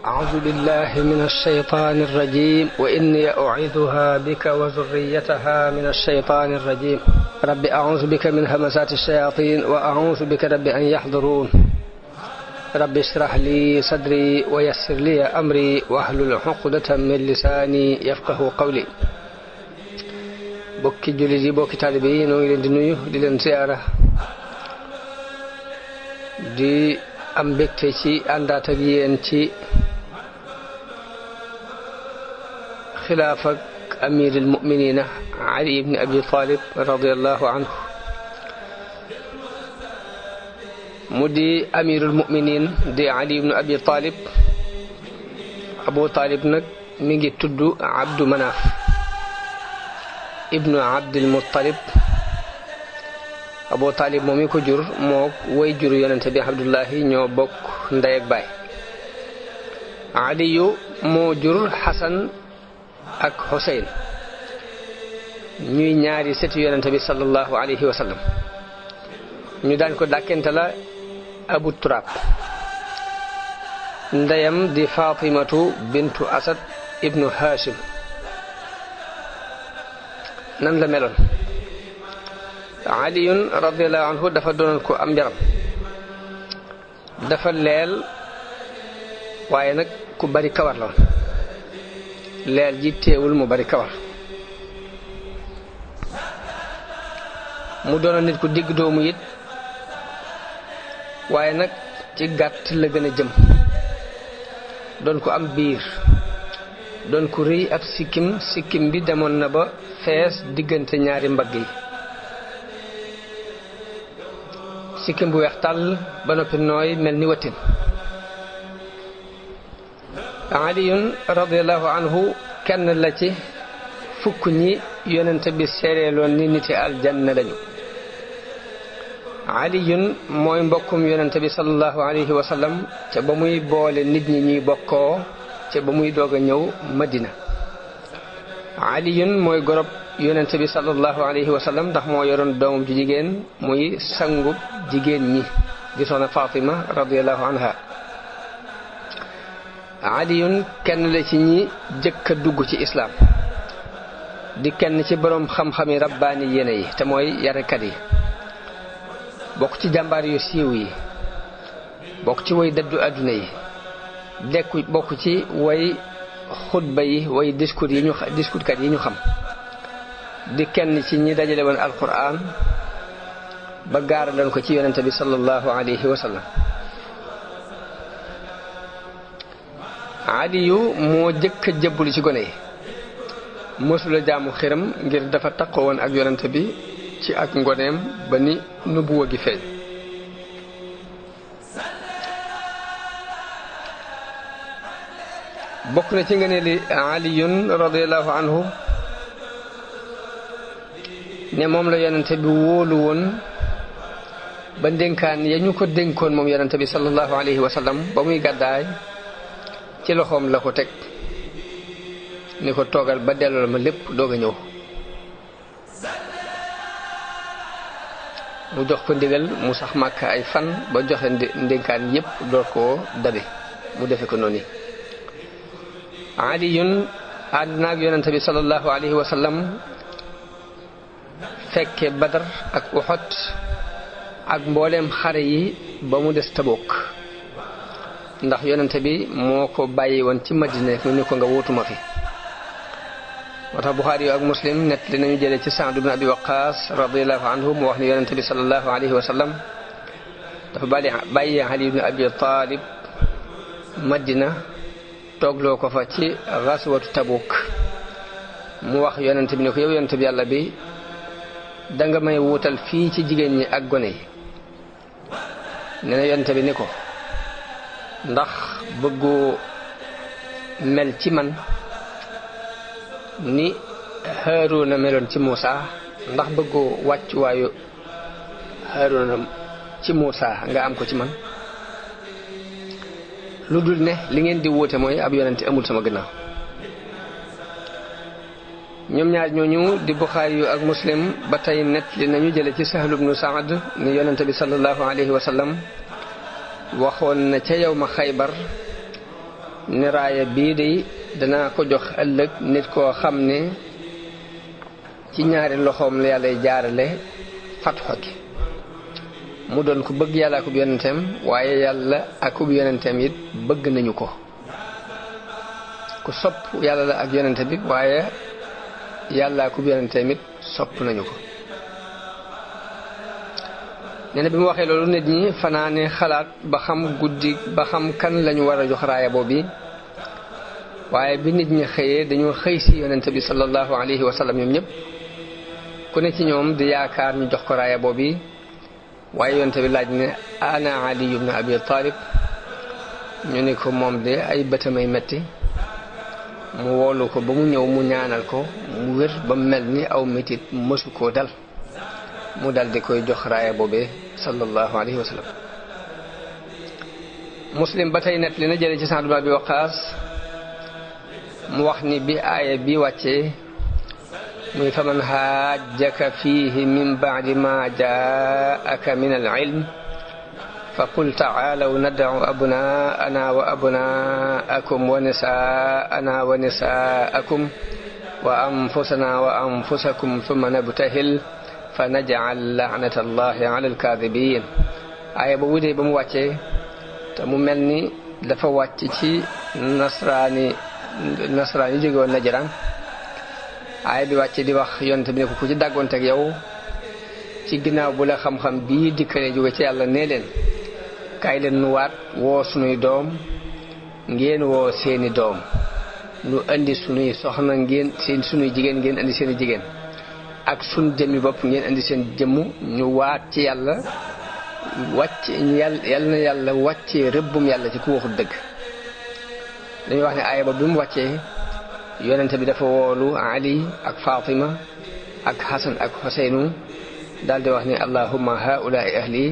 أعوذ بالله من الشيطان الرجيم وإني أعيذها بك وذريتها من الشيطان الرجيم رب أعوذ بك من همزات الشياطين وأعوذ بك رب أن يحضرون رب اشرح لي صدري ويسر لي أمري واحلل عقدة من لساني يفقه قولي bokki jullit yi bokki taalibe yi noo ngi leen di nuyu di leen ziyaara di am mbégte ci àndaat ak yéen ci xilaafak amirul mu'minina Ali ibn Abi Talib radiyallahu anhu mu di amirul mu'minin di Ali ibn Abi Talib Abu Talib nag mi ngi tudd Abdu Manaf ibnu Abdul Muttalib Abu Talib moom mi ko jur moo way jur yonente bi Abdullahi ñoo bokk ndey ak baay Aliyu moo jur Xasan ak Xuseyn ñuy ñaari sëti yonente bi sallallahu alayhi wa sallam ñu daan ko dàkkente la Abu Turab ndeyam di Fatimatu bintu Asad ibnu Hashim nan la meloon aliyun radiyallahu anhu dafa doonoon ko am njaram dafa leel waaye nag ku bari kawar la woon leel ji teewul mu bari kawar mu doonoon nit ku digg doomu it waaye nag ci gàtt la gën a jëm doon ko am biir doon ko rëy ab sikkim bi demoon na ba fees diggante ñaari mbagg yi sikkim bu weex tàll ba noppi nooy mel ni watin aliyun radiyallahu anhu kenn la ci fukk ñi yonente bi seereeloon ni niti aljanna lañu aliyun mooy mbokkum yonente bi sallallahu alayhi wa sallam ca ba muy boole nit ñi ñuy bokkoo ca ba muy doog a ñëw Madina aliyun mooy gorob yonente bi sallallahu alayhi wa sallam ndax moo yoroon doomam ju jigéen muy sangub jigéen ñi di soxna Fatima radiyallahu anha aliyun kenn la ci ñi jëkk a dugg ci islaam di kenn ci boroom xam-xami rabbaani yéene yi te mooy yarekat yi bokk ci jàmbaar yu siiw yi bokk ci way dëddu àdduna yi bokk ci way xutba yi way discours kat yi ñu xam di kenn ci ñi dajale woon alquran ba gaaraloon ko ci yonente bi sallallahu alayhi wa sallam aliyu moo jëkk a jëbbulu ci gone yi mësula jaamu xiram ngir dafa taqoo woon ak yonente bi ci ak ngoneem ba ni nubuwa gi feeñ bokk na ci ngëneeli aliyun radiyallahu anhu ne moom la yonente bi wóolu woon ba ndénkaan ya ñu ko dénkoon moom yonente bi sallallahu alayhi wa sallam ba muy gàddaay ci loxoom la ko teg ni ko toogal ba delloo ma lépp doog a ñëw mu jox ko ndigal mu sax Màkka ay fan ba joxe ndénkaan yépp door koo dabe mu defe ko noonu aliyun àddina ak yonente bi sallallahu alayhi wa sallam fekke Badar ak Uhud ak mbooleem xare yi ba mu des Tabuk ndax yonente bi moo ko bàyyi woon ci Madina mu ni ko nga wóotuma fi moo tax Buxaari yu ak Muslim nett li nañu jële ci Saad ibn Abi Waqqas radiyallahu anhu mu wax ni yonente bi sallallahu alayhi wa sallam dafa bàyyi Ali ibn Abi Talib Madina toogloo ko fa ci gaswatu Tabuk mu wax yonente bi ne ko yow yonente bi yàlla bi danga may wuutal fii ci jigéen ñi ak gone yi nee na yonente bi ni ko ndax bëggoo mel ci man ni Haaruna meloon ci Muusa ndax bëggoo wàcc waayu Haaruna ci Muusa nga am ko ci man lu dul ne li ngeen di wóote mooy ab yonent amul sama gannaaw. ñoom ñaar ñooñu di Buxaari yu ak Muslim ba tey nettali nañu jële ci Sahl ibnu Saad ni yonent bi sallallahu alayhi wa sallam waxoon na ca yow ma Xaybar ne raaya bii de danaa ko jox ëllëg nit koo xam ne ci ñaari loxoom la yàlla jaarale fatxo gi mu doon ku bëgg yàlla akub yonenteem waaye yàlla akub yonenteem it bëgg nañu ko ku sopp yàlla la ak yonente bi waaye yàlla akub yonenteem it sopp nañu ko. nee na bi mu waxee loolu nit ñi fanaane xalaat ba xam guddi ba xam kan lañu war a jox raaya boobu waaye bi nit ñi xëyee dañoo xëy si yonente bi sallallahu alayhi wa sallam ñoom ñëpp ku ne ci ñoom di yaakaar ñu jox ko raaya boobu waaye yonente bi laaj ne ana Ali ibn Abi Talib ñu ne ko moom de ay bëtamay metti mu woolu ko ba mu ñëw mu ñaanal ko mu wér ba mel ni aw metit mësu koo dal mu dal di koy jox raaya boobee sallallahu alayhi wa sallam. Muslim ba tey net li na jële ci Sa'd ibn Abi Waqqas mu wax ni bi aaya bi wàccee muy faman haajjaka fiihi min ba'di ma jaa'aka min al-'ilm fa qul ta'aalaw nad'u abnaa'ana wa abnaa'akum wa nisaa'ana wa nisaa'akum wa anfusana wa anfusakum thumma nabtahil fa naj'al la'nata Allahi 'ala al-kaadhibiin. aaya ba wutee ba mu wàccee te mu mel ni dafa wàcc ci nasraani jóge woon Najraan. aaya bi wàcce di wax yonent bi ne ko ku ci dàggoonteeg yow ci ginnaaw bu la xam-xam bii dikkalee jóge ci yàlla nee leen kaay leen nu waat woo sunuy doom ngeen woo seeni doom nu indi sunuy soxna ngeen seen sunuy jigéen ngeen indi seeni jigéen ak sun jëmmi bopp ngeen indi seen jëmm ñu waat ci yàlla wàcc yàlla na yàlla wàccee rëbbum yàlla ci ku waxul dëgg. dañuy wax ne aaya ba bi mu wàccee yonente bi dafa woolu Ali ak Fatima ak Hasan ak Huseynu daal di wax ni allahumma haula'i ahli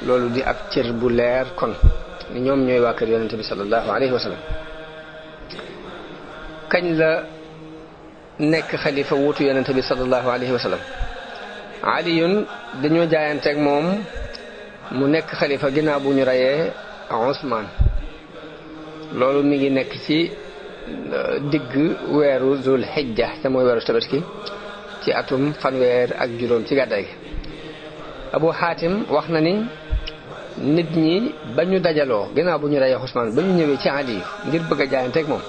loolu di ab cër bu leer kon ni ñoom ñooy waa kër yonente bi sallallahu alayhi wa sallam. kañ la nekk xalifa wuutu yonente bi sallallahu alayhi wa sallam. Aliyun dañoo jaayanteeg moom mu nekk xalifa ginnaaw bu ñu reyee Usmaan. loolu mi ngi nekk ci digg weeru Zul Hijja te mooy weeru Tabaski ci atum fanweer ak juróom ci gàddaay gi. Abu Hatim wax na ni nit ñi ba ñu dajaloo ginnaaw bu ñu reyee Usmaan ba ñu ñëwee ci Ali ngir bëgg a jaayanteeg moom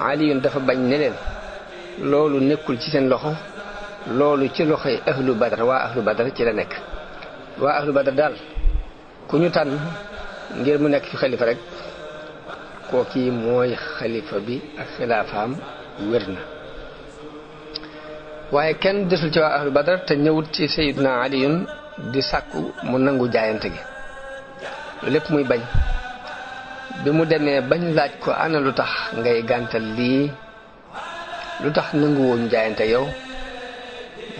Aliyun dafa bañ ne leen loolu nekkul ci seen loxo loolu ci loxoy ahlu Badar waa ahlu Badar ci la nekk. waa ahlu Badar daal ku ñu tànn ngir mu nekk fi xalifa rek kooki mooy xalifa bi ak xilaafaam wér na. waaye kenn desul ci waa ahlu Badar te ñëwut ci Sayyidina Aliyun di sàkku mu nangu jaayante gi lu lépp muy bañ. bi mu demee bañ laaj ko ana lu tax ngay gàntal lii lu tax nanguwuñ jaayante yow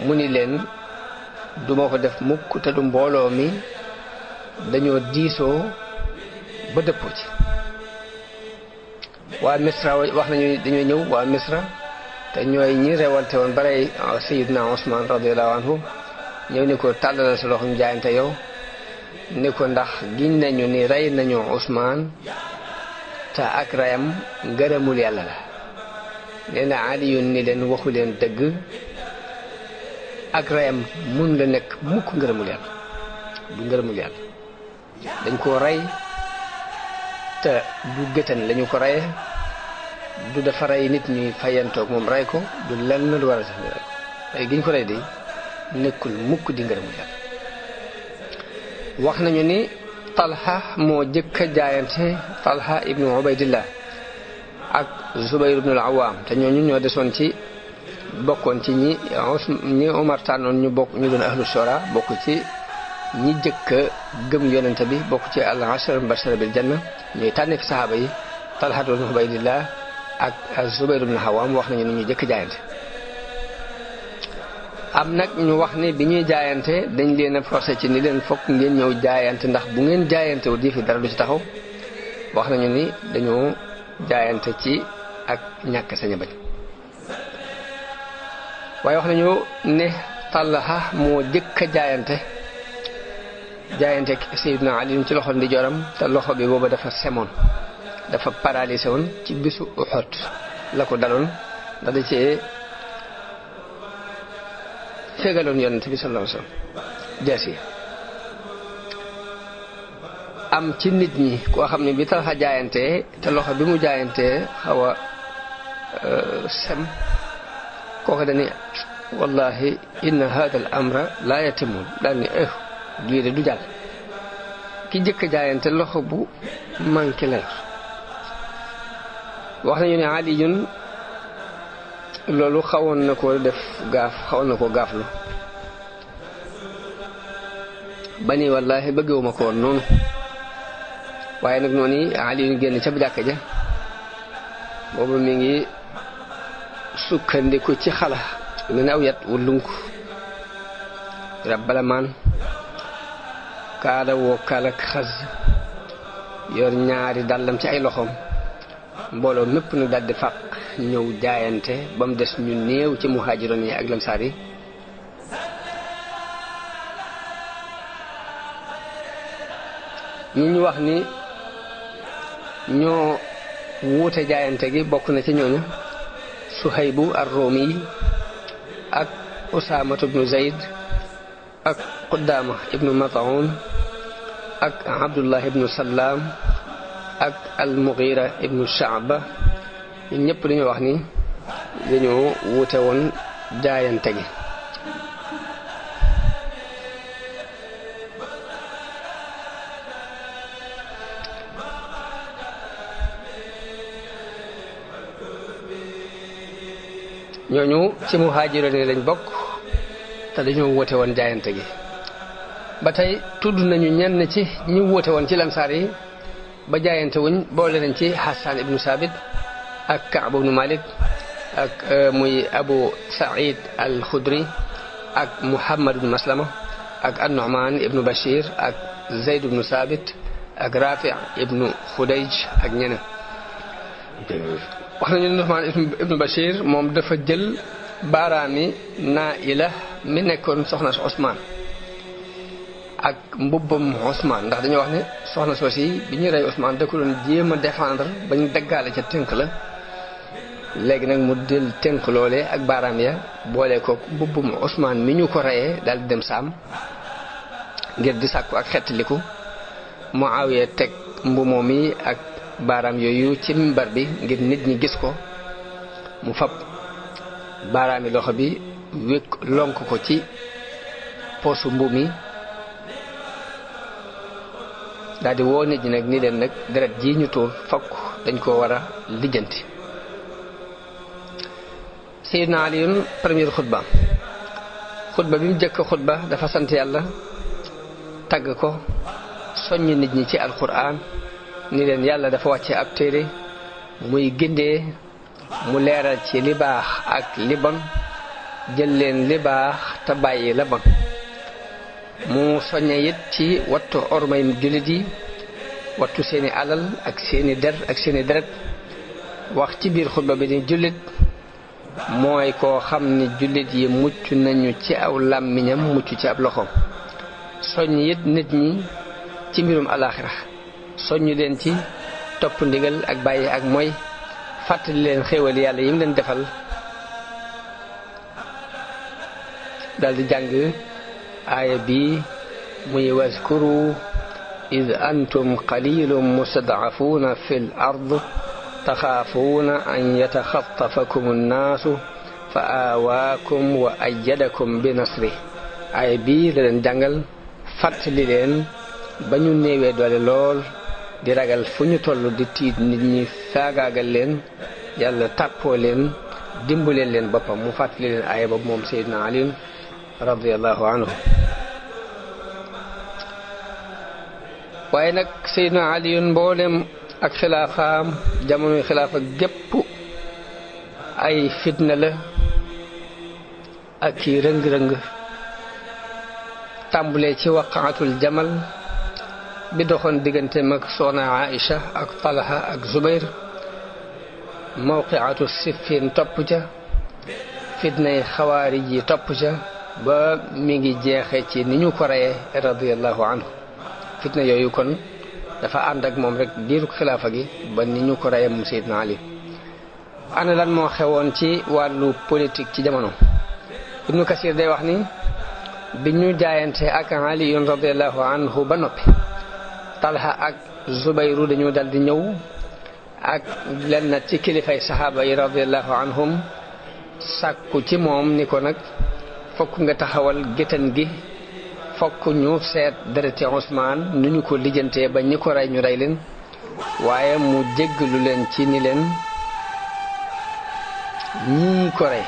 mu ni leen duma ko def mukk te du mbooloo mi dañoo diisoo ba dëppoo ci. waa Misra wax nañu dañoo ñëw waa Misra te ñooy ñi rewalte woon barey Sayyidina Usmaan radiyallahu anhu ñëw ni ko tàllal sa loxo ñu jaayante yow ni ko ndax giñ nañu ni rey nañu Usmaan te ak reyam ngërëmul yàlla la. nee na Aliyun ni leen waxu leen dëgg ak reyam mun la nekk mukk ngërëmul yàlla du ngërëmul yàlla dañ koo rey te du gëtën lañu ko reye du dafa rey nit ñuy fayantoog moom rey ko du lenn lu war a tax ñu rey ko rey gi ñu ko rey de nekkul mukk di ngërëmul yàlla. wax nañu ni Talha moo jëkk a jaayante Talha ibnu Ubaydillah ak Zubayr ibnu al-Awwam te ñooñu ñoo desoon ci bokkoon ci ñi Umar tànnoon ñu bokk ñu doon ahlu shura bokk ci ñi jëkk a gëm yonente bi bokk ci al-ashara mubashara bil janna ñuy tànne fi saxaaba yi Talha ibnu Ubaydillah ak Zubayr ibnu al-Awwam wax nañu ni ñu jëkk jaayante. am nag ñu wax ni bi ñuy jaayante dañ leen a forcé ci ni leen fokk ngeen ñëw jaayante ndax bu ngeen jaayante wu di fi dara du ci taxaw wax nañu ni dañoo jaayante ci ak ñàkk sañ a bañ waaye wax nañu ne Talha moo jëkk a jaayante Seydina Ali ci loxo ndi joram te loxo bi booba dafa semoon dafa paralysé woon ci bisu Uhud la ko daloon ndax da cee fegaloon yonent bi sallallahu alayhi wasallam dees yi am ci nit ñi koo xam ne bi Talha jaayantee te loxo bi mu jaayantee xaw a sem kooku dañuy wallahi inna hada al amra la yatimul daal ni lii de du jàll ki jëkk jaayante loxo bu manqué la wax nañu ne Aliyun loolu xawoon na ko def gaaf xawoon na ko gaaflu ba ni wallahi bëggewuma ko woon noonu waaye nag noonu Aliyun génn ca jàkka ja boobu mi ngi sukkandiku ci xala mu ne aw yat wu lunk rabbalamaan kaala woo kaalak xas yor ñaari dàllam ci ay loxoom mbooloo mépp nag daldi fàq ñëw jaayante ba mu des ñu néew ci muhaajiroon yi ak lamsaar yi ñi ñu wax ni ñoo wuute jaayante gi bokk na ci ñooñu Suhaybu ar-Rumi ak Usaamatu ibnu Zayd ak Qudaama ibnu Mat'un ak Abdullah ibnu Salaam ak al-Mughira ibnu Sha'ba ñun ñëpp dañoo wax ni dañoo wuute woon jaayante gi ñooñu ci muhaajiroon yi lañ bokk te dañoo wuute woon jaayante gi ba tey tudd nañu ñenn ci ñi wuute woon ci lansaar yi ba jaayante wuñ boole nañ ci Hassan ibnu Sabit ak Ka'b ibnu Malik ak muy Abu Sa'id al-Khudri ak Muhammad ibnu Maslama ak an-Nu'man ibnu Bashir ak Zayd ibnu Sabit ak Rafi' ibnu Khudayj ak ñeneen wax nañu Nu'man ibnu Bashir moom dafa jël baaraami Naa'ila mi nekkoon soxna si Ousmane ak mbubbam Ousmane ndax dañoo wax ne soxna soos yi bi ñuy rey Ousmane da ko doon jéem a défendre ba ñu daggaale ca tënk la léegi nag mu del tënk loolee ak baaraam ya boole ko mbubbam Ousmane mi ñu ko reyee daal di dem saam ngir di sàkku ak xettaliku Muawiya teg mbumoo mi ak baaraam yooyu ci mimbar bi ngir nit ñi gis ko mu fab baaraami loxo bi wékk lonk ko ci poosu mbu mi daal di woo nit ñi nag ni leen nag deret ji ñu tuur fokk dañ koo war a lijjanti Seydina Aliyun première xutba bi mu jëkk xutba dafa sant yàlla tagg ko soññ nit ñi ci alquran ni leen yàlla dafa wàcce ab téere muy gindee mu leeral ci li baax ak li bon jël leen li baax te bàyyi la bon mu soññe it ci wattu ormay jullit yi wattu seeni alal ak seeni der ak seeni deret wax ci biir xutba bi ni jullit mooy koo xam ni jullit yi mucc nañu ci aw làmmiñam mucc ci ab loxoom soññ it nit ñi ci mbirum alaaxira soññu leen ci topp ndigal ak bàyyi ak mooy fàttali leen xéewal yàlla yi mu leen defal daldi jàng aaya bi muy waskuru id antum qalilun mustad'afuuna fi l ard taxaafuuna an yataxattafakum annaasu fa aawaakum wa ayyadakum bi nasri aaya bi la leen jàngal fàttali leen ba ñu néewee doole lool di ragal fu ñu toll di tiit nit ñi faagaagal leen yàlla tàppoo leen dimbaleen leen boppam mu fàttali leen aaya boobu moom Seydina Ali radiyallahu anhu waaye nag Seydina Ali mboolem ak xilaafaam jamonoy xilaafa gépp ay fitna la ak i rëng-rëng tàmbulee ci waqaatul jamal bi doxoon diggante mag soxna Aïcha ak Talha ak Zubayr mawqiatu Siffin topp ca fitnay xawaarij yi topp ca ba mi ngi jeexe ci ni ñu ko reyee radiyallahu anhu fitna yooyu kon dafa ànd ak moom rek diiru xilaafa gi ba ni ñu ko reyee moom Seydina Ali ana lan moo xewoon ci wàllu politique ci jamono Ibnu Kasir day wax ni bi ñu jaayante ak Ali radiyallahu anhu ba noppi Talha ak Zubayru dañu dal di ñëw ak lenn ci kilifay saxaaba yi radiyallahu anhum sàkku ci moom ni ko nag fokk nga taxawal géttan gi fokk ñu seet dereti Ousmane nu ñu ko lijjantee ba ñi ko rey ñu rey leen waaye mu jéggalu leen ci ni leen ñii ko rey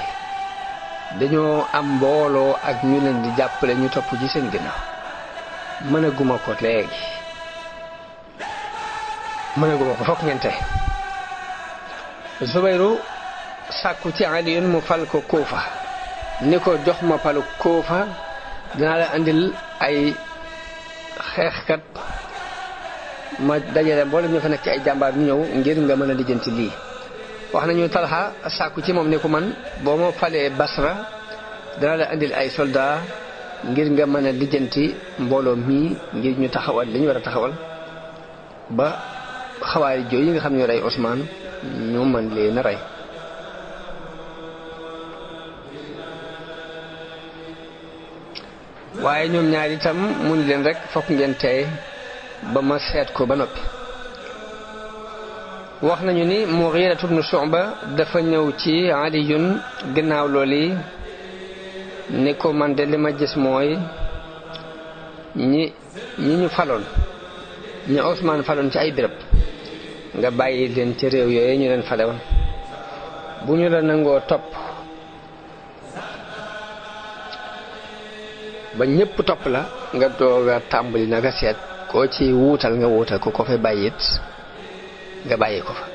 dañoo am mbooloo ak ñu leen di jàppale ñu topp ci seen ginnaaw mënaguma ko léegi mënaguma ko fokk ngeen tey Zubayru sàkku ci Ali mu fal ko Kuufa ni ko jox ma palu Kuufa dinaa la andil ay xeexkat ma dajale mboolem ñu fa nekk ci ay jàmbaar ñu ñëw ngir nga mën a lijjanti lii wax nañu Talha sàkku ci moom ni ko man boo ma falee Basra dinaa la andil ay soldat ngir nga mën a lijjanti mbooloo mii ngir ñu taxawal li ñu war a taxawal ba xawaari jooy yi nga xam ne ñoo rey Ousmane ñu mën leen a rey waaye ñoom ñaar itam mu ni leen rek fokk ngeen tey ba ma seet ko ba noppi wax nañu ni Mughira ibn Shu'ba dafa ñëw ci Aliyun gannaaw loolu ni ko man de li ma gis mooy ñi ñu faloon ñi Ousmane faloon ci ay béréb nga bàyyi leen ci réew yooyu ñu leen fale woon bu ñu la nangoo topp ba ñëpp topp la nga doog a tàmbali na nga seet koo ci wuutal nga wuutal ko fay bàyyi it nga bàyyi ko fa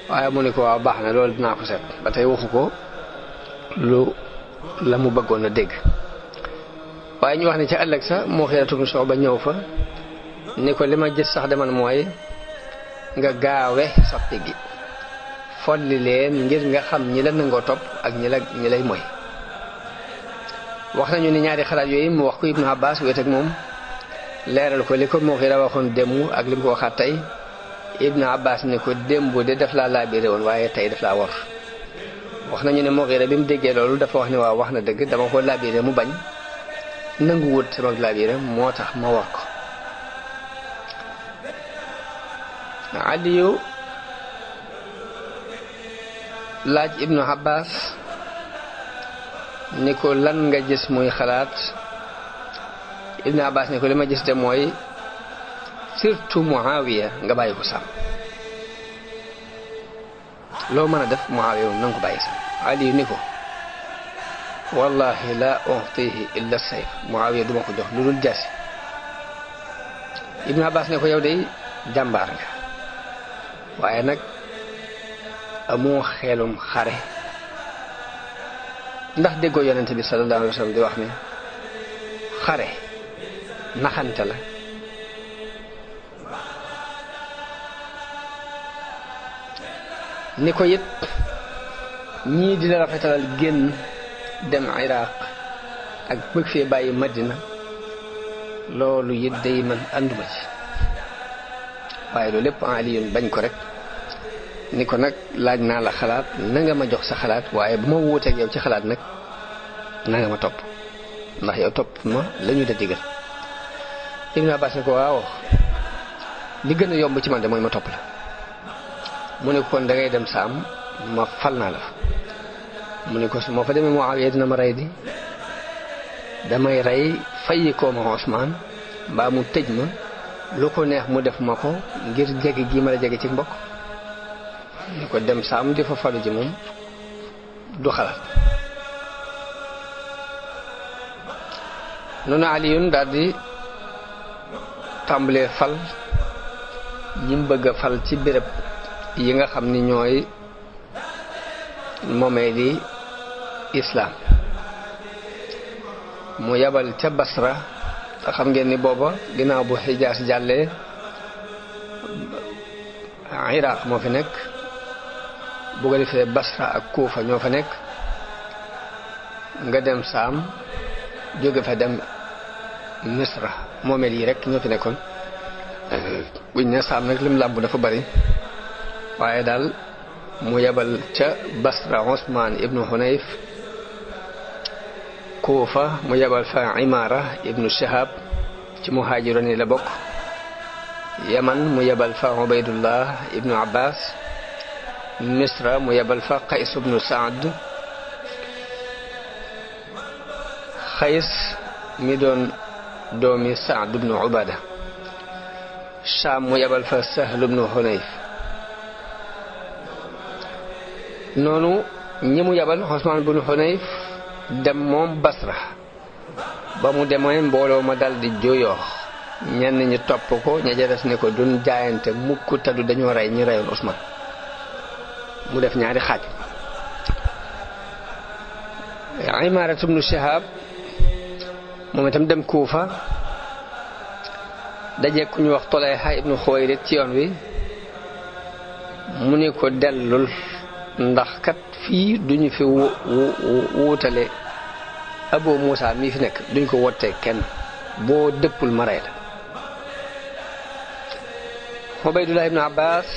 waaye mu ne ko waaw baax na loolu dinaa ko seet ba tey waxu ko lu la mu bëggoon a dégg waaye ñu wax ne ca ëllëg sa moo xeeratu soo ba ñëw fa ni ko li ma gis sax deman mooy nga gaawe soppi gi folli leen ngir nga xam ñi la nangoo topp ak ñi lay moy wax nañu ni ñaari xalaat yooyu mu wax ko Ibnu Abbas wéet ak moom leeral ko li ko Mughira waxoon démb ak li mu ko waxaat tey Ibnu Abbas ne ko démb de daf laa laabiré woon waaye tey daf laa war wax nañu ne Mughira bi mu déggee loolu dafa wax ne waaw wax na dëgg dama ko laabiré mu bañ nangu wut sama laabiré moo tax ma war ko Aliyu laaj Ibnu Abbas ni ko lan nga gis muy xalaat Ibnu Abbas ni ko li ma gis de mooy surtout Muawiya nga bàyyi ko sàmm loo mën a def Muawiya moom na nga ko bàyyi sàmm Aliyu ni ko wallahi la utihi illa sayf Muawiya duma ko jox lu dul jaasi Ibnu Abbas ne ko yow day jàmbaar nga waaye nag amoo xelum xare ndax déggoo yonent bi sallallahu alayhi wa sallam di wax ne xare naxante la ni ko it ñii di la rafetalal génn dem Iraq ak bëgg fee bàyyi Madina loolu it day man ànduma ci waaye loolu lépp Aliyun bañ ko rek ni ko nag laaj naa la xalaat na nga ma jox sa xalaat waaye bu ma wuuteeg yow ci xalaat nag na nga ma topp ndax yow topp ma la ñu da digal Ibn Abbas ne ko waaw li gën a yomb ci man de mooy ma topp la mu ne ko kon da ngay dem Saam ma fal naa la fa mu ne ko su ma fa demee Muawiya dina ma rey di damay rey fayi koo ma Ousmane mbaa mu tëj ma lu ko neex mu def ma ko ngir jege gi ma la jege ci mbokk ni ko dem Saam di fa falu ji moom du xalaat noonu Aliyun daal di tàmbalee fal ñi mu bëgg a fal ci béréb yi nga xam ni ñooy moomee di islaam mu yabal ca Basra te xam ngeen ni booba ginnaaw bu Xijaas jàllee Iraq moo fi nekk bu ko defee Basra ak Kuufa ñoo fa nekk nga dem Saam jóge fa dem Misra moomeel yi rek ñoo fi nekkoon buñ ne Saam nag lim làmb dafa bari waaye daal mu yebal ca Basra Usmaan ibnu Hunayf Kuufa mu yebal fa Imaara ibnu Shihab ci muhaajiroon yi la bokk Yaman mu yebal fa Ubaydullah ibnu Abbas Misra mu yebal fa Qays ibnu Saad Qays mi doon doomi Saad ibnu Ubada Shaam mu yebal fa Sahl ibnu Hunayf noonu ñi mu yebal Usmaan ibnu Hunayf dem moom Basra ba mu demee mbooloo ma dal di jooyoo ñenn ñi topp ko ña ca des ne ko duñ jaayante mukk taddu dañoo rey ñi reyoon Usmaan mu def ñaari xaaj Imaara ibnu Shihab moom itam dem Kuufa daje ku ñu wax Tulayha ibnu Xuwaylid ci yoon wi mu ne ko dellul ndax kat fii duñu fi wuutale Abu Muusa mii fi nekk duñ ko wottee kenn boo dëppul ma rey la Ubaydullah ibnu Abbas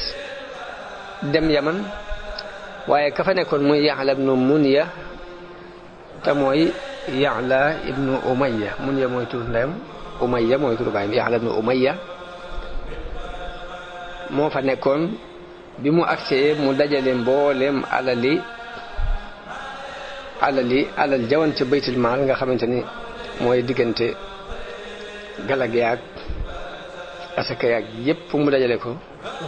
dem Yaman waaye ka fa nekkoon muy Ya'la ibnu Munya te mooy Ya'la ibnu Umayya Munya mooy tur ndeyam Umayya mooy turu baayam Ya'la ibnu Umayya moo fa nekkoon bi mu agsee mu dajale mboolem alal jawan ca baytul maal nga xamante ni mooy diggante galag yaag asaka yaag yépp mu dajale ko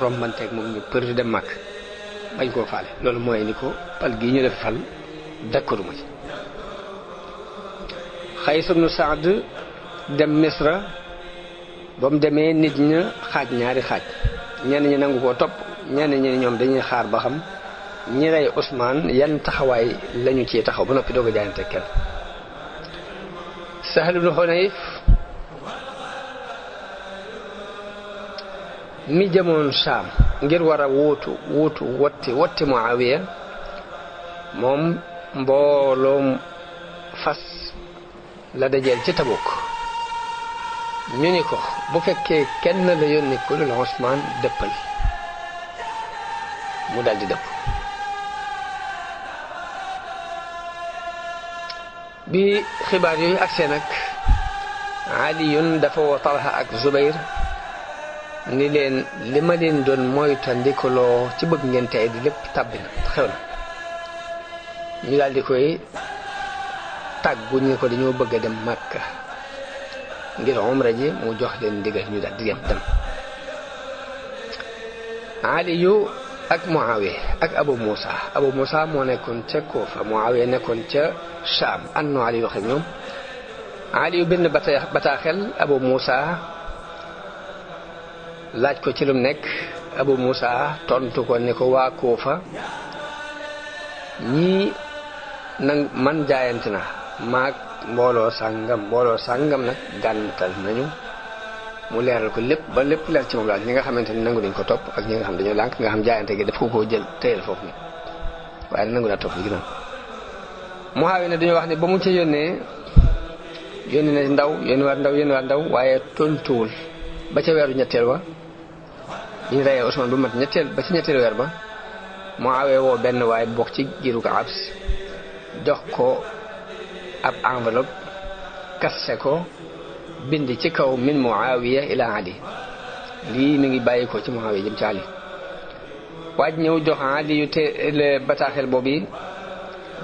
rombanteeg moom ñu për dem màkk bañ koo faale loolu mooy ni ko pal gii ñu def fal dakkaruma ci Qays ibnu Saad dem Misra ba mu demee nit ña xaaj ñaari xaaj ñenn ñi nangu koo topp ñenn ñi ñoom dañuy xaar ba xam ñi rey Usmaan yan taxawaay lañu ci taxaw ba noppi doog a jaayante kenn Sahl ibnu Hunayf mi jëmoon Saam ngir war a wuutu wotti Muawiya moom mbooloom fas la dajeel ci Tabuk ñu ni ko bu fekkee kenn la yónni ko lu Usmaan dëppal mu daldi dëpp bi xibaar yooyu agsee nag Aliyun dafa woo Talha ak Zubayr ni leen li ma leen doon moytandikuloo ci bëgg ngeen tey di lépp tàbbi na xew na ñu daldi koy tàggu ñu ko dañoo bëgg a dem Makka ngir umra ji mu jox leen ndigal ñu daldi dem Aliyu ak Muawiya ak Abu Muusa moo nekkoon ca Kuufa Muawiya nekkoon ca Shaam àndoon Aliyu wax ak ñoom Aliyu bind bataaxel Abu Muusa laaj ko ci lu mu nekk Abu Muusa tontu ko ne ko waa Kuufa ñii nag man jaayante na maag mbooloo sàngam nag gàntal nañu mu leeral ko lépp ba lépp leer ci moom daal ñi nga xamante ni nangu dañ ko topp ak ñi nga xam dañoo lànk nga xam jaayante gi daf ko koo jël téyel foofu ni waaye nangu daa topp ci ginnaaw Muawiya ne dañoo wax ne ba mu ca yónni na ndaw waaye tontuwul ba ca weeru ñetteel wa ñu reyee Usmaan ba ci ñetteel weer ba Muawiya woo benn waaye bokk ci giiru ko Abs jox ko ab enveloppe kasse ko bind ci kaw min Muawiya ila Ali lii mi ngi bàyyi ko ci Muawiya jëm ci Ali waaj ñëw jox Ali yu te bataaxel boobu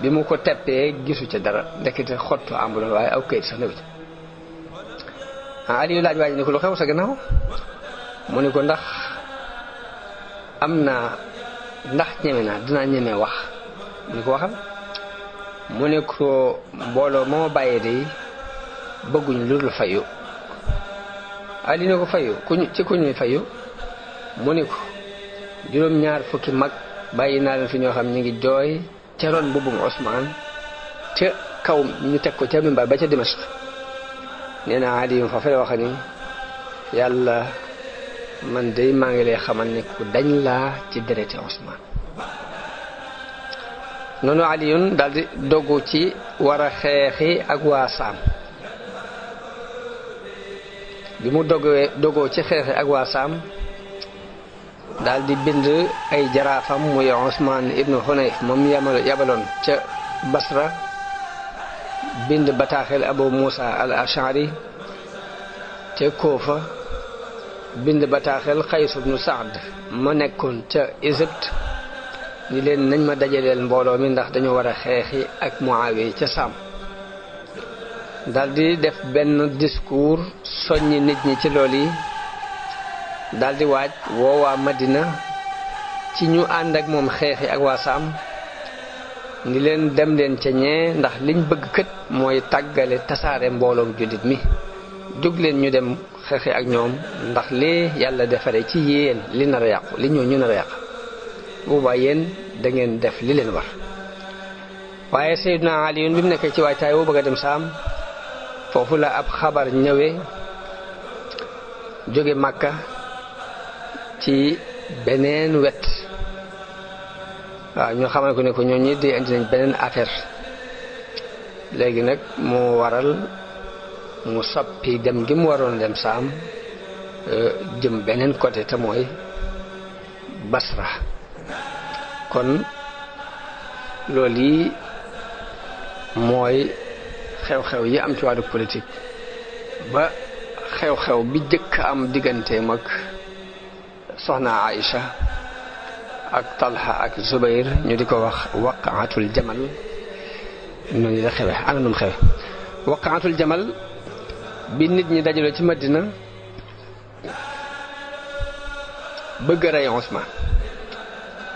bi mu ko teppee gisu ca dara ndekete xottu enveloppe waaye aw kayit sax newu ci Ali yu laaj waaj ni ko lu xew sa gannaaw mu ni ko ndax ñeme naa dinaa ñeme wax mu ni ko waxal mu ne ko mbooloo moo bàyyee day bëgguñ lu dul fayu Ali ne ko fayu ci ku ñuy fayu mu ne ko juróom-ñaar fukki mag bàyyi naa leen fi ñoo xam ñu ngi jooy ca ron mbubbum Usmaan ca kaw ñu teg ko ca mimbar ba ca Dimashq nee na Ali yu fa fay wax ni yàlla man de maa ngi lay xamal ni ku dañ laa ci dereti Usmaan noonu aliyun daldi dogu ci war a xeexi ak waa Saam bi mu dogoo ci xeexi ak waa Saam daldi bind ay jaraafam muy Usmaan ibnu Hunayf moom yabaloon ca Basra bind bataaxel Abu Muusa al Ash'ari ca Kuufa bind bataaxel Qays ibnu Saad ma nekkoon ca Égypte ni leen nañ ma dajaleel mbooloo mi ndax dañoo war a xeexi ak Muawiya ca Saam daldi def benn discours soññi nit ñi ci lool yi daldi waaj woo waa Madina ci ñu ànd ak moom xeexi ak waa Saam ni leen dem leen ca ñee ndax liñ bëgg kët mooy tàggale tasaare mbooloom jullit mi jóg leen ñu dem xeexi ak ñoom ndax lii yàlla defare ci yéen li nar a yàqu li ñu nar a yàq boobaa yéen da ngeen def li leen war waaye Seydina Ali bi mu nekkee ci waajtaay woo bëgg a dem Saam foofu la ab xabar ñëwee jóge Makka ci beneen wet waaw ñoo xamal ko ne ko ñoo ñi di indi nañ beneen affaire léegi nag moo waral mu soppi dem gi mu waroon dem Saam jëm beneen côté te mooy Basra kon loolu yi mooy xew-xew yi am ci wàllu politique ba xew-xew bi jëkk am digganteem ak soxna Aïcha ak Talha ak Zubayr ñu di ko wax waqaatul jamal noonu la xewe ana num xewe waqaatul jamal bi nit ñi dajaloo ci Madina bëgg a rey Usmaan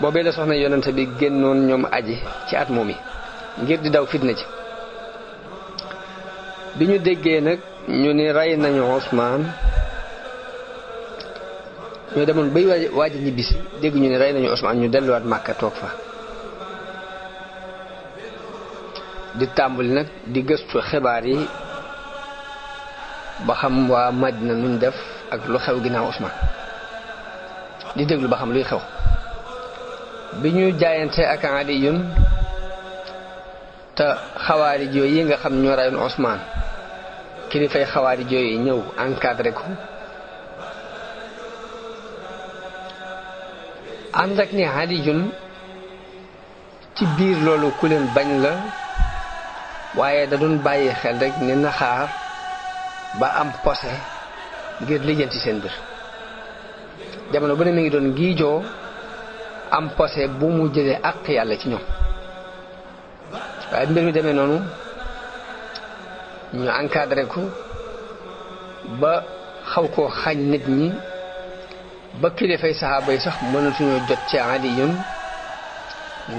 boobee la soxna yonente bi génnoon ñoom aji ci at moom yi ngir di daw fitna ci bi ñu déggee nag ñu ni rey nañu Usmaan ñoo demoon bay waaj ñibbisi dégg ñu ni rey nañu Usmaan ñu delluwaat Màkka toog fa di tàmbali nag di gëstu xibaar yi ba xam waa Madina nuñ def ak lu xew ginnaaw Usmaan di déglu ba xam luy xew bi ñu jaayante ak Aliyun te xawaarij yooyu yi nga xam ñoo rayoon Usmaan kilifay xawaarij yooyu ñëw encadré ko ànd ak ni Aliyun ci biir loolu ku leen bañ la waaye da doon bàyyi xel rek ni naxaar ba am posé ngir lijjanti seen mbir jamono bu ne mi ngi doon giijoo am posé bu mu jëlee àq yàlla ci ñoom waaye mbir mi demee noonu ñu encadré ko ba xaw koo xañ nit ñi ba kilifay saxaaba yi sax mënatuñoo jot ci Aliyun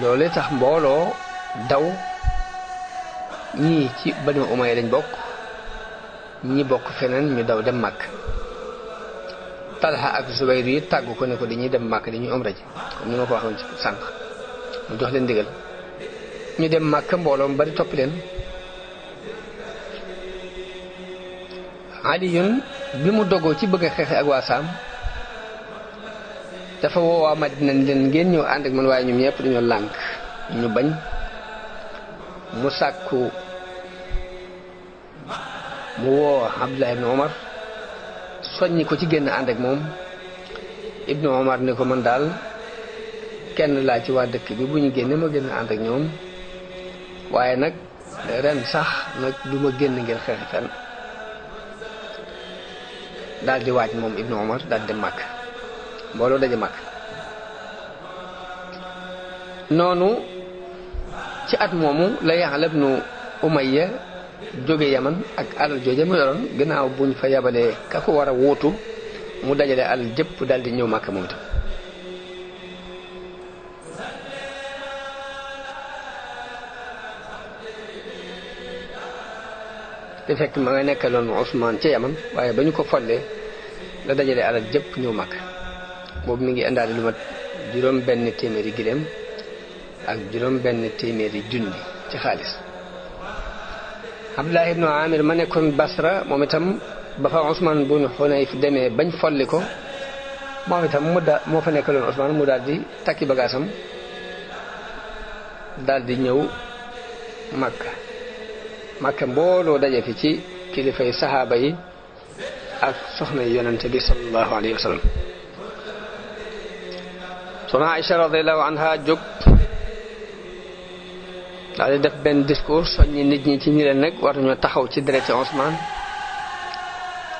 loolu tax mbooloo daw ñii ci Banu Umayya lañ bokk ñi bokk feneen ñu daw dem Màkk Talha ak Zubayr yi tàggu ko ne ko dañuy dem Màkk dañuy umra ji comme ni ma ko waxoon ci sànq mu jox leen ndigal ñu dem Màkk mbooloo mu bari topp leen Aliyun bi mu dogoo ci bëgg a xeexe ak waa Saam dafa woo waa Madina leen ngeen ñëw ànd ak man waaye ñoom ñëpp dañoo lànk ñu bañ mu sàkku mu woo Abdullah ibn Omar soññi ko ci génn ànd ak moom Ibnu Omar ni ko man daal kenn laa ci waa dëkk bi bu ñu génne ma génn ànd ak ñoom waaye nag ren sax nag du ma génn ngir xeexi fenn daal di waaj moom Ibnu Omar daal dem Màkk mbooloo daje Màkk noonu ci at moomu la Ya'la ibnu Umayya jóge Yaman ak alal jooje mu yoroon gannaaw buñ fa yabalee ka ko war a wuutu mu dajale alal jëpp daldi ñëw Màkka moom itam te fekk ma nga nekkaloon Usmaan ca Yaman waaye ba ñu ko follee la dajale alal jëpp ñëw Màkka boobu mi ngi indaale lu mat juróom benn téeméeri giléem ak juróom benn téeméeri junni ci xaalis. Abdullah ibnu Amir ma nekkoon Basra moom itam ba fa Usmaan bun Hunayf demee bañ folli ko moom itam moo fa nekkaloon Usmaan mu daal di takki bagaasam daal di ñëw Makka mbooloo daje fi ci kilifay saxaaba yi ak soxna yonente bi sallallahu alayhi wa sallam. soxna Aïcha radiyallahu anha jóg daal di def benn discours soññi nit ñi ci ñi leen nag war nañoo taxaw ci dereti Usmaan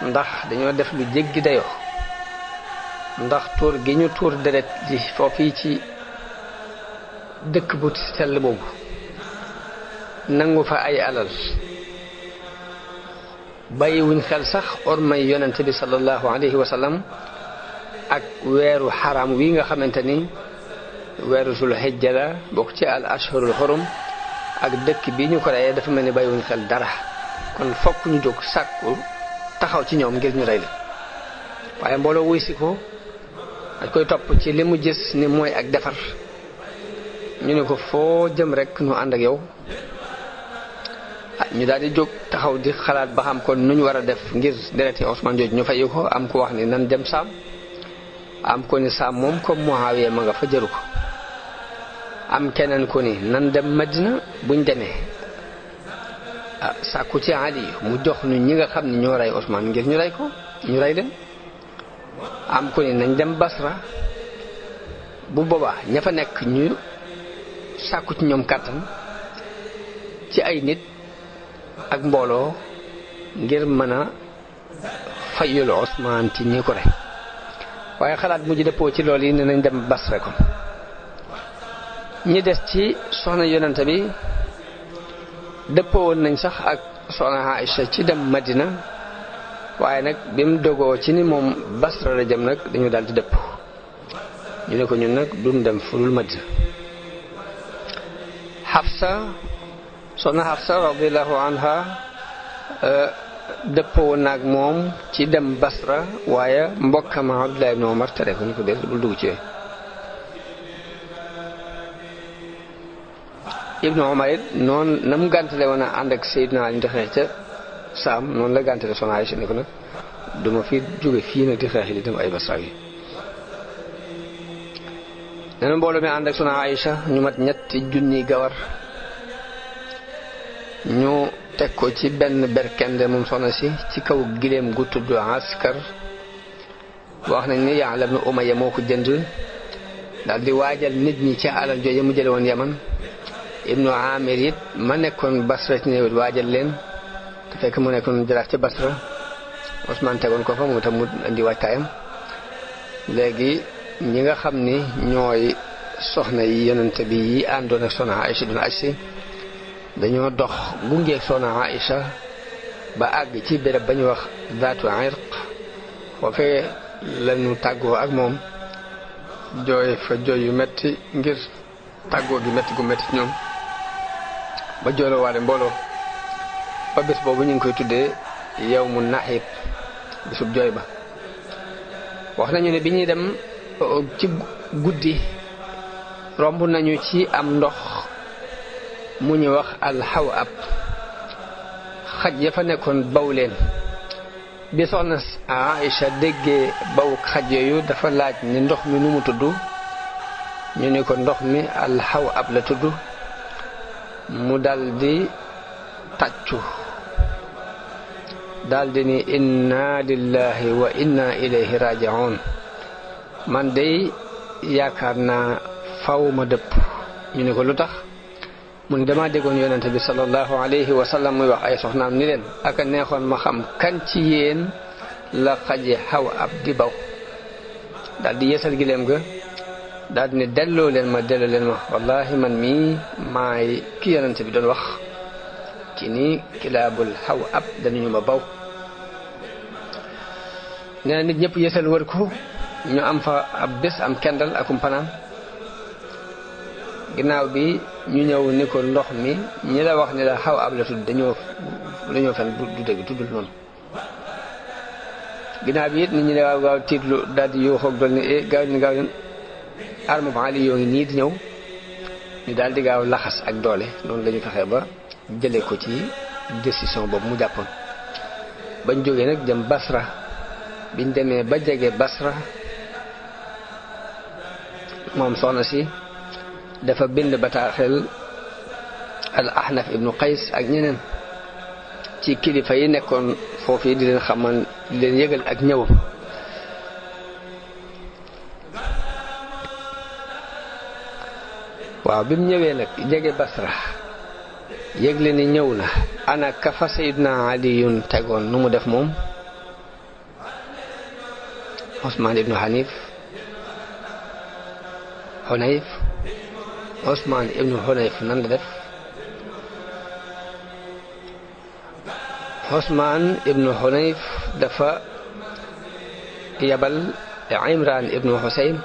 ndax dañoo def lu jéggi dayoo ndax tuur gi ñu tuur deret ji foofii ci dëkk bu sell boobu nangu fa ay alal bàyyiwuñ xel sax ormay yonente bi sallallahu alayhi wa sallam ak weeru xaram wi nga xamante ni weeru sul hijja la bokk ci al ashhurul xurum ak dëkk bi ñu ko reyee dafa mel ni bàyyiwuñ xel dara kon fokk ñu jóg sàkku taxaw ci ñoom ngir ñu rey la waaye mbooloo wuy si ko dañ koy topp ci li mu gis ni mooy ak defar ñu ne ko foo jëm rek ñu ànd ak yow ñu daal di jóg taxaw di xalaat ba xam kon nu ñu war a def ngir dereti Usmaan jooju ñu fay ko am ko wax ni nan dem Saam am ko ni Saam moom comme Muawiya ma nga fa jëru ko am keneen ko ni nan dem Madina buñ demee sàkku ci Ali mu jox ñu ñi nga xam ni ñoo rey Usmaan ngir ñu rey ko ñu rey leen am ko ni nañ dem Basra bu boobaa ña fa nekk ñu sàkku ci ñoom kàttan ci ay nit ak mbooloo ngir mën a fayul Usmaan ci ñi ko rey waaye xalaat mujj dëppoo ci loolu yi ne nañ dem Basra kon ñi des ci soxna yonente bi dëppoo woon nañ sax ak soxna Aïcha ci dem Madina waaye nag bi mu dogoo ci ni moom Basra la jëm nag dañu daal di dëpp ñu ne ko ñun nag duñ dem fu dul Madina. soxna Hafsa radiyallahu anha dëppoo woon naag moom ci dem Basra waaye mbokkam Abdullah ibn Umar tere ko ñu ko del bul dugg ci yooyu. Ibnu Umar it noonu na mu gàntale woon a ànd ak Seydina Ali di xeex ca Saam noonu la gàntale soxna Aïcha ni ko nag duma fi jóge fii nag di xeex yi di dem ay Basra yi. nena mbooloo mi ànd ak soxna Aïcha ñu mat ñetti junni gawar ñu teg ko ci benn berkende moom soxna si ci kaw gileem gu tudd askar wax nañ ni Ya'la ibn Umayya moo ko jënd daal di waajal nit ñi ci alal jooje mu jële woon Yaman. Ibnu Amir it ma nekkoon Basra ci néewit waajal leen te fekk mu nekkoon jaraaf ci Basra Usmaan tegoon ko fa moom itam mu indi waajtaayam léegi ñi nga xam ni ñooy soxna yi yonente bi yi àndoon ak soxna Aïcha doon aj si dañoo dox gungeeg soxna Aïcha ba àgg ci béréb ba ñu wax zaatu irq foofee lañu tàggoo ak moom jooy fa jooy yu metti ngir tàggoo gi metti gu metti ñoom ba jooloo waale mbooloo ba bés boobu ñu ngi koy tuddee yawmu naxiib bésub jooy ba wax nañu ne bi ñuy dem ci guddi romb nañu ci am ndox mu ñu wax alxawab xaj ya fa nekkoon baw leen bi soxna Aïcha déggee baw xaj yooyu dafa laaj ni ndox mi nu mu tudd ñu ni ko ndox mi alxawab la tudd mu daldi tàccu daldi ni inna lillahi wa inna ilayhi raji'un man day yaakaar naa faw ma dëpp ñu ni ko lu tax mu ni dama déggoon yonente bi sallallahu alayhi wa sallam muy wax ay soxnaam ni leen aka neexoon ma xam kan ci yéen la xaji xaw ab di baw daldi yeesal gileem ga daldi ne delloo leen ma wallahi man mii maay ki yonente bi doon wax ci ni kilaabul xaw ab dañu ma baw nee na nit ñëpp yeesal wër ko ñu am fa ab bés am kendal akum panaan ginnaaw bi ñu ñëw ni ko ndox mi ñi la wax ni la xaw ab la tudd dañoo fen du dëgg tuddul noonu ginnaaw bi it nit ñi ne waaw tiitlu daldi yoo xoog dool ni gaaw leen arme bu Ali yoo ngi nii di ñëw ñu daal di gaaw laxas ak doole noonu lañu fexe ba jëlee ko ci décision boobu mu jàppoon. bañ jógee nag jëm Basra biñ demee ba jege Basra moom soxna si dafa bind bataaxel al Ahnaf ibnu Qays ak ñeneen ci kilifa yi nekkoon foofu yi di leen xamal di leen yëgal ak ñëwam. waaw bi mu ñëwee nag jege Basra yëgle ni ñëw na ana ka fa Sayyidna Aliyun tegoon nu mu def moom Usmaan ibnu Hunayf nan la def Usmaan ibnu Hunayf dafa yabal Imran ibnu Husayn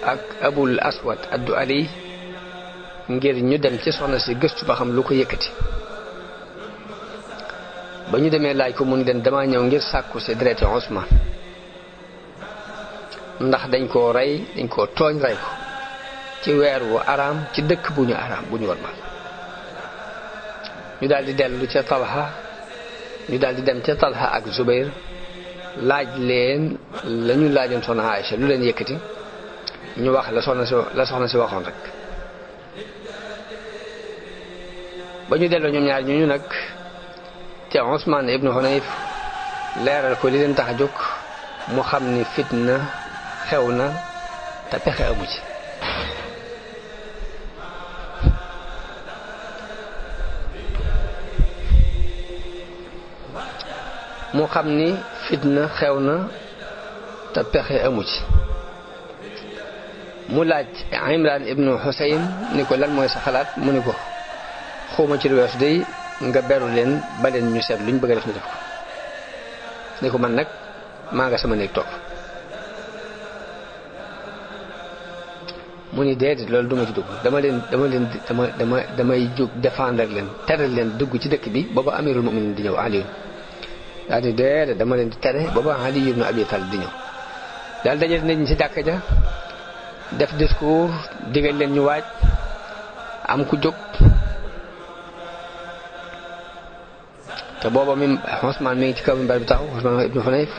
ak Abul Aswad ad-Du'ali ngir ñu dem ci soxna si gëstu ba xam lu ko yëkkati. ba ñu demee laaj ko mun leen dama ñëw ngir sàkku si dereti Usmaan ndax dañ koo rey dañ koo tooñ rey ko ci weer wu araam ci dëkk bu ñu araam bu ñu warmal. ñu daal di dellu ca Talha ñu daal di dem ca Talha ak Zubayr laaj leen la ñu laajoon soxna Aïcha lu leen yëkkati ñu wax la soxna si waxoon rek. ba ñu delloo ñoom ñaar ñu nag te Usmaan ibnu Hunayf leeral ko li leen tax a jóg mu xam ni fitna xew na te pexe amu ci. mu xam ni fitna xew na te pexe amu ci. mu laaj Imran ibnu Husayn ni ko lan mooy sa xalaat mu ni ko xawma ci lu weesu day nga beru leen ba leen ñu seet luñ bëgg a def ñu def ko. ni ko man nag maa nga sama néeg toog. mu ni déedéet loolu duma ci dugg damay jóg défendre leen tere leen dugg ci dëkk bi booba amirul mu'minin di ñëw Ali daal di déedéet dama leen di tere booba Ali ibn Abi Talib di ñëw. daal dajale nit ñi ci jàkka ja def discours digal leen ñu waaj am ku jóg te booba mi Usmaan mi ngi ci kaw minbar bi taxaw Usmaan ibn Hunayf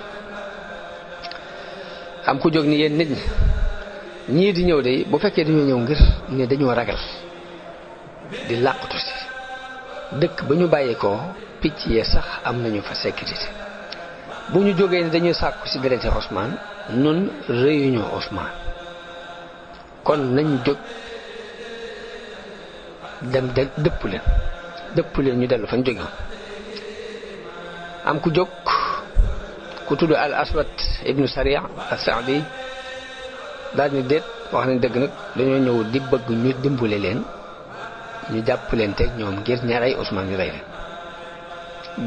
am ku jóg ni yéen nit ñii di ñëw de bu fekkee dañoo ñëw ngir ne dañoo ragal di làqutu si dëkk ba ñu bàyyi ko picc yee sax am nañu fa sécurité bu ñu jógee ne dañuy sàkku si dereti Usmaan nun rëyuñu Usmaan kon nañ jóg dem dëpp leen ñu dellu fañ jóge am ku jóg ku tudd al Aswad ibnu Sariya as-Saadi daal ni déet wax nañ dëgg nag dañoo ñëw di bëgg ñu dimbale leen ñu jàpp leen teg ñoom ngir ña rey Usmaan ñu rey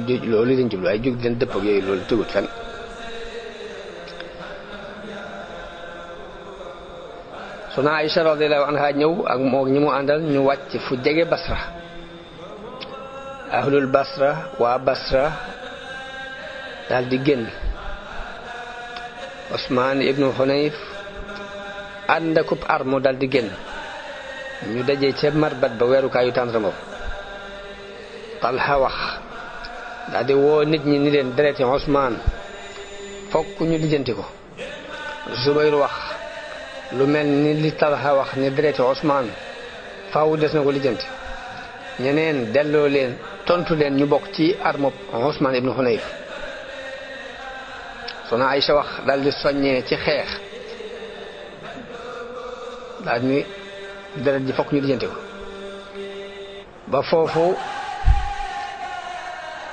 leen loolu lañ jublu ay jóg di leen dëpp ak yooyu loolu tëgut fenn. Soxna Aïcha radiyallahu anha ñëw ak moom ñi mu àndal ñu wàcc fu jege Basra. ahlul Basra waa Basra daal di génn Usmaan ibnu Hunayf ànd akub armo daal di génn ñu dajee ca marbat ba weerukaayu tàndarma Talha wax daal di woo nit ñi ni leen dereti Usmaan fokk ñu lijjanti ko. Zubayr wax lu mel ni li Talha wax ni dereti Usmaan faaw des na ko lijjanti. ñeneen delloo leen tontu leen ñu bokk ci armo Usmaan ibnu Hunayf. Soxna Aïcha wax daal di soññee ci xeex daal ni deret ji fokk ñu lijjanti ko ba foofu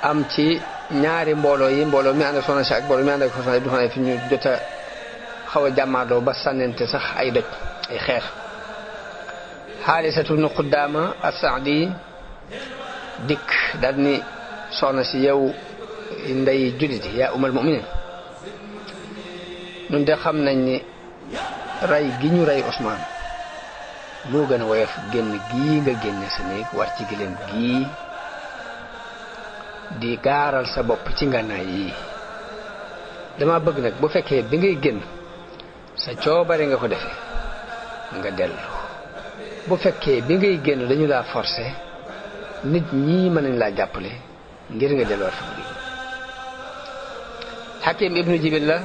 am ci ñaari mbooloo mi ànd ak Soxna Aïcha ak mbooloo mi ànd ak Usmaan ibnu Hunayf fi ñu jot a xaw a jàmmaarloo ba sànnente sax ay doj ay xeex. Xaarisatu ibnu Qudaama as-Saadi dikk daal ni soxna si yow ndey jullit yaa umal mu'minin ñun de xam nañ ni rey gi ñu rey Usmaan moo gën a woyof génn gii nga génne sa néeg war ci gileem gii di gaaral sa bopp ci ngànnaay yi. dama bëgg nag bu fekkee bi ngay génn sa coobare nga ko defee nga dellu. bu fekkee bi ngay génn dañu laa forcer nit ñi mën nañ laa jàppale ngir nga delluwaat fa mu Hakim ibnu Jibil la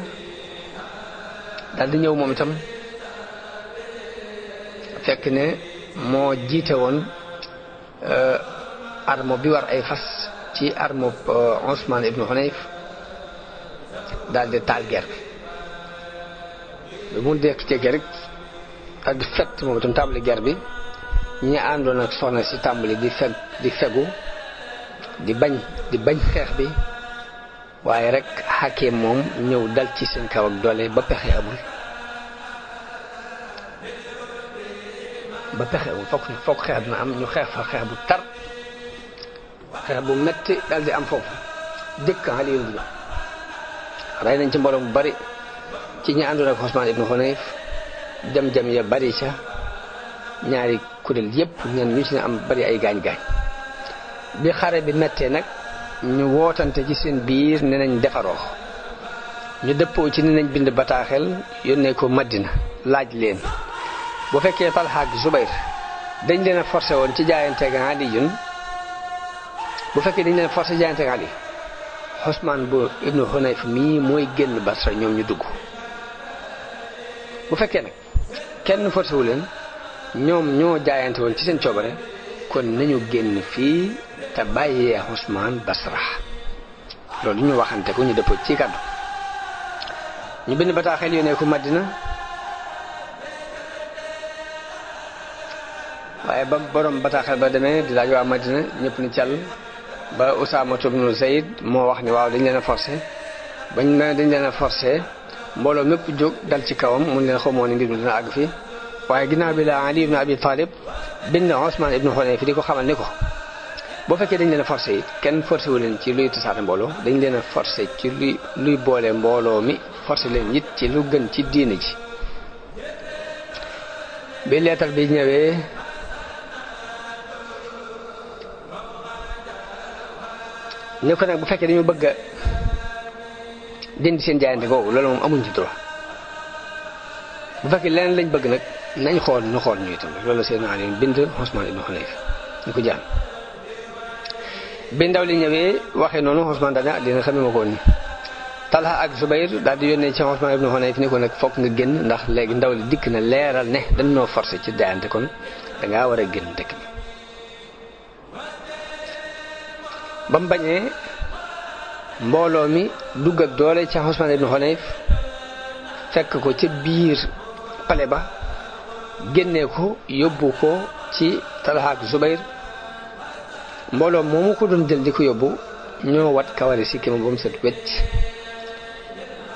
daal di ñëw moom itam fekk ne moo jiite woon armo bi war ay fas ci armo Usmaan ibnu Hunayf daal di taal guerre bi mu dekk jege rek ak di fett moom itam tàmbali guerre bi ñi àndoon ak soxna si tàmbali di fegu di bañ xeex bi waaye rek Hakim moom ñëw dal ci seen kaw ak doole ba pexe amul fokk xeex dina am ñu xeex fa xeex bu tar xeex bu metti dal di am foofu dëkk Aliyu bi rey nañ ci mbooloo mu bari ci ñi àndoon ak Usmaan ibnu Hunayf jam ya bari ca ñaari kuréel yépp ñen ñu ci ne am bari ay gaañ-gaañ bi xare bi mettee nag ñu wootante ci seen biir ne nañ defaroo ñu dëppoo ci ne nañ bind bataaxel yónnee ko Madina laaj leen bu fekkee Talha ak Zubayr dañ leen a forcé woon ci jaayanteeg Aliyun bu fekkee dañ leen a forcé jaayanteeg Ali Usmaan bu ibnu Hunayf mii mooy génn Basra ñoom ñu dugg bu fekkee nag kenn forcé wu leen ñoom ñoo jaayante woon ci seen coobare kon nañu génn fii te bàyyee Usmaan Basra loolu ñu waxante ko ñu dëppoo ci kàddu ñu bind bataaxel yónnee ko Madina waaye ba borom bataaxel ba demee di laaj waa Madina ñëpp ni càll ba Usaama ibnu Zayd moo wax ni waaw dañ leen a forcé bañ na dañ leen a forcé mbooloo mépp jóg dal ci kawam mun leen xamoo ni mbir mi dina àgg fii waaye ginnaaw bi la Ali ibnu Abi Talib bind Usmaan ibnu Hunayf di ko xamal ni ko boo fekkee dañ leen a forcé it kenn forcé wu leen ci luy tasaare mbooloo dañ leen a forcé ci luy boole mbooloo mi forcé leen it ci lu gën ci diine ji bi leetar bi ñëwee ni ko nag bu fekkee dañu bëgg a dindi seen jaayante googu loolu moom amuñ ci droit bu fekkee leneen lañ bëgg nag nañ xool ñu itam loolu seen Ali bind Usmaan ibnu Hunayf ñu ko jaan bi ndaw li ñëwee waxee noonu Usmaan daal dina xamee ma ko woon ni Talha ak Zubayr daal di yónnee ci Usmaan ibnu Hunayf ni ko nag fokk nga génn ndax léegi ndaw li dikk na leeral ne dañ noo forcé ci jaayante kon dangaa war a génn dëkk bi ba mu bañee mbooloo mi dugg ak doole ca Usmaan ibnu Hunayf fekk ko ca biir pale ba génnee ko yóbbu ko ci Talha ak Zubayr mbooloo moomu ko doon jël di ko yóbbu ñoo wat kawari sikki ma ba mu set wecc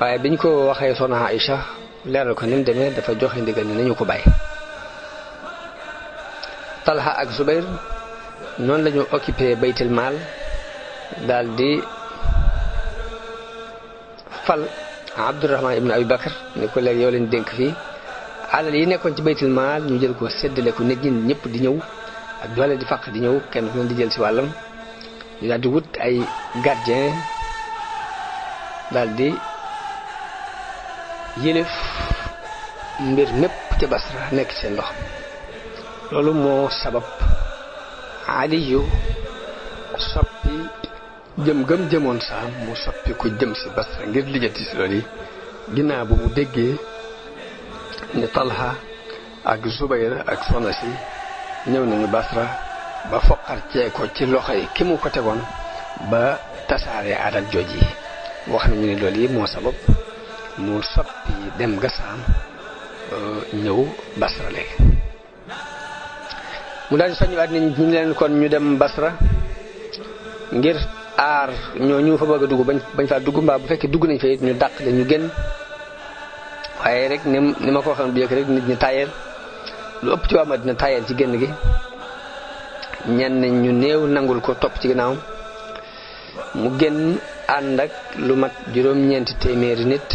waaye biñ ko waxee soxna Aïcha leeral ko ni mu demee dafa joxe ndigal ni nañu ko bàyyi. Talha ak Zubayr noonu lañu occupé baytul maal daal di fal Abdurrahman ibnu Abi Bakar ni ko léegi yow leen dénk fii alal yi nekkoon ci baytul maal ñu jël ko séddale ko nit ñi ñëpp di ñëw ak doole di fàq di ñëw kenn ku ne di jël ci wàllam ñu daal di wut ay gardien daal di yëlef mbir mépp ci Basra nekk ci seen loxo loolu moo sabab Aliyu soppi jëm gëm jëmoon saam mu soppi ko jëm si Basra ngir lijjanti si loolu yi ginnaaw bu mu déggee ni Talha ak Zubayr ak soxna si ñëw nañu Basra ba foqar cee ko ci loxo yi ki mu ko tegoon ba tasaare adak jooj yi wax nañu ne loolu yi moo sabab mu soppi dem gasaam ñëw Basra léegi mu daal di soññiwaat nit ñi leen kon ñu dem Basra ngir aar ñoo fa bëgg a dugg bañ faa dugg mbaa bu fekkee dugg nañ fa it ñu dàq leen ñu génn waaye rek ni ma ko waxoon bu njëkk rek nit ñi tayeel lu ëpp ci waa Madina tayeel ci génn gi ñenn ñu néew nangul ko topp ci ginnaawam mu génn ànd ak lu mat juróom-ñeenti téeméeri nit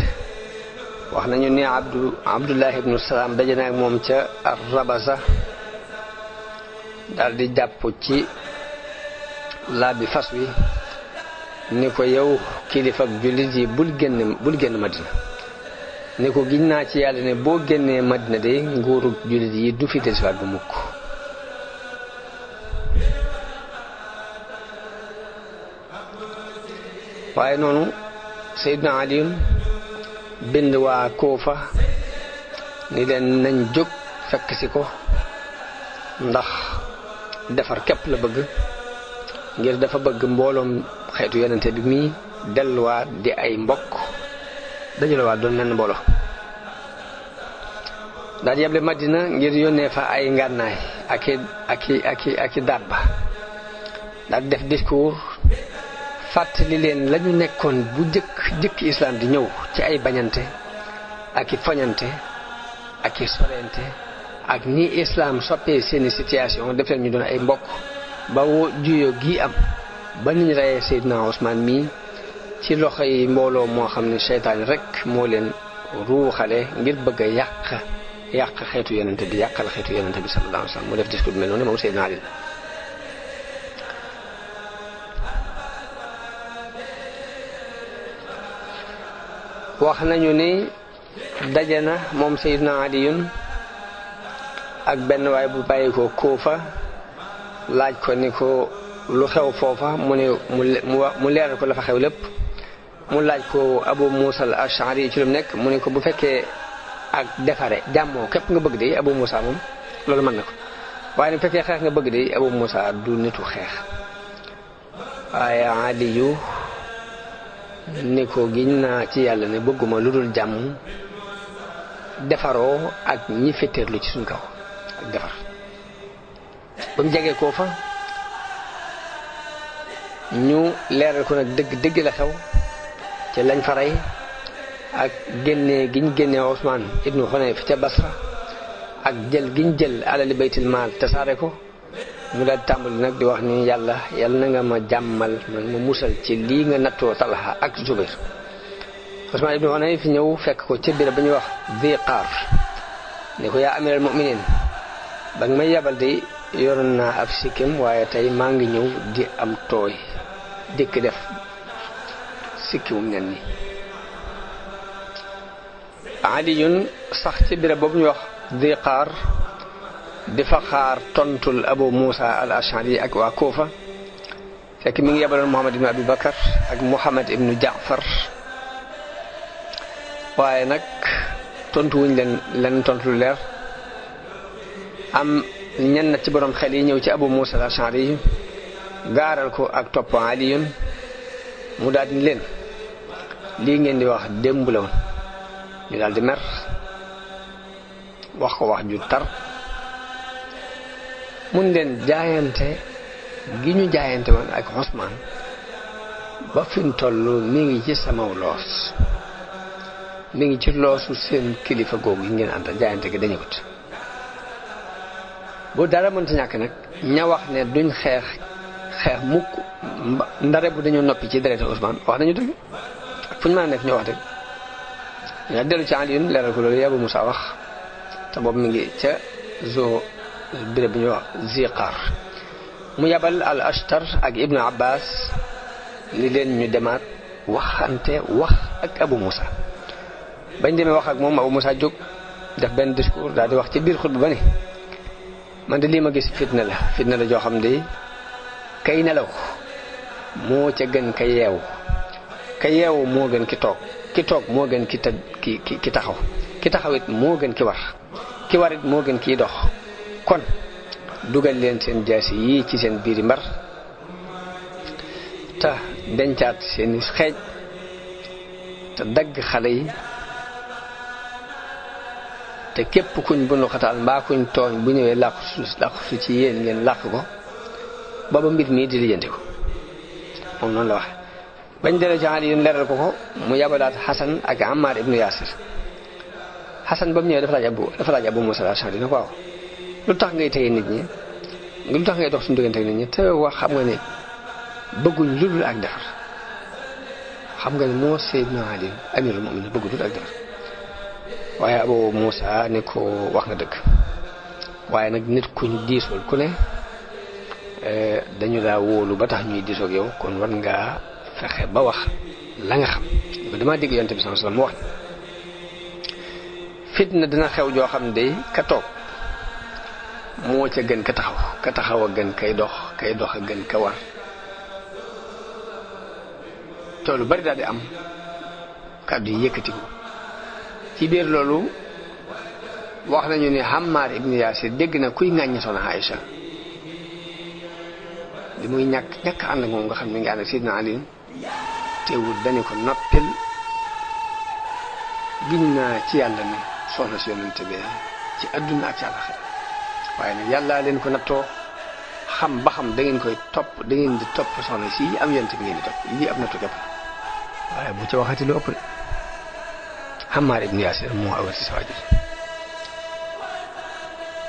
wax nañu ne Abdullah ibnu Salaam daje na ak moom ca Rabasa daal di jàpp ci laab bi fas wi ni ko yow kilifa ak jullit yi bul génn Madina ne ko giñ naa ci yàlla ne boo génnee Madina de nguuru jullit yi du fi dellusiwaat bu mukk waaye noonu Seydina Aliyun bind waa Kuufa ni leen nañ jóg fekk si ko ndax defar képp la bëgg ngir dafa bëgg mbooloom xeetu yonente bi mi delluwaat di ay mbokk dajalewaat doon menn mbooloo daal di yeble Madina ngir yónnee fa ay ngànnaay aki dabba daal di def discours fàttali leen lañu nekkoon bu jëkk islam di ñëw ci ay bañante aki foñante aki sorente ak ni islam soppee seeni situation def leen ñu doon ay mbokk ba juyoo gi am ba niñ reyee Seydina Ousmane mii ci loxo yi mbooloo moo xam ne seytaan rek moo leen ruuxale ngir bëgg a yàq xeetu yonente bi yàqal xeetu yonente bi sallallahu alayhi wa sallam mu def discours bi mel noonu moom Seydina Ali wax nañu ni daje na moom Seydina Aliyun ak benn waay bu bàyyi ko Kuufa laaj ko ni ko lu xew foofa mu ne mu leeral ko la fa xew lépp mu laaj ko Abu Musa al-Ash'ari ci lu nekk mu ne ko bu fekkee ak defare jàmmoo képp nga bëgg de Abu Musa moom loolu mën na ko waaye nag fekkee xeex nga bëgg de Abu Musa du nitu xeex waaye Aliyu ni ko giñ naa ci yàlla ne bëgguma lu dul jàmm defaroo ak ñi féeteerlu ci suñ kaw ak defar ba mu jegee koo fa ñu leeral ko nag dëgg la xew ci lañ fa rey ak génnee giñ génnee Usmaan ibnu Xunayf ca Basra ak jël giñ jël alali baytil maal tasaare ko mu daal tàmbali nag di wax ni yàlla na nga ma jàmmal ma musal ci lii nga nattoo Talha ak Zubayr Usmaan ibnu Xunayf fi ñëw fekk ko ca biir ba ñuy wax Ziqaar ni ko yaa amiral mu'minin ba nga may yabal de yoroon naa ab sikkim waaye tey maa ngi ñëw di am tooy dikk def sikkimum nen ni Aliyun sax ci béréb boobu ñu wax Ziqaar di fa xaar tontul Abu Musa al-Ash'ari ak waa Kuufa fekk mi ngi yebaloon Muhammad ibnu Abi Bakar ak Muhammad ibnu Jaafar waaye nag tontu wuñ leen tontu lu leer am ñenn ci borom xel yi ñëw ci Abu Musa al-Ash'ari gaaral ko ak topp Aliyun mu daal di leen lii ngeen di wax démb la woon ñu daal di mer wax ko wax ju tar mun leen jaayante gi ñu jaayante woon ak Usmaan ba fi mu toll mi ngi ci samaw loos mi ngi ci loosu seen kilifa googu yi ngeen àndal jaayante gi dañu wut bu dara mënta ñàkk nag ña wax ne duñ xeex mukk ndare bu dañoo noppi ci deretu Usmaan wax nañu dëgg fu ñu mën a nekk ñoo wax dëgg nga dellu ci Aliyun leeral ko loolu Abu Musa wax te boobu mi ngi ca béréb bi ñuy wax Ziqaar mu yabal al Ashtar ak Ibnu Abbas ni leen ñu demaat waxante wax ak Abu Musa bañ demee wax ak moom Abu Musa jóg def benn discours daal di wax ci biir xutba ba ni man de lii ma gis fitna la joo xam ne kay nelaw moo ca gën ka yeewu moo gën ki toog moo gën ki taxaw ki taxawit moo gën ki warit moo gën kiy dox kon dugal leen seen jaasi yii ci seen biiri mbar te dencaat seeni xeej te dagg xale yi te képp kuñ bunu xataal mbaa kuñ tooñ bu ñëwee làqu su ci yéen ngeen làq ko booba mbir mii di lijjanti ko moom noonu la waxe bañ delloo ci Aliyun leeral ko mu yabalaat Xasan ak Ammar ibnu Yaasir Xasan ba mu ñëwee dafa laaj Abu Musa al-Ash'ari ne ko waaw lu tax ngay téye nit ñi lu tax ngay dox suñu diggante ak nit ñi te wax xam nga ne bëgguñ lu dul ak defar xam nga ne moo Seydina Ali amirul mu'minin bëggu dul ak defar waaye Abu Musa ne ko wax nga dëgg waaye nag nit kuñ diisool ku ne dañu laa wóolu ba tax ñuy diisoog yow kon war ngaa fexe ba wax la nga xam ba damaa dégg Yonent bi sallallahu alayhi wasallam mu wax fitna dina xew joo xam ne ka toog moo ca gën ka taxaw a gën kay dox a gën ka war toolu bari daal di am kàddu yi yëkkatiku ci biir loolu wax nañu ne Ammar ibn Yaasir dégg na kuy ŋàññi soxna Aïcha li muy ñàkk ànd ak moom nga xam ne ngi ànd ak Sidna Ali teewul dañu ko noppil giñ naa ci yàlla ne soxna si yonente bi ci àdduna ak ci àllaxira waaye nag yàlla leen ko nattoo xam ba xam da ngeen koy topp da ngeen di topp soxna si am yonente bi ngeen di topp lii ab nattu képp waaye bu ci waxati lu ëpp de Ammar ibn Yaasir moo awal si sa waajur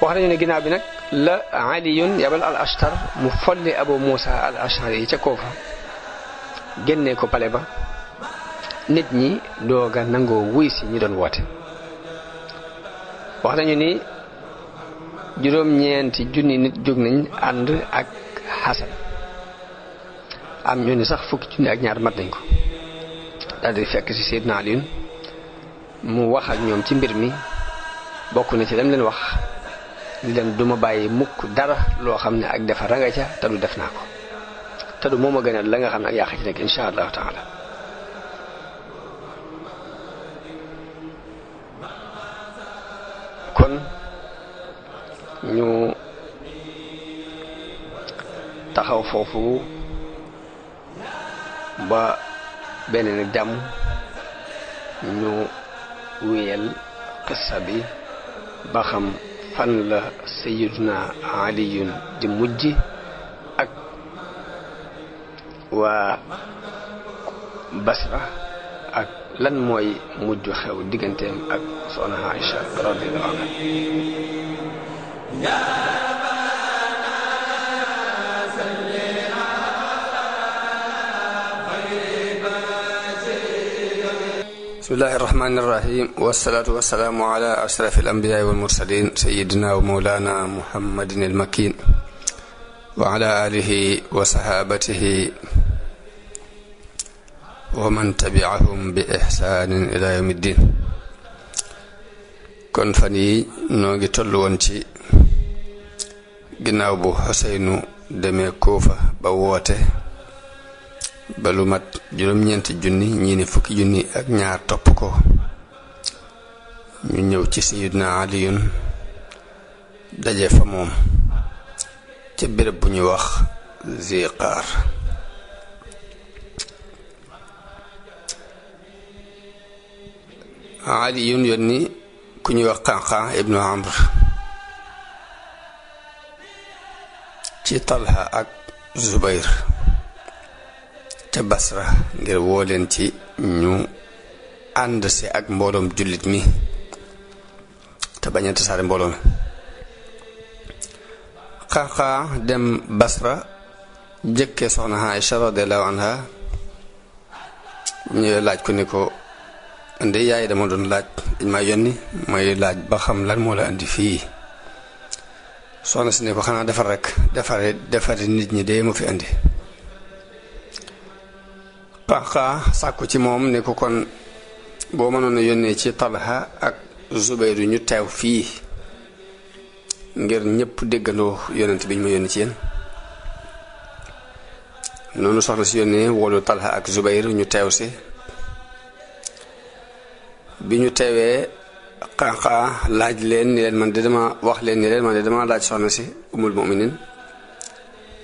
wax nañu ne ginnaaw bi nag la Aliyun yabal al Ashtar mu folli Abu Muusa al Ashari yi ca Kuufa génnee ko pale ba nit ñi dooga nangoo wuy si ñi doon woote wax nañu ni juróom-ñeenti junni nit jóg nañ ànd ak Xasan am ñu ni sax fukki junni ak ñaar mat nañ ko daal di fekk ci Seydina Aliyun mu wax ak ñoom ci mbir mi bokk na ci lam leen wax li leen duma bàyyi mukk dara loo xam ne ak defar nga ca te du def naa ko te du moom a gënal la nga xam ne ak yàq ci nekk insha allahu taala kon ñu taxaw foofu ba beneen ak jàmm ñu wéyal qissa bi ba xam fan la sayyiduna Aliyun di mujj ak waa Basra ak lan mooy mujj xew digganteem ak soxna Aïcha radiyallahu anha bismillahi irrahmani irrahim wasalaatu wasalaamu ala ashrafi alambiyaai walmursalin sayidina wa mawlana muhammadin almakin wa ala alihi wa sahabatihi wa man tabi'ahum bi ihsanin ila yawmi ddin kon fan yi noo ngi toll woon ci ginnaaw bu Xuseynu demee Kuufa ba woote ba lu mat juróom-ñeenti junni ñii ne fukki junni ak ñaar topp ko ñu ñëw ci Sayyidina Aliyun daje fa moom ca béréb bu ñuy wax Ziqaar Aliyun yónni ku ñuy wax Qanqan ibnu Amr ci Talha ak Zubayr ca Basra ngir woo leen ci ñu ànd si ak mbooloom jullit mi te bañ a tasaare mbooloo mi Qanqan dem Basra jëkkee soxna Aïcha radiyallahu anha ñëwee laaj ko ni ko indi yaay dama doon laaj dañ ma yónni may laaj ba xam lan moo la indi fii soxna si ne ko xanaa defar rek defari nit ñi de ma fi indi Qanqan sàkku ci moom ne ko kon boo mënoon a yónnee ci Talha ak Zubayru ñu teew fii ngir ñëpp déggandoo yonent bi ñu ma yónni ci yéen noonu soxna si yónnee woolu Talha ak Zubayru ñu teew si bi ñu teewee Qanqan laaj leen ni leen man de dama wax leen ni leen man de dama laaj soxna si umul mu'minin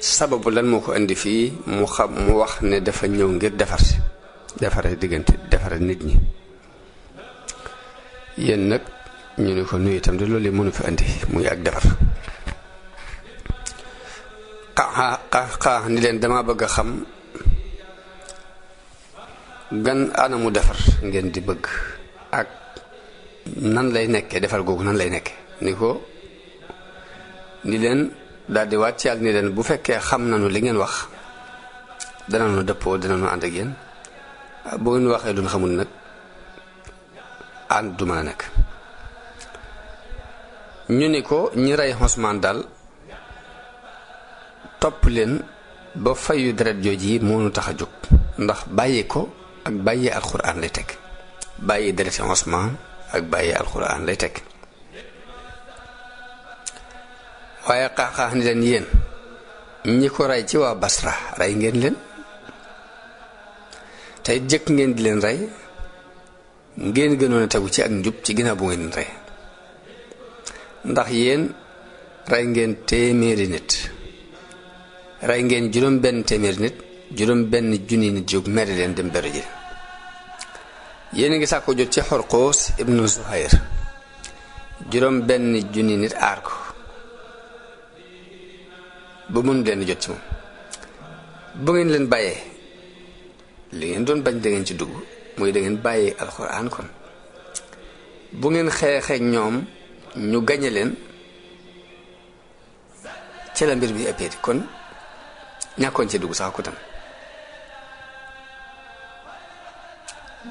sababu lan moo ko indi fii mu wax ne dafa ñëw ngir defare diggante defare nit ñi yéen nag ñu ne ko nuyu itam de loolu mënu fi indi muy ak defar Qanqan ni leen dama bëgg a xam gan anamu defar ngeen di bëgg ak nan lay nekkee defar googu nan lay nekkee ni leen daal di waat ci yàlla ni leen bu fekkee xam nañu li ngeen wax danañu dëppoo danañu ànd ak yéen bu ngeen waxee duñ xamul nag ànd du mën a nekk ñu ni ko ñi rey Usmaan daal topp leen ba fayu deret jooju yi moo nu tax a jóg ndax bàyyi ko ak bàyyi alxuraan lay teg bàyyi dereti Usmaan ak bàyyi alquran lay tekk waaye xaaxaax ni leen yéen ñi ko rey ci waa Basra rey ngeen leen tey jëkk ngeen di leen rey ngeen gënoon a tegu ci ak njub ci ginnaaw bu ngeen leen rey ndax yéen rey ngeen téeméeri nit rey ngeen juróom benn téeméeri nit juróom benn junni nit jóg mere leen dem beru ji yéen a ngi sàkko jot ci Xorqoos ibnu Zuhayr juróom benn junni nit aar ko ba mënu leen jot ci moom bu ngeen leen bàyyee li ngeen doon bañ da ngeen ci dugg mooy da ngeen bàyyee alxuraan kon bu ngeen xeexee ñoom ñu gañe leen ci la mbir bi ëppee kon ñàkkoon ci dugg sax ko tam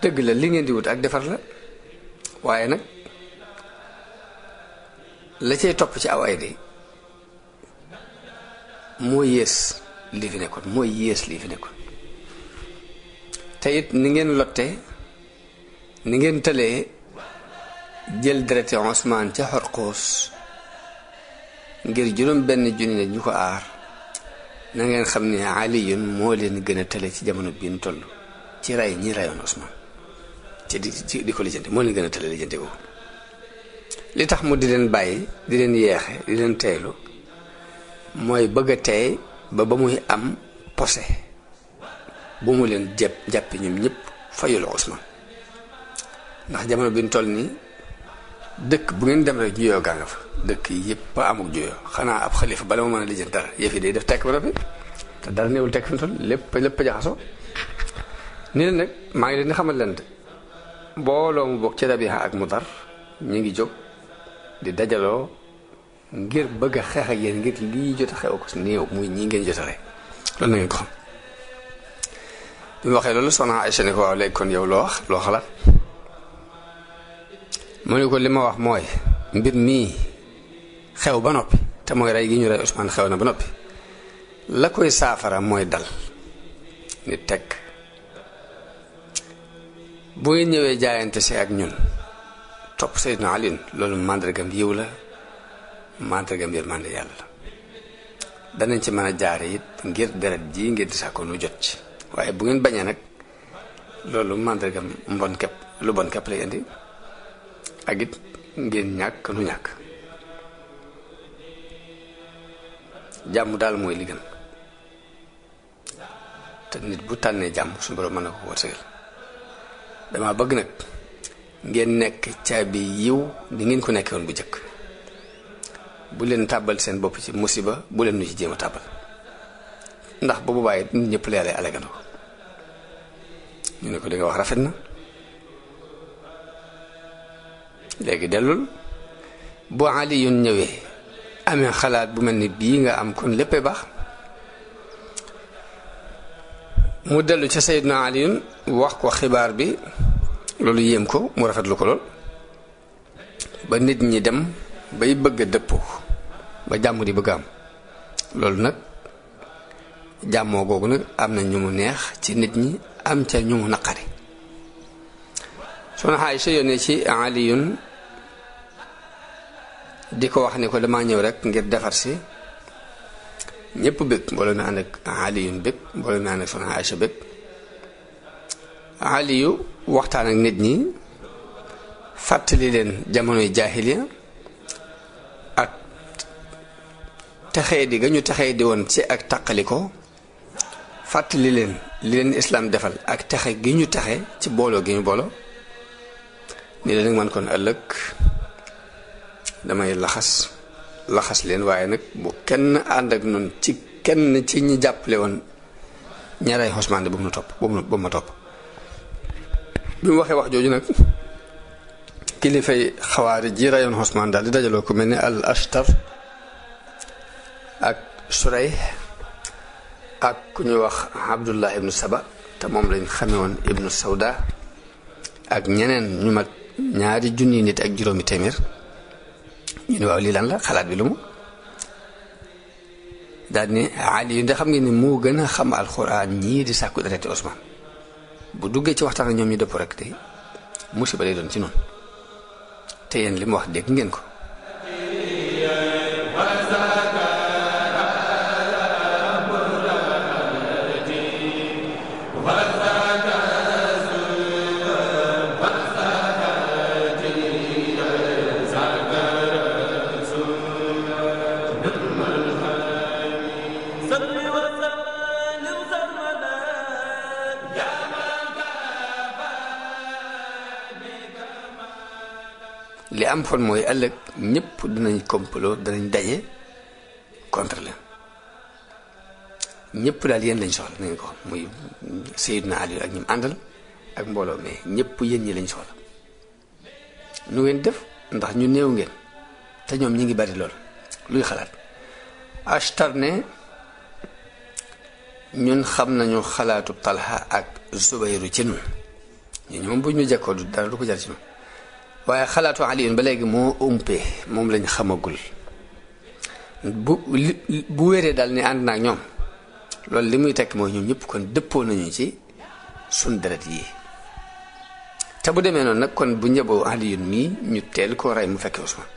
dëgg la li ngeen di wut ak defar la waaye nag la cay topp ci aw ay de moo yées lii fi nekkoon mooy yées lii fi nekkoon te it ni ngeen lotte ni ngeen tëlee jël dereti Usmaan ca Xorqoos ngir juróom benn junni ne ñu ko aar na ngeen xam ne Aliyun moo leen gën a tële ci jamono bii ñu toll ci rey ñi reyoon Usmaan ci di ko lijjanti moo leen gën a tële lijjanti ko li tax mu di leen bàyyi di leen yeexe di leen teeylu mooy bëgg a teey ba muy am posé bu mu leen jàppi ñoom ñëpp fayul Usmaan ndax jamono bi ñu toll nii dëkk bu ngeen dem rek juyoo gaa nga fa dëkk yi yëpp a amuk juyoo xanaa ab xalifa bala ma mën a lijjanti dara yëf yi day def tekk ba noppi te dara néewul tekk fi mu toll lépp jaxasoo ni leen nag maa ngi leen di xamal leen mbooloo mu bokk ci Rabiha ak Mudar ñu ngi jóg di dajaloo ngir bëgg a xeex ak yéen ngir lii jot a xew ko si néew muy ñii ngeen jot a rey loolu na ngeen ko xam bi mu waxee loolu soxna Aysa ne ko waaw léegi kon yow loo wax loo xalaat mu ne ko li ma wax mooy mbir mii xew ba noppi te mooy rey gi ñu rey Usmaan xew na ba noppi la koy saafara mooy dal ni tekk bu ngeen ñëwee jaayante si ak ñun topp Seydina Ali loolu màndargam yiw la màndargam yërmande yàlla la danañ ci mën a jaare it ngir deret ji ngeen di sàkkoon nu jot ci waaye bu ngeen bañee nag loolu màndargam mbon kepp lu bon kepp lay indi ak it ngeen ñàkk nu ñàkk jàmm daal mooy li gën te nit bu tànnee jàmm suñu borom mën na ko wërsëgal dama bëgg nag ngeen nekk caabi yiw di ngeen ko nekkee woon bu jëkk bu leen tàbbal seen bopp ci musiba bu leen nu ci jéem a tàbbal ndax boobu bàyyi nit ñëpp leere alegandoo ñu ne ko li nga wax rafet na léegi dellul bu Aliyun ñëwee amee xalaat bu mel ni bii nga am kon léppay baax mu dellu ca Seydina Aliyun wax ko xibaar bi loolu yéem ko mu rafetlu ko lool ba nit ñi dem bay bëgg a dëppoo ba jàmm di bëgg am loolu nag jàmmoo googu nag am na ñu mu neex ci nit ñi am ca ñu mu naqari soxna Aysa yónnee ci Aliyun di ko wax ne ko damaa ñëw rek ngir defar si ñëpp bëgg mbooloo mi ànd ak Aliyun bëgg mbooloo mi ànd ak soxna Aysa bëgg Aliyu waxtaan ak nit ñi fàttali leen jamonoy jaahiliya ak texee di ga ñu texee di woon ci ak taqali ko fàttali leen li leen islaam defal ak texe gi ñu texe ci booloo gi ñu booloo ni leen nag man kon ëllëg damay laxas leen waaye nag bu kenn ànd ak noonu ci kenn ci ñi jàppale woon ñaray Usmaan bu mu topp bu mu ma topp bi mu waxee wax jooju nag kilifay xawaari ji rayoon Usmaan daal di dajaloo ku mel ni al Ashtar ak Suray ak ku ñuy wax Abdullah ibnu Saba te moom lañ xame woon ibnu Sawda ak ñeneen ñu mat ñaari junni nit ak juróomi téeméer ñu ne waaw lii lan la xalaat bi lu mu daal ni Ali yu ndax xam ngeen ni moo gën a xam alxuraan ñii di sàkku dereti Usmaan bu duggee ci waxtaan ak ñoom ñu dëpp rek te musiba lay doon ci noonu te yéen li mu wax dégg ngeen ko li am fon mooy ëllëg ñëpp dinañ complot danañ daje contre leen ñëpp daal yéen lañ soxla nañ ko muy Seydina Ali ak ñim àndal ak mbooloo mais ñëpp yéen ñi lañ soxla nu ngeen def ndax ñu néew ngeen te ñoom ñi ngi bari lool luy xalaat Ashtar ne ñun xam nañu xalaatu Talha ak Zubayru ci nun ñu moom bu ñu jekkoo du dara du ko jar ci nun waaye xalaatu Aliyun ba léegi moo umpee moom lañ xamagul bu wéree daal ni ànd naag ñoom loolu li muy tekk mooy ñoom ñëpp kon dëppoo nañu ci sun deret yi te bu demee noonu nag kon bu njaboo Aliyun mii ñu teel koo rey mu fekkee Usmaan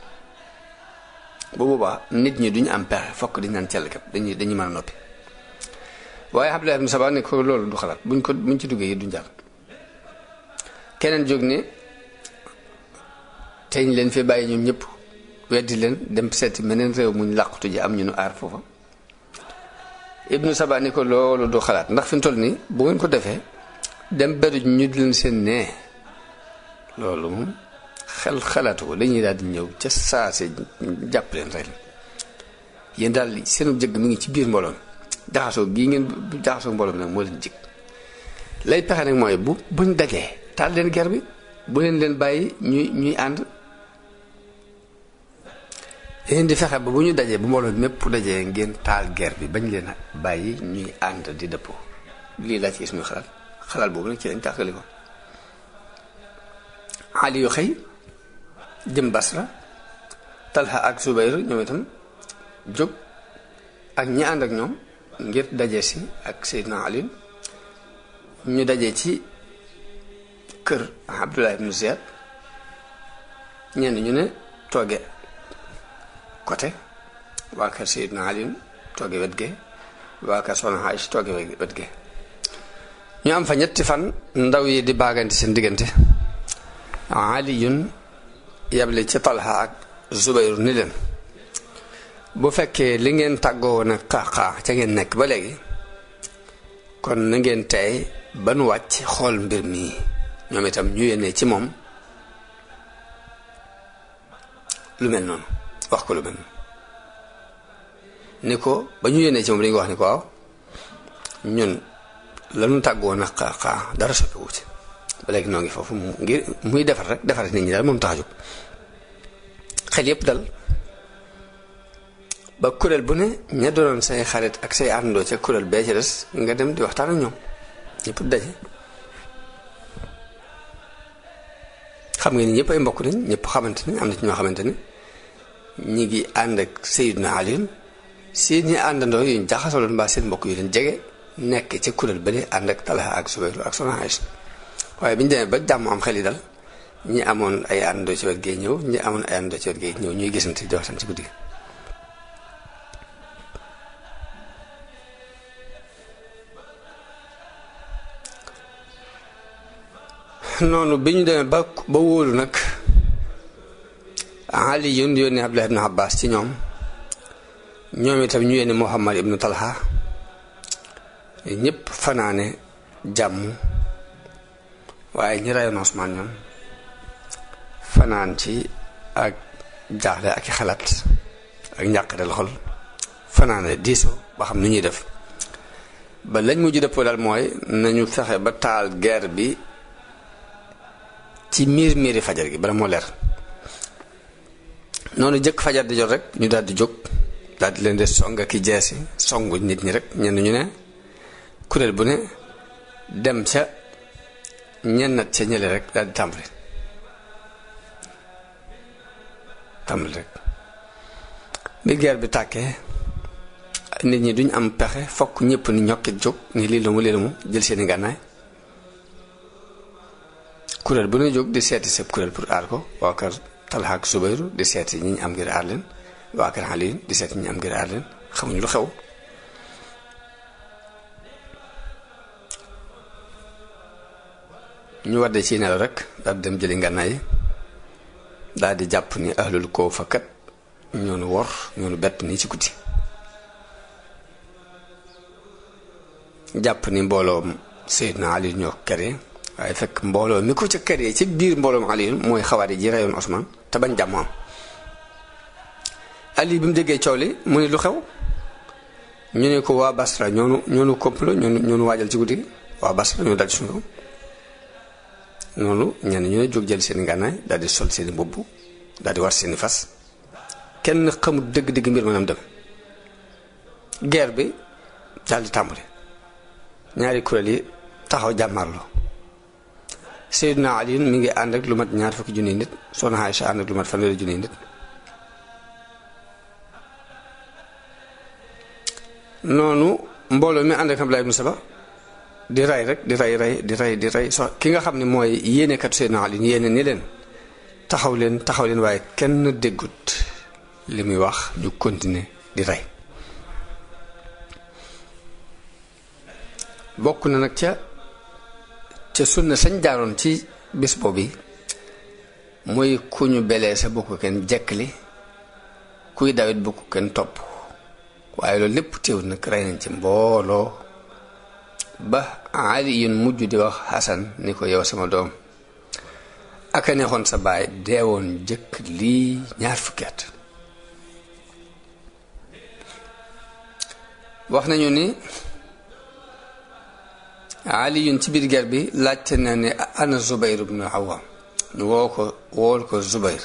bu boobaa nit ñi duñu am pexe fokk di naan cell kat dañuy mën a noppi waaye Abdullah ibn Saba ne ko loolu du xalaat buñ ci duggee yi duñ jàll keneen jóg ne te ñu leen fi bàyyi ñoom ñëpp weddi leen dem seeti meneen réew muñ làqutu ji am ñu nu aar foofa ibnu Saba ni ko loolu du xalaat ndax fi mu toll nii bu ngeen ko defee dem beru ñu di leen seen nee loolu moom xel xalaatu ko dañuy daal di ñëw ca saase jàpp leen rey yéen daal seenu jëgg mi ngi ci biir mbooloo jaxasoo gii ngeen jaxasoo mbooloo mi nag moo leen jig lay pexe nag mooy buñ dajee taal leen ger bi bu leen bàyyi ñuy ànd leen di fexe ba bu ñu dajee bu mbooloo mépp dajee ngeen taal guerre bi bañ leen bàyyi ñuy ànd di dëppoo lii laa ci gis muy xalaat boobu nag ci lañ tàkkali ko Ali yu xëy jëm Basra Talha ak Zubayr ñoom itam jóg ak ñi ànd ak ñoom ngir daje si ak Seydina Ali ñu daje ci kër Abdullah ibn Ziyad ñenn ñu ne tooge côté waa kër Seydina Ali tooge wet ge waa kër Soxna Aïcha tooge wet ge ñu am fa ñetti fan ndaw yi di baagante seen diggante Aliyun yable ci Talha ak Zubayru ni leen bu fekkee li ngeen tàggoo woon ak xaaxaa ca ngeen nekk ba léegi kon na ngeen tey ba nu wàcc xool mbir mi ñoom itam ñu yéene ci moom lu mel noonu wax ko lu mel noonu ni ko ba ñu yéene ci moom dañu ko wax ni ko waaw ñun lanu tàggoo woon ak xaaxaa dara soppiwu ci ba léegi noo ngi foofu ngir muy defar rek defar nit ñi daal moom tax a jóg xel yépp dal ba kuréel bu ne ña doonoon say xarit ak say àndoo ca kuréel bee ci des nga dem di waxtaan ak ñoom ñëpp daje xam nga ni ñëpp ay mbokk nañ ñëpp xamante ni am na ci ñoo xamante ni ñi ngi ànd ak Seydina Ali seen ñi àndandoo yu ñu jaxasaloon mbaa seen mbokk yu leen jege nekk ca kuréel ba ne ànd ak Talha ak Zubayr ak Soxna Aïcha waaye bi ñu demee ba jàmm am xel yi dal ñi amoon ay àndandoo ci wet gee ñëw ñi amoon ay àndandoo ci wet gee ñëw ñuy gisante di waxtaan ci guddi gi noonu bi ñu demee ba wóolu nag Ali yónni Abdullah ibn Abbas ci ñoom itam ñu yónni Muhammad ibn Talha ñëpp fanaane jàmm waaye ñi rayoon Usmaan ñoom fanaan ci ak jaaxle ak i xalaat ak njàqareel xol fanaane diisoo ba xam nu ñuy def ba lañ mujj dëppoo daal mooy nañu fexe ba taal guerre bi ci miiri fajar gi bala moo leer noonu jëkk fajar di jot rek ñu daal di jóg daal di leen di song ak i jeesi songu nit ñi rek ñenn ñu ne kuréel bu ne dem ca ñennat ca ñële rek daal di tàmbali rek bi guerre bi tàkkee nit ñi duñ am pexe fokk ñëpp ni ñokkit jóg ni lii la mu jël seeni gànnaay kuréel bu ne jóg di seeti seen kuréel pour aar ko waa kër Talha ak Zubayru di seeti ñi ñu am ngir aar leen waa kër Ali di seeti ñi ñu am ngir aar leen xamuñ lu xew ñu wadde ci nelaw rek daal dem jëli ngànnaay daal di jàpp ni ahlul Kuufa kat ñoonu wor ñoonu bett nii ci guddi jàpp ni mbooloom Seydina Ali ñoo kere waaye fekk mbooloo mi ko ca kere ci biir mbooloom Ali mooy xawaari ji reyoon Osman te bañ jàmm am Ali bi mu déggee coow li mu ne lu xew ñu ne ko waa Basra ñoonu complot ñoonu waajal ci guddi waa Basra ñoo dal ci suñu noonu ñenn ñu ne jóg jël seen ngànnaay daal di sol seen mbubb daal di war seeni fas kenn xamul dëgg-dëgg mbir manam dem guerre bi daal di tàmbali ñaari kuréel yi taxaw jàmmarloo Seydina Ali mi ngi ànd ak lu mat 20 junniy nit Soxna Aïcha ànd ak lu mat 100 junniy nit noonu mbooloo mi ànd ak Abdullah ibn Saba di rey rek di rey so ki nga xam ne mooy yéenekat Seydina Ali yéene ni leen taxaw leen waaye kenn déggut li muy wax ñu continuer di rey bokk na nag ca sunna sañ jaaroon ci bis boobu mooy ku ñu belee sa bokk kenn jekkli kuy dawit bokk kenn topp waaye loolu lépp teewul nag rey nañ ci mbooloo ba Ali yun mujj di wax Hasan ni ko yow sama doom aka neexoon sa baay deewoon jëkk lii 20 at wax nañu ni Ali yun ci biir guerre bi laajte na ne ana Zubayr ibn Awwam ñu wool ko Zubayr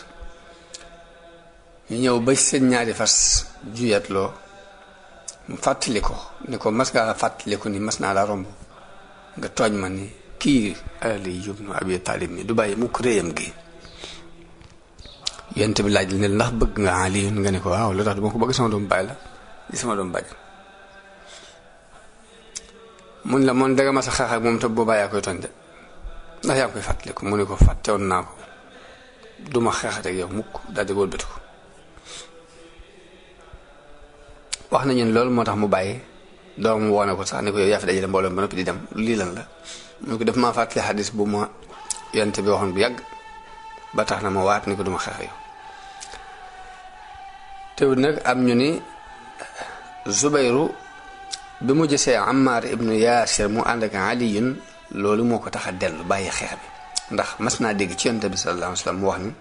ñu ñëw ba seen ñaari fas juyatloo mu fàttali ko ni ko mas ngaa fàttaliku ni mas naa la romb nga tooñ ma ni kii Ali ibn Abi Talib mi du bàyyi mukk réyam gi yent bi laaj la ne ndax bëgg nga Ali nga ne ko waaw lu tax du ma ko bëgg sama doom bàyyi la di sama doom bàyyi mun la moon danga ma sa xeex ak moom te boobaa yaa koy tooñ de ndax yaa koy fàttaliku mu ne ko fàttewoon naa ko duma xeexate ak yow mukk daal di wëlbati ko wax nañu ne loolu moo tax mu bàyyi doom woone ko sax ni ko yow yaa fi dajale mbooloo ba noppi di dem lii lan la mu ko def maa fàttali xadis bu ma yonent bi waxoon bu yàgg ba tax na ma waat ni ko duma xeex ak yow teewul nag am ñu ni Zubayru bi mu gisee Ammar ibnu Yaasir mu ànd ak Aliyun loolu moo ko tax a dellu bàyyi xeex bi ndax mas naa dégg ci yonent bi sallallahu alayhi wa sallam mu wax ni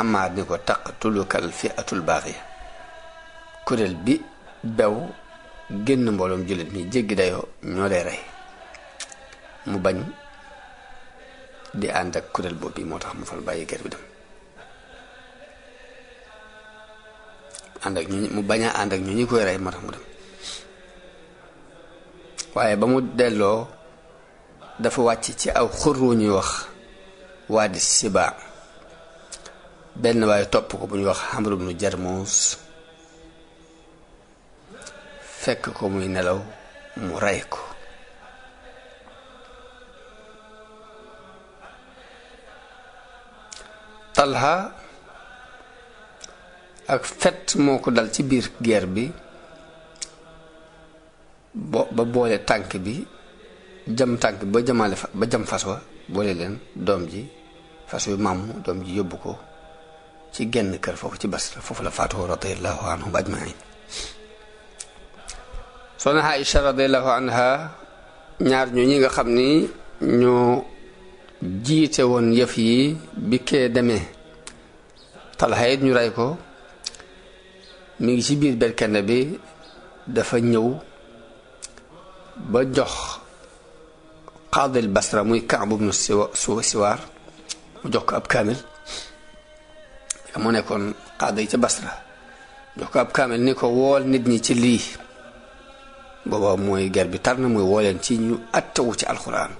Ammar ni ko taqtulukal fi'atul baaxiya kuréel bi bew génn mbooloom jullit mi jéggi dayoo ñoo lay rey mu bañ di ànd ak kuréel boobu moo tax mu fal bàyyi guerre bi dem mu bañ a ànd ak ñu ñi koy rey moo tax mu dem waaye ba mu delloo dafa wàcc ci aw xur wu ñuy wax Waadi Siba benn waaye topp ko bu ñuy wax Amr ibnu Jarmus fekk ko muy nelaw mu rey ko Talha ak fet moo ko dal ci biir guerre bi ba boole tànk bi jam tànk bi ba jam fas wa boole leen doom ji fas yu màmmu doom ji yóbbu ko ci genn kër foofu ci Basra foofu la faatoo radiyallahu anhum ajmain Soxna Aïcha radiyallahu anha ñaar ñu ñi nga xam ni ñoo jiite woon yëf yi bi kee demee Talha it ñu rey ko mi ngi ci biir berkende bi dafa ñëw ba jox qaadil Basra muy Kaab ibnu Siwaar mu jox ko ab kaamil mu nekkoon qaadi ca Basra jox ko ab kaamil ni ko wool nit ñi ci lii booba mooy guerre bi tar na muy wooleen ci ñu attewu ci alxuraan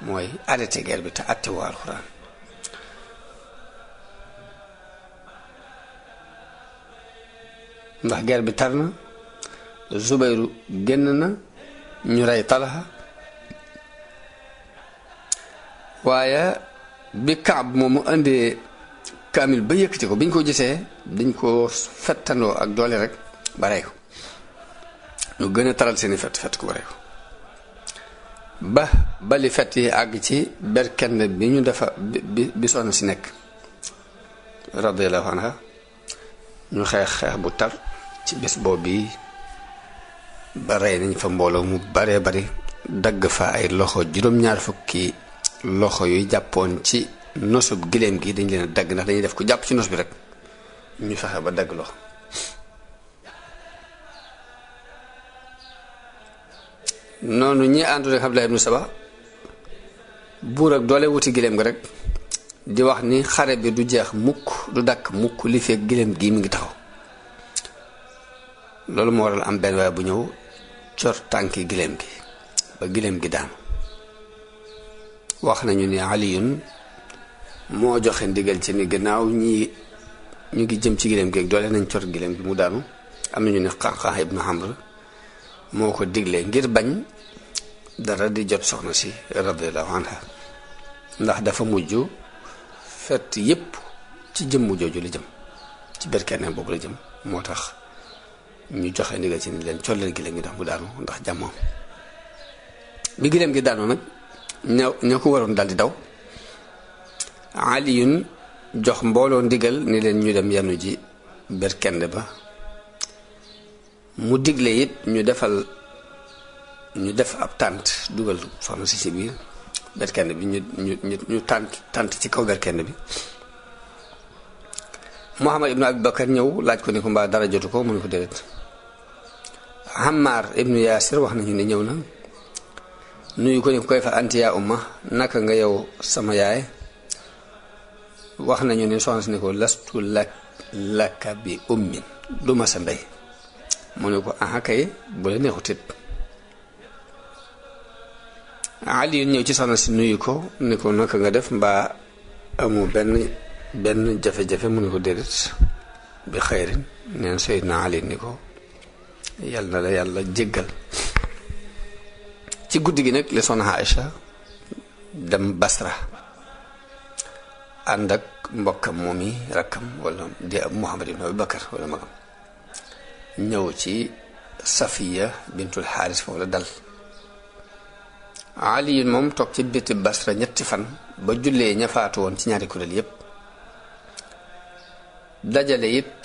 mooy arrêté guerre bi te attewu alxuraan ndax guerre bi tar na Zubayru génn na ñu rey Talha waaye bi Kaab moom mu indee kaamil ba yëkkati ko biñ ko gisee dañ ko fettandoo ak doole rek ba rey ko ñu gën a taral seeni fett ko ba rey ko ba bali fett yi àgg ci berkend bi ñu defa bi soxna si nekk radiyallahu anha ñu xeex bu tar ci bés boobu bi ba rey nañ fa mbooloo mu baree bari dagg fa ay loxo juróom-ñaar fukki loxo yuy jàppoon ci nosub giléem gi dañ leen a dagg ndax dañuy def ku jàpp ci nos bi rek ñu fexe ba dagg loxo noonu ñi àndoon ak Abdullah ibn Saba buur ak doole wuti giléem gi rek di wax ni xare bi du jeex mukk du dakk mukk li fekk giléem gi mi ngi taxaw loolu moo waral am benn waaye bu ñëw cor tànki giléem gi ba giléem gi daanu wax nañu ni Aliyun moo joxe ndigal ci ni gannaaw ñi ñu ngi jëm ci giléem gi ak doole nañ cor giléem gi mu daanu am nañu ne Qanqan ibnu Amr moo ko diglee ngir bañ dara di jot soxna si radiyallahu anha ndax dafa mujj fett yépp ci jëmmu jooju la jëm ci berkene boobu la jëm moo tax ñu joxe ndigal ci ni leen colleen giléem gi ndax mu daanu ndax jàmmoom bi giléem gi daanu nag ña ko waroon daldi daw Aliyun jox mbooloo ndigal ni leen ñu dem yanu ji berkende ba mu digle it ñu def ab tànt dugal soxna si ci biir berkende bi ñu tànt ci kaw berkende bi Muhammad ibnu Abi Bakar ñëw laaj ko ni ko mbaa dara jotu ko mu ne ko déedéet Ammar ibnu Yaasir wax nañu ne ñëw na nuyu ko ni koy fa anti yaa umma naka nga yow sama yaay wax nañu ne soxna si ne ko lastu laka bi ummin du ma sa ndey mu ne ko aha kay bu la neexut it Ali ñëw ci soxna si nuyu ko ni ko naka nga def mbaa amu benn jafe-jafe mu ne ko déedéet bi xayrin neen Seydina Ali ni ko yal na la yàlla jéggal ci guddi gi nag li soxna Aïcha dem Basra ànd ak mbokkam moom yi rakkam wala di Muhammad ibn Abi Bakar wala magam ñëw ci Safiya bintul Xaaris foofu la dal Ali moom toog ci biti Basra ñetti fan ba jullee ña faatu woon ci ñaari kuréel yépp dajale it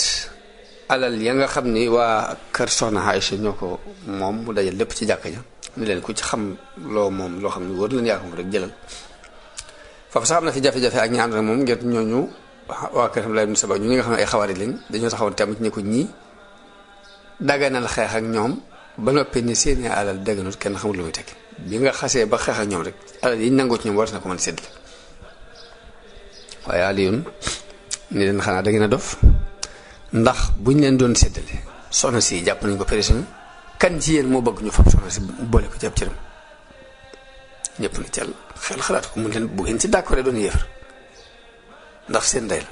alal ya nga xam ni waa kër soxna Aïcha ñoo ko moom mu dajal lépp ci jàkka ja ni leen ku ci xam loo moom loo xam ni wóor leen yaa ko moom rek jëlal foofu sax am na fi jafe-jafe ak ñi ànd ak moom ngir ñooñu waa kër Abdullah ibn Saba ñu nga xam ne ay xawaari lañ dañoo taxawoon tamit ñu ko ñii daganal xeex ak ñoom ba noppi ni seeni alal daganut kenn xamul lu muy tekki bi nga xasee ba xeex ak ñoom rek alal yi nangu ci ñoom war na ko mën sédd waaye Aliyun ni leen xanaa da ngeen a dof ndax buñ leen doon séddale soxna si jàpp nañ ko pérésion kan ci yéen moo bëgg ñu fab soxna si boole ko ci ab cëram ñëpp na cel xel xalaat ko mun leen bu ngeen ci d'accord doon yéefar ndax seen ndey la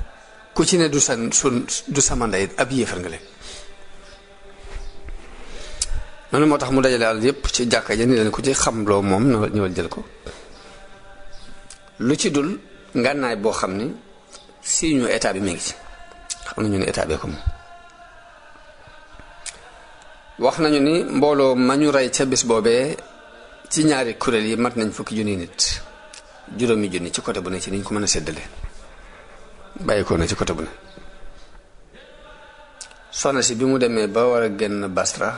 ku ci ne du sama ndey ab yéefar nga leen noonu moo tax mu dajale alal yépp ci jàkka ja ni leen ku ci xam loo moom na ñëwal jël ko lu ci dul ngànnaay boo xam ni si ñu état bi mi ngi ci xam nañu ne état bee ko moom wax nañu ni mbooloo ma ñu rey ca bis boobee ci ñaari kuréel yi mat nañ fukki junni nit juróomi junni ci côté bu ne ci niñ ko mën a séddale bàyyi ko na ci côté bu ne soxna si bi mu demee ba war a génn Basra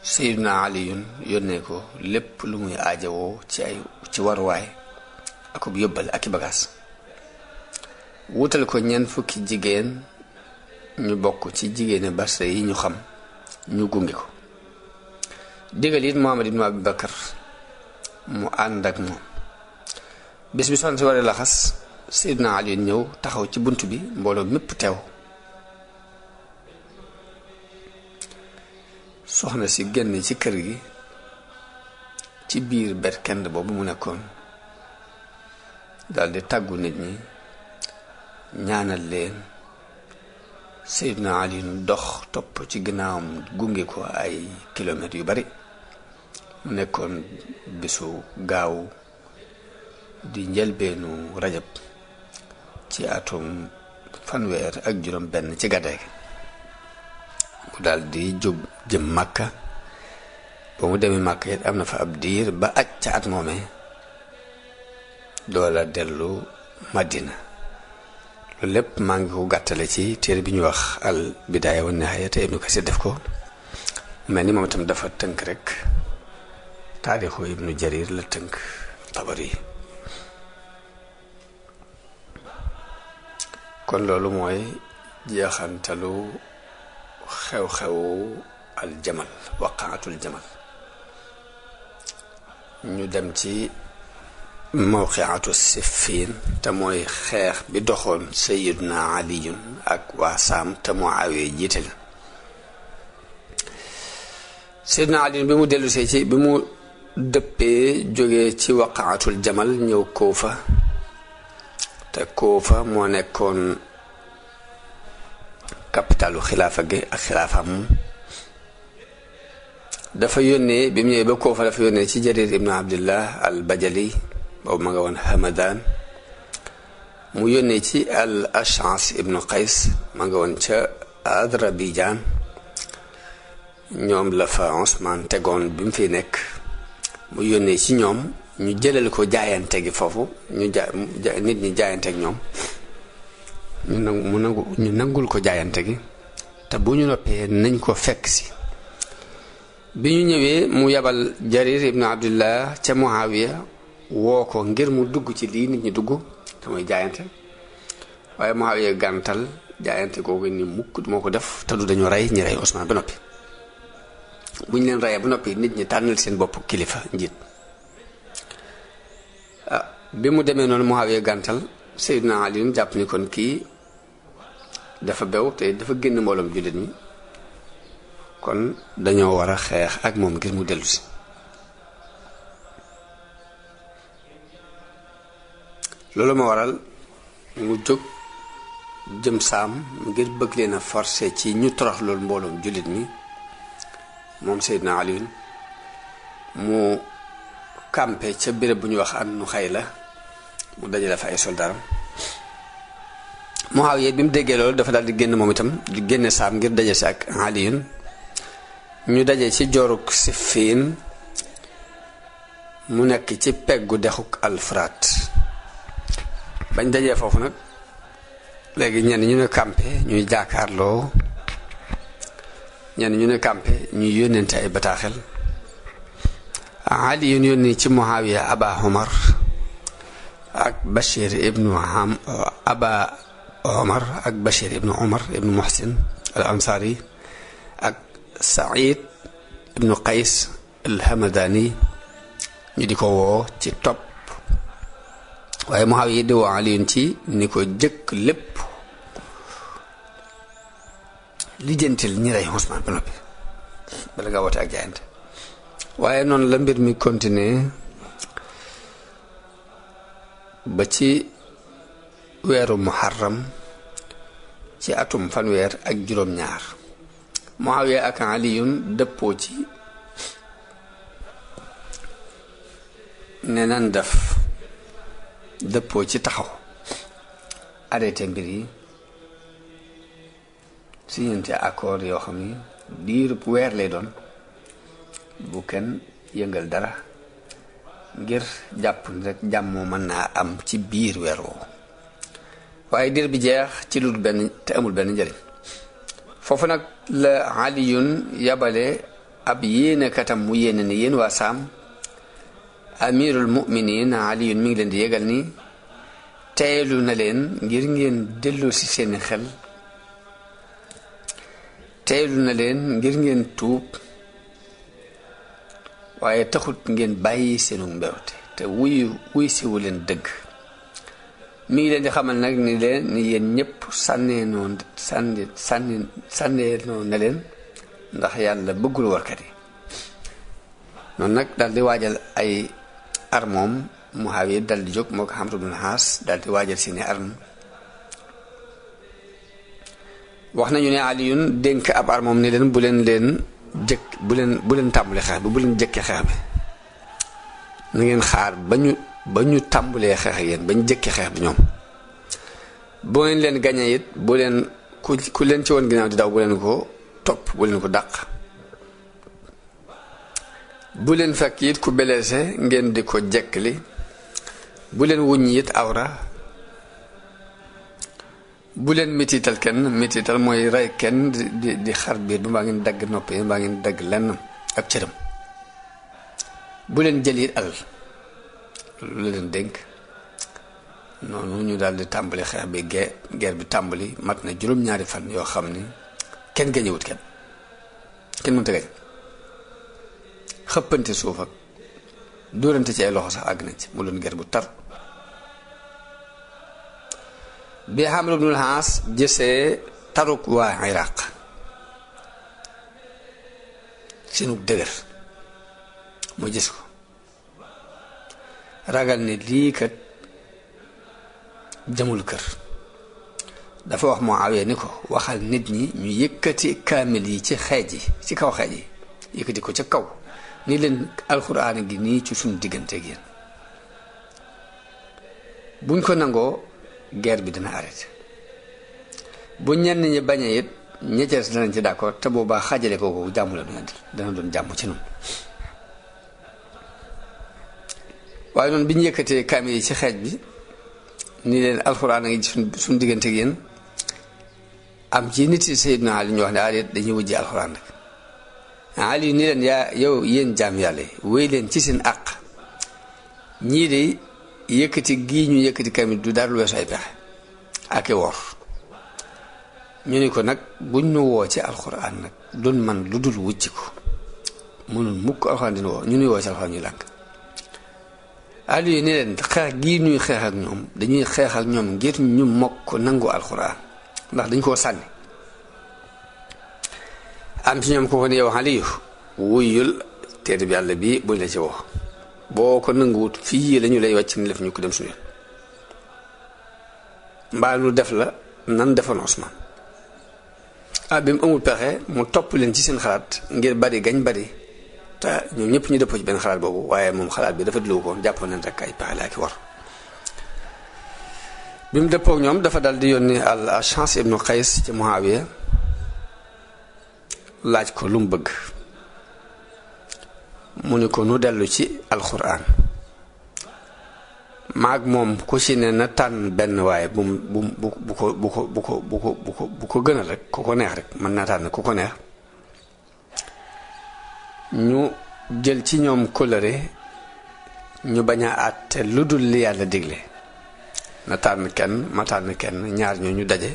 Seydina Aliyun yónnee ko lépp lu muy aajowoo ci waruwaay akub yóbbal ak i bagaas wutal ko ñeent fukki jigéen ñu bokk ci jigéeni Basra yi ñu xam ñu gunge ko digal it Muhammad ibn Abi Bakar mu ànd ak moom bis bi soxna si waree laxas Seydina Aliyun ñëw taxaw ci bunt bi mbooloo mépp teew soxna si génn ci kër gi ci biir berkend boobu mu nekkoon daldi tàggu nit ñi ñaanal leen Seydina Ali dox topp ci ginnaawam gunge ko ay kilomètres yu bari mu nekkoon bisu gaawu di njëlbeenu rajab ci atum fanweer ak juróom benn ci gàddaay gi mu daal di jëm Makka. ba mu demee Makka it am na fa ab diir ba aj ca at moomee doola dellu Madina. loolu lépp maa ngi ko gàttale ci téere bi ñu wax al bidaaya wa nihaaya te Ibnu Kasir def ko mel ni moom itam dafa tënk rek taarixu Ibnu Jarir la tënk Tabari. kon loolu mooy jeexantalu xew-xewu al jamal waqaatul jamal. ñu dem ci mawqiatu Siffin te mooy xeex bi doxoon Sayyiduna Aliyun ak waa Saam te Muawiya jiite la. Sayyiduna Aliyun bi mu dellusee ci bi mu dëppee jógee ci waqaatul jamal ñëw Kuufa te Kuufa moo nekkoon capitalu xilaafa gi ak xilaafam. dafa yónnee bi mu ñëwee ba Kuufa dafa yónnee ci Jarir ibnu Abdillah al Bajali boobu ma nga woon Hamadan. mu yónnee ci al Ash'as ibnu Qays ma nga woon ca Adrabijaan. ñoom la fa Usmaan tegoon bi mu fi nekk. mu yónnee ci ñoom ñu jëlal ko jaayante gi foofu nit ñi jaayante ak ñoom ñu nangul ko jaayante gi te bu ñu noppee nañ ko fekk si. bi ñu ñëwee mu yabal Jarir ibnu Abdullah ca Muawiya woo ko ngir mu dugg ci lii nit ñi dugg te mooy jaayante. waaye Muawiya gàntal jaayante googu ni mukk moo ko def te du dañu rey ñi rey Usmaan ba noppi. bu ñu leen reyee ba noppi nit ñi tànnal seen bopp kilifa njiit. bi mu demee noonu Muawiya gàntal Sayyidina Ali jàpp ni kon kii dafa bew te dafa génn mbooloom jullit mi kon dañoo war a xeex ak moom ngir mu dellu si. loolu ma waral mu jóg jëm Saam ngir bëgg leen a forcer ci ñu torox loolu mbooloom jullit mi moom Seydina Ali mu campé ca béréb bu ñu wax an nu xay la mu dajale fa ay soldaaram. Muawiya bi mu déggee loolu dafa daal di génn moom itam di génne Saam ngir daje si ak Ali. ñu daje ci jooruk Siffin mu nekk ci peggu dexuk Alfuraat. bañ dajee foofu nag léegi ñenn ñu ne campé ñuy jaakaarloo ñenn ñu ne campé ñuy yónnente ay bataaxel. Ali yónni ci Muawiya Aba Omar ak Bashir ibnu Aba Omar ak Bashir ibnu Omar ibnu Muhsin al Ansari ak Saïd ibnu Qays al Hamadani ñu di ko woo ci topp. waaye Muawiya di woo Ali ci ni ko jëkk lépp lijjantil ñi rey Usmaan ba noppi bala nga woote ak jaayante. waaye noonu la mbir mi continuer ba ci weeru Muharram ci atum fanweer ak juróom-ñaar. Muawiya ak Ali dëppoo ci ne nan def dëppoo ci taxaw arrêté mbir yi signante accord yoo xam ni diirub weer lay doon bu kenn yëngal dara ngir jàpp ni rek jàmm mën naa am ci biir weer woowu. waaye diir bi jeex ci lu benn te amul benn njëriñ. foofu nag la Aliyun yabale ab yéene katam mu yéene ni yéen waa Saam amirul mu'minin Aliyun mi ngi leen di yégal ni teelu na leen ngir ngeen delloo si seeni xel teelu na leen ngir ngeen tuub waaye taxut ngeen bàyyi seenu mbewte te wuy siwu leen dëgg. mi ngi leen di xamal nag ni leen ni yéen ñëpp sànneenoo na leen ndax yàlla bëggul warkat yi. noonu nag daal di waajal ay armoom Muawiya dal di jóg moo ko Amr ibn Haas dal di waajal seeni arme. wax nañu ne Aliyun dénk ab armoom ni leen bu leen tàmbali xeex bi bu leen jëkkee xeex bi na ngeen xaar ba ñu ba ñu tàmbalee xeex ak yéen ba ñu jëkki xeex bi ñoom boo ngeen leen gañee it bu leen ku leen ci woon ginnaaw di daw bu leen ko topp bu leen ko dàq bu leen fekk it ku blessé ngeen di ko jekkali bu leen wuññi it awra bu leen metital kenn metital mooy rey kenn di xar biir ba mbaa ngeen dagg nopp yi mbaa ngeen dagg lenn ab cëram bu leen jël it alal lu la leen dénk noonu ñu daal di tàmbali xeex bi guerre bi tàmbali mat na juróom-ñaari fan yoo xam ni kenn gañewut kenn mënta gañ xëppante suuf ak dóorante ci ay loxo sax àgg nañ ci mu doon guerre bu tar bi Amr ibnul Aas gisee taruk waa Iraq seenug dëgër mu gis ko ragal ne lii kat jëmul kër dafa wax Muawiya ni ko waxal nit ñi ñu yëkkati kaamil yi ci xeej yi ci kaw xeej yi yëkkati ko ca kaw ni leen alxuraan gi nii ci suñu digganteeg yéen buñ ko nangoo guerre bi dina arrêté bu ñenn ñi bañee it ñeecees danañ ci d'accord te boobaa xaajale ko jàmm la ñu andil dana doon jàmm ci noonu waaye noonu bi ñu yëkkatee kaamil yi ci xeej bi ni leen alxuraan a ngi suñu digganteeg yéen am ci nit yi Seydina Ali ñu wax ne arrêté dañuy wujji alxuraan rek Ali ni leen yow yéen jaam yàlla yi wéy leen ci seen àq ñii de yëkkati gii ñu yëkkati kamit du dara lu weesu ay pexe ak i wor ñu ni ko nag buñ nu woo ci alxuraan nag doon man lu dul wucci ko mënul mukk alxuraan dina woo ñu nuy woo ci alxuraan ñu lànk Ali ni leen xeex gii ñuy xeex ak ñoom dañuy xeex ak ñoom ngir ñu mokk nangu alxuraan ndax dañ koo sànni am ci ñoom ko ko ne yow Aliyu wuyul téere bi yàlla bii buñ la ci woo boo ko nanguwut fii lañu lay wàcc ni def ñu ko dem suñu yoon mbaa nu def la nan defoon Usmaan bi mu amul pexe mu topp leen ci seen xalaat ngir bari gañ bari te ñoom ñëpp ñu dëppoo ci benn xalaat boobu waaye moom xalaat bi dafa dëllu ko jàppoon nañ rek ay pexe laa ki war bi mu dëppoo ñoom dafa dal di yónni al Ash'as ibnu Qays ci Muawiya laaj ko lu mu bëgg mu ni ko nu dellu ci alxuraan maag moom ku ci ne na tànn benn waaye bu ko gënal rek ku ko neex rek mën naa tànn ku ko neex ñu jël ci ñoom kóllëre ñu bañ a àtte lu dul li yàlla digle na tànn kenn ma tànn kenn ñaar ñoo ñu daje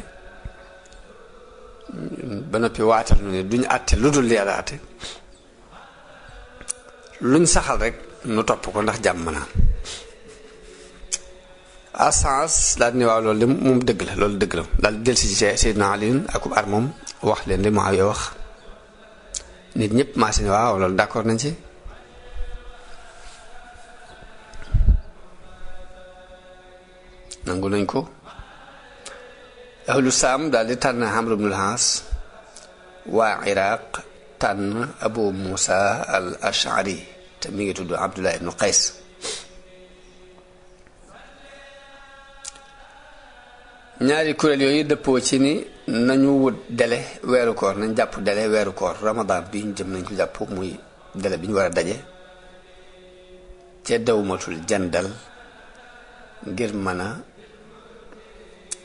ba noppi waatal nu ne duñu àtte lu dul li yàlla àtte luñ saxal rek nu topp ko ndax jàmm naa As'as daal ni waaw loolu de moom dëgg la loolu dëgg la daal del si ci Seydina Ali ak ar moom wax leen li Muawiya wax nit ñëpp maa si ne waaw loolu d'accord nañ ci nangu nañ ko ahlu Saam daal di tànn Amr ibnul Aas waa Iraq tànn Abu Musa al Ash'ari te mi ngi tudd Abdullah ibnu Qays ñaari kuréel yooyu dëppoo ci ni nañu wut délai weeru koor nañ jàpp délai weeru koor Ramadan bi ñu jëm nañ ko jàpp muy délai bi ñu war a daje ca dawmatul jandal ngir mën a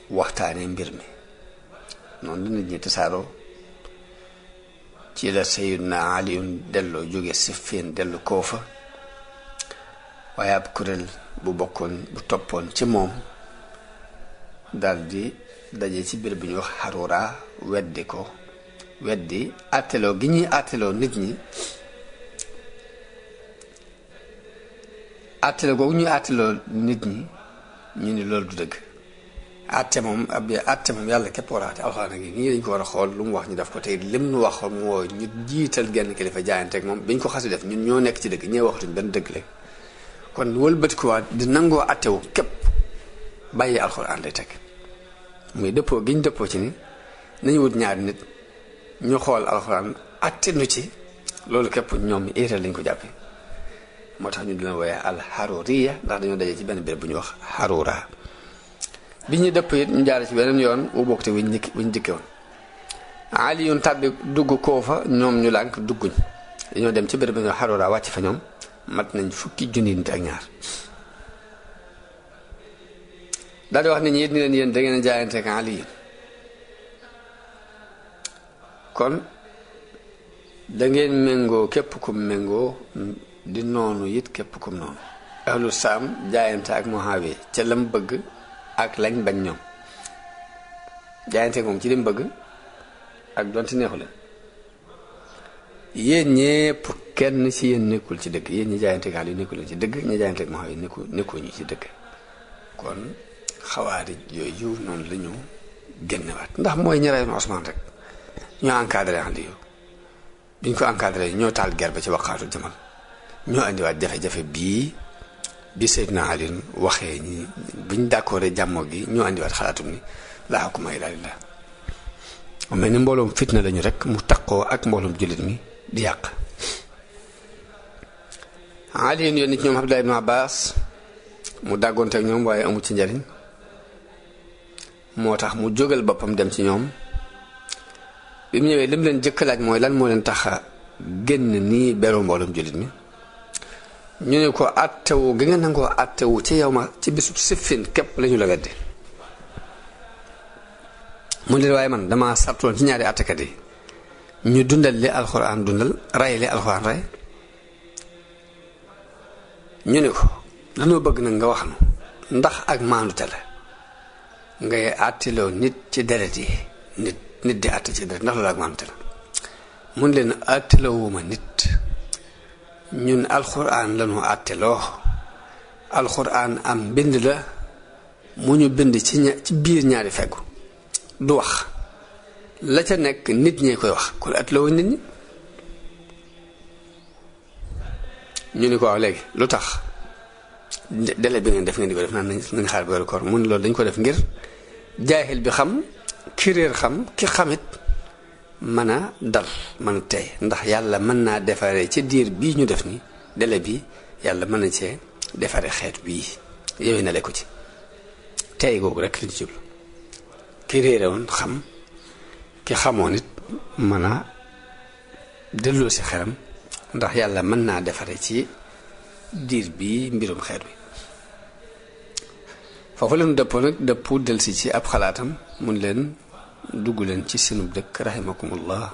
waxtaane mbir mi noonu la nit ñi tasaaroo ci la Sayyiduna Aliyun delloo jóge Siffin dellu Koofa waaye ab kuréel bu bokkoon bu toppoon ci moom daldi daje ci biir bi ñu wax Harura weddi àtteloo gi ñuy àtteloo nit ñi àtteloo googu ñuy àtteloo nit ñi ñu ni loolu du dëgg àtte moom yàlla képp war a àtte alxuraan gi nii dañ ko war a xool lu mu wax ñu def ko tey lim nu wax moo ñu jiital genn kilifa jaayanteeg moom biñ ko xasi def ñun ñoo nekk ci dëgg ñee waxatuñ benn dëgg léegi kon wëlbati ko waa di nangoo àttewu képp bàyyi alxuraan lay teg muy dëppoo gi ñu dëppoo ci ni nañu wut ñaari nit ñu xool alxuraan àtte nu ci loolu képp ñoom iital lañ ko jàppe moo tax ñu di leen wooye al Haruriya ndax dañoo daje ci benn béréb bu ñuy wax Harura. bi ñu dëpp it ñu jaar ci beneen yoon wu bokk te wuñ dikke woon. Aliyun tàbbi dugg Koofa ñoom ñu lànk dugguñ dañoo dem ci béréb bu ñuy wax Harura wàcc fa ñoom mat nañ fukki junni nit ak ñaar. daal di wax nit ñi it ni leen yéen da ngeen a jaayante ak Ali kon da ngeen méngoo képp kum méngoo di noonu it képp kum noonu. ahlu saam jaayante ak Muawiya ca lam bëgg ak lañ bañ ñoom jaayante ak moom ci lim bëgg ak donte neexu leen yéen ñépp kenn ci yéen nekkul ci dëgg yéen ñi jaayante ak Ali nekkul leen ci dëgg ñi jaayante ak Muawiya nekkuñu ci dëgg kon xawaarij yooyu noonu la ñu génnewaat ndax mooy ñi reyoon Usmaan rek ñoo encadré Aliyu biñ ko encadré ñoo taal guerre ba ci waqaatu Jamal ñoo andiwaat jafe-jafe bii bi Seydina Ali waxee ñi biñ d'accord jàmmoo gi ñoo andiwaat xalaatum ni laa hukma illaa lillaah mel ni mbooloom fitna lañu rek mu taqoo ak mbooloom jullit mi di yàq. Ali yónni ci ñoom Abdullah ibn Abbas mu dàggoonte ak ñoom waaye amu ci njariñ moo tax mu jógal boppam dem ci ñoom bi mu ñëwee lim leen jëkk laaj mooy lan moo leen tax a génn nii beru mbooloom jullit mi ñu ne ko àttewu gi nga nangoo àttewu ci yow ma ci bisub Siffin képp lañu la weddi mu leen waaye man dama sartoon ci ñaari àttekat yi ñu dundal li alxuraan dundal ray li alxuraan ray ñu ne ko dañoo bëgg nag nga wax nu ndax ak maandute la ngay àttiloo nit ci deret yi nit di àtt ci deret ndax loolu ak maandute la mun leen àttiloowuma nit ñun alxuraan lañu àttiloo alxuraan am bind la mu ñu bind ci biir ñaari feggu du wax la ca nekk nit ñee koy wax kon àttiloo nit ñi ñu ni ko waaw léegi lu tax délai bi ngeen def ngeen di ko def naan nañ xaar ba weeru koor mun loolu dañ ko def ngir jaahil bi xam ki réer xam ki xamit mën a dal mën a tey ndax yàlla mën naa defaree ci diir bii ñu def ni délai bi yàlla mën na cee defaree xeet bii yooyu na le ko ci tey googu rek lañu jublu ki réere woon xam ki xamoon it mën a delloo si xelam ndax yàlla mën naa defaree ci diir bi mbirum xeet bi foofu leen dëppoo nag dëppu delsi ci ab xalaatam mun leen dugg leen ci seenub dëkk rahimakumullah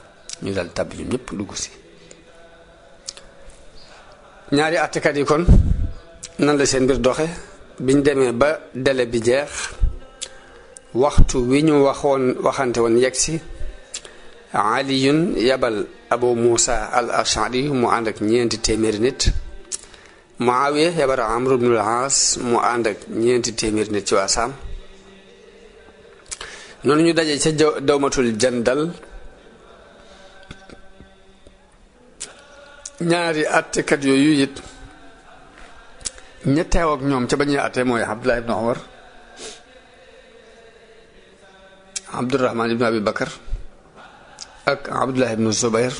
ñu dal tàbbi ñoom ñëpp dugg si ñaari àttekat yi kon nan la seen mbir doxe biñ demee ba délai bi jeex waxtu wi ñu waxante woon yegg si aliyun yabal abu muusa al ashari mu ànd ak ñeenti téeméeri nit Muawiya yabar Amr ibn al-As mu ànd ak ñeenti téeméeri nit ci waa Saam noonu ñu daje ca dawmatul jandal ñaari àttekat yooyu it ña teew ak ñoom ca ba ñuy àtte mooy Abdullah ibn Umar Abdurrahman ibn Abi Bakar ak Abdullah ibn Zubayr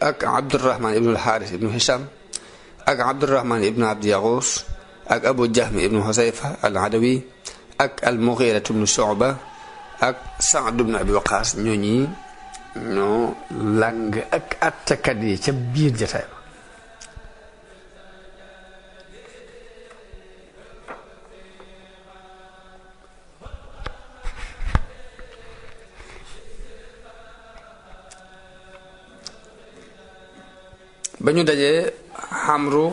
ak Abdurrahman ibn al-Harith ibn Hisham ak Abdurrahman ibn Abdi Yaghus ak Abu Jahm ibn Huzayfa al-Adawi ak al-Mughira ibn Shu'ba ak Sa'd ibn Abi Waqqas ñooñi ñoo lang ak attakat yi ca biir jataay ba ñu dajee Amru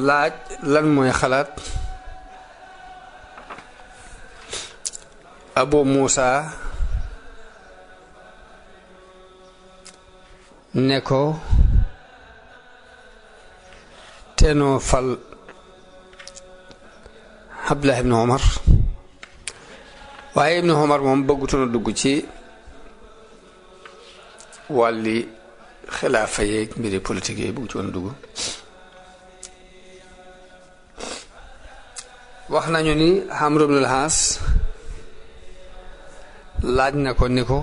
laaj lan mooy xalaat Abu Muusa ne ko teenoo fal Abdullah ibn Umar waaye ibn Umar moom bëggutoon a dugg ci wàlli xilaafa yeeg mbiri politique yi bëgg ci woon dugg wax nañu ni Amr ibn al-As laaj na ko ni ko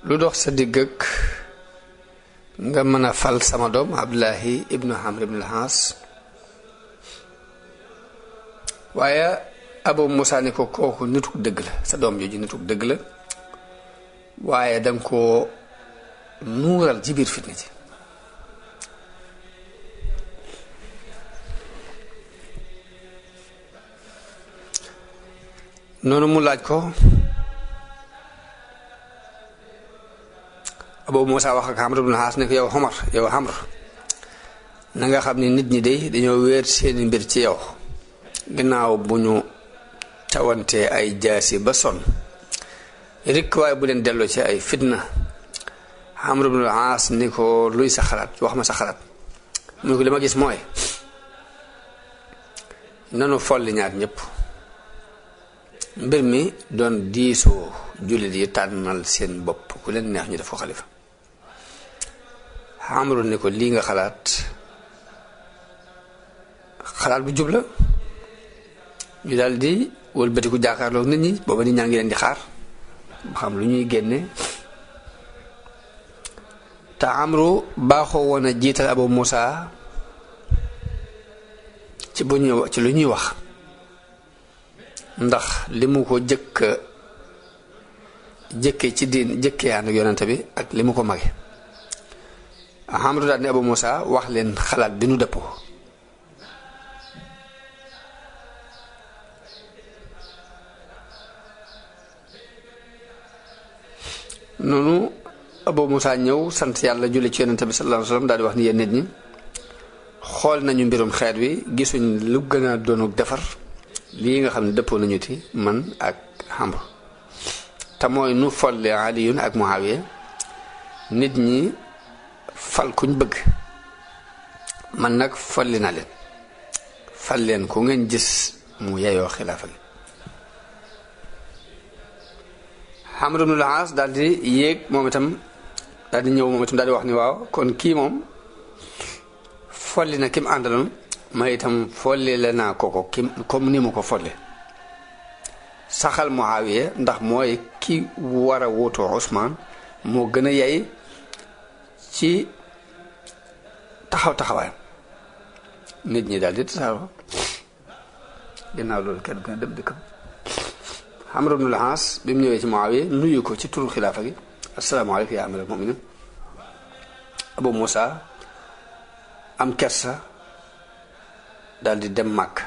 lu dox sa digg ak nga mën a fal sama doom Abdullahi ibnu Amr ibn al-As waaye Abu Musa ni ko kooku nituk dëgg la sa doom jooju nituk dëgg la waaye danga koo nuural ci biir fitna ji noonu mu laaj ko Abu Musa wax ak Amr ibn al-As ne ko yow Omar yow Amr na nga xam ni nit ñi de dañoo wéer seeni mbir ci yow ginnaaw bu ñu tawante ay jaasi ba sonn rekk waaye bu leen delloo ci ay fitna. Amr ibn al-As ni ko luy sa xalaat wax ma sa xalaat mu ne ko li ma gis mooy nanu folli ñaar ñëpp mbir mi doon diisoo jullit yi tànnal seen bopp ku leen neex ñu def ko xalifa. Amru ni ko lii nga xalaat bu jub la ñu daal di wëlbatiku jàkkaarloog nit ñi booba nit ñaa ngi leen di xaar ba xam lu ñuy génne te Amru baaxoo woon a jiital Abu Musa ci lu ñuy wax ndax li mu ko jëkkee ci diin jëkkee ànd ak yonent bi ak li mu ko mage. Amru daal ne Abu Musa wax leen xalaat bi nu dëppoo noonu Abu Musa ñëw sant yàlla julli ci yonent bi sallallahu alayhi wasallam daal di wax ni yéen nit ñi xool nañu mbirum xeet wi gisuñ lu gën a doonu defar lii nga xam ne dëppoo nañu ci man ak Amru te mooy nu folli Aliyun ak Muawiya nit ñi fal kuñ bëgg man nag folli na leen fal leen ku ngeen gis mu yeyoo xilaafa gi. Amr ibn al-As daal di yéeg moom itam daal di ñëw moom itam daal di wax ni waaw kon kii moom folli na kim àndaloon ma itam folli la naa ko comme ni mu ko folli saxal Muawiya ndax mooy ki war a wuutu Usmaan moo gën a yey ci taxawaayam nit ñi daal di tasaaroo ginnaaw loolu kenn gën a dem dëkkam. Amr ibn al-As bi mu ñëwee ci Muawiya nuyu ko ci turu xilaafa gi asalaamaaleykum yaa amiral mu'minin. Abu Musa am kersa daal di dem Màkk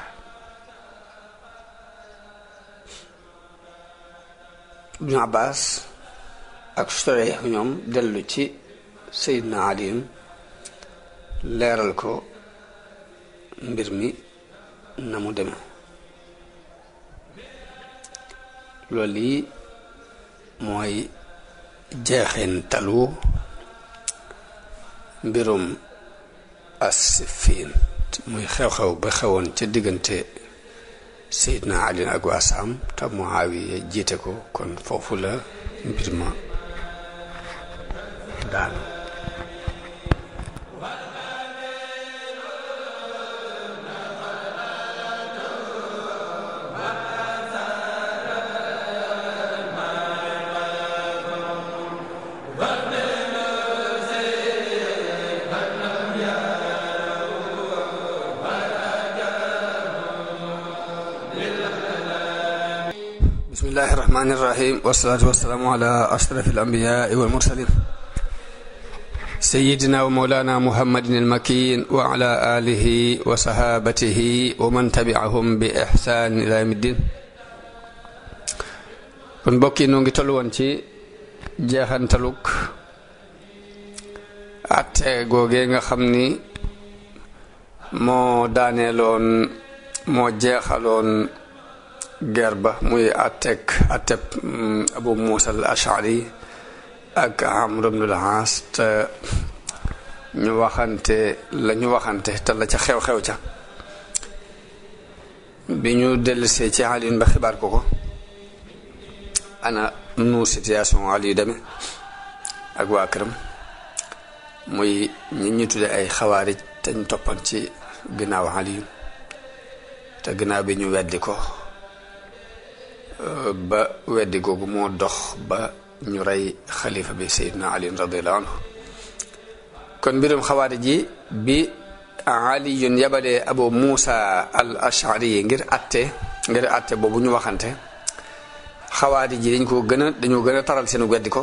Ibn Abbas ak Shurayh ñoom dellu ci Seydina Ali leeral ko mbir mi na mu demee. loolu yi mooy jeexintalu mbirum As-Siffin muy xew-xew ba xewoon ca diggante Seydina Ali ak waa Saam te Muawiya jiite ko kon foofu la mbir ma daal. bismillahi irrahmani irrahim wasalaatu wasalaamu ala ashraf alambiyaai walmursalin sayidina wa mawlana muhammadin almakin wa ala alihi wa sahabatihi wa man tabiahum bi ihsan ila yawmi ddin. kon mbokk yi noo ngi tollu woon ci jeexantaluk atte googee nga xam ni moo daaneeloon moo jeexaloon guerre ba muy atteb Abu Musa al-Ash'ari ak Amr ibn al-As te ñu waxante te la ca xew-xew ca bi ñu dellusee ci Ali ba xibaar ko ana nu situation Ali demee ak waa këram muy ñi ñu tudde ay xawaarij te ñu toppan ci ginnaaw Ali te ginnaaw bi ñu weddi ko ba weddi googu moo dox ba ñu rey xalifa bi Seydina Ali radiyallahu anhu kon mbirum xawaari ji bi aliyun yabalee abu muusa al ashari ngir atte boobu ñu waxante xawaari ji dañoo gën a taral seenu weddi ko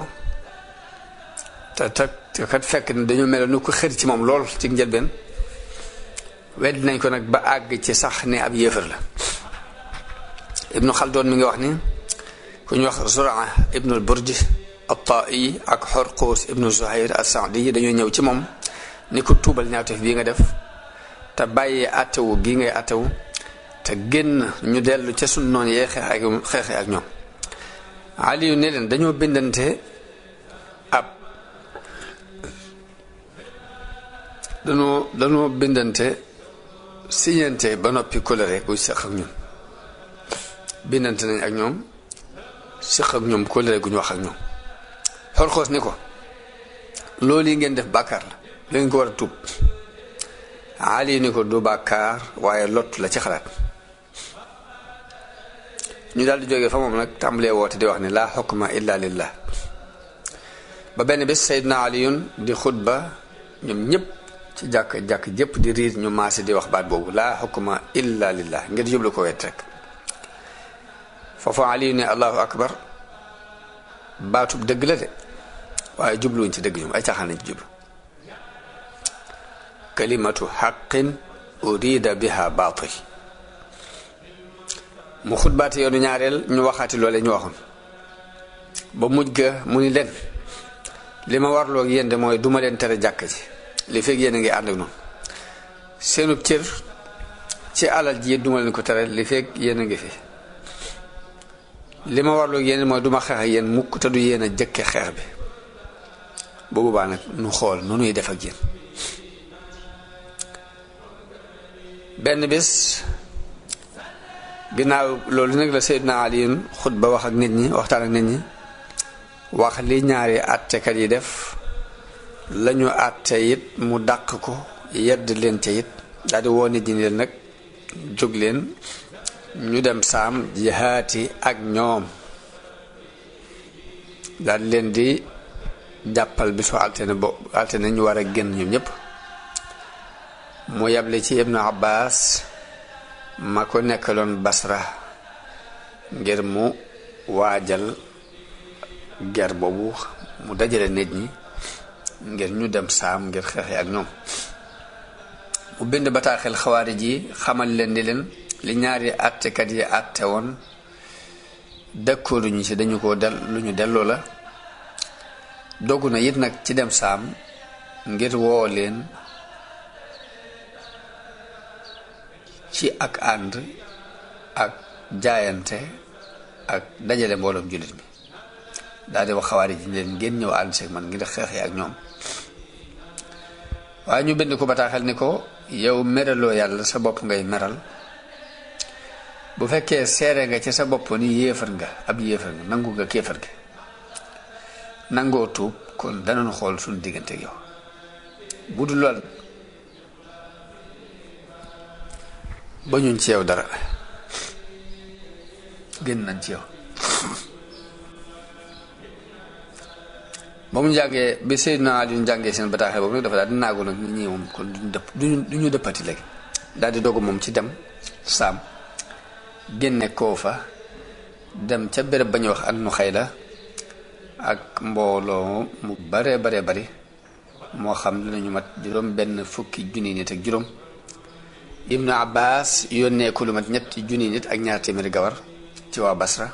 te kat fekk ne dañoo mel nu ko xër ci moom lool ci njëlbeen weddi nañ ko nag ba àgg ci sax ne ab yéefar la. ibnu xaldoon mi ngi wax ni ku ñu wax zuraa ibnul burj at-ta'i ak xorqoos ibnu zuhayr as-saadi dañoo ñëw ci moom ni ko tuubal ñaawteef bii nga def te bàyyi attewu gii ngay attewu te génn ñu dellu ca sunu noonu yee xeexe ak ñoom. Aliyu ne leen dañoo bindante dañoo bindante siñante ba noppi kóllëre gu seq ak ñun bindante nañ ak ñoom seq ak ñoom kóllëre gu ñu wax ak ñoom. xorxoos ni ko loolu yi ngeen def bàkkaar la ngeen ko war a tuub. Ali ni ko du bàkkaar waaye lott la ci xalaat. ñu daal di jógee fa moom nag tàmbalee woote di wax ne laa xukma illa lillah ba benn bés Seydina Aliyun di xutba ñoom ñëpp ci jàkk jëpp di riir ñu maase di wax baat boobu laa xukma illa lillah ngir jublu ko wet rek foofu Aliyu ne allahu akbar baatub dëgg la de waaye jubluwuñ ci dëgg ñoom ay caaxaan lañ ci jublu kalimatu xaqin urida biha baatil mu xutbaate yoonu ñaareel ñu waxaati loole ñu waxoon ba mujj ga mu ni leen li ma warloo ak yéen de mooy duma leen tere jàkk ji li fekk yéen a ngi ànd ak noonu seenub cër ci alal ji duma leen ko tere li fekk yéen a ngi fi li ma warloo ak yéen mooy duma xeex ak yéen mukk te du yéen a jëkke xeex bi bu boobaa nag nu xool nu nuy def ak yéen. benn bés ginnaaw loolu nag la Seydina Aliyun xutba wax ak nit ñi waxtaan ak nit ñi wax li ñaari àttekat yi def lañu àtte it mu dàq ko yedd leen ca it daal di woo nit ñi leen nag jóg leen ñu dem saam jihaati ak ñoom daal di leen di jàppal bisu altine ñu war a génn ñoom ñëpp mu yable ci Ibnu Abbas ma ko nekkaloon Basra ngir mu waajal ger boobu mu dajale nit ñi ngir ñu dem saam ngir xeexe ak ñoom mu bind bataaxel xawaari ji xamal leen ni leen li ñaari àttekat yi àtte woon dëkkooruñu ci dañu ko lu ñu delloo la dogu na it nag ci dem saam ngir woo leen ci ak ànd ak jaayante ak dajale mbooloom jullit mi daal di wax xawaari ji leen ngeen ñëw ànd seeg man ngir xeexee ak ñoom waaye ñu bind ko bataaxel ni ko yow meraloo yàlla sa bopp ngay meral bu fekkee seere nga ci sa bopp ni yéefar nga ab yéefar nga nangu nga kéefar gi nangoo tuub kon danañ xool suñu diggante ak yow bu dul lool ba ñun ci yow dara génn nañ ci yow. ba mu jàngee bi Seydina Ali jàngee seen bataaxel boobu nag dafa daal di naagu nag ñi moom kon duñu dëppati léegi daal di dogu moom ci dem saam génne koo fa dem ca béréb ba ñuy wax Annu Xayla ak mbooloo mu bare bari moo xam dinañu mat juróom benn fukki junni nit ak juróom. Ibnu Abbas yónnee ko lu mat ñetti junni nit ak ñaar téeméeri gawar ci waa Basra.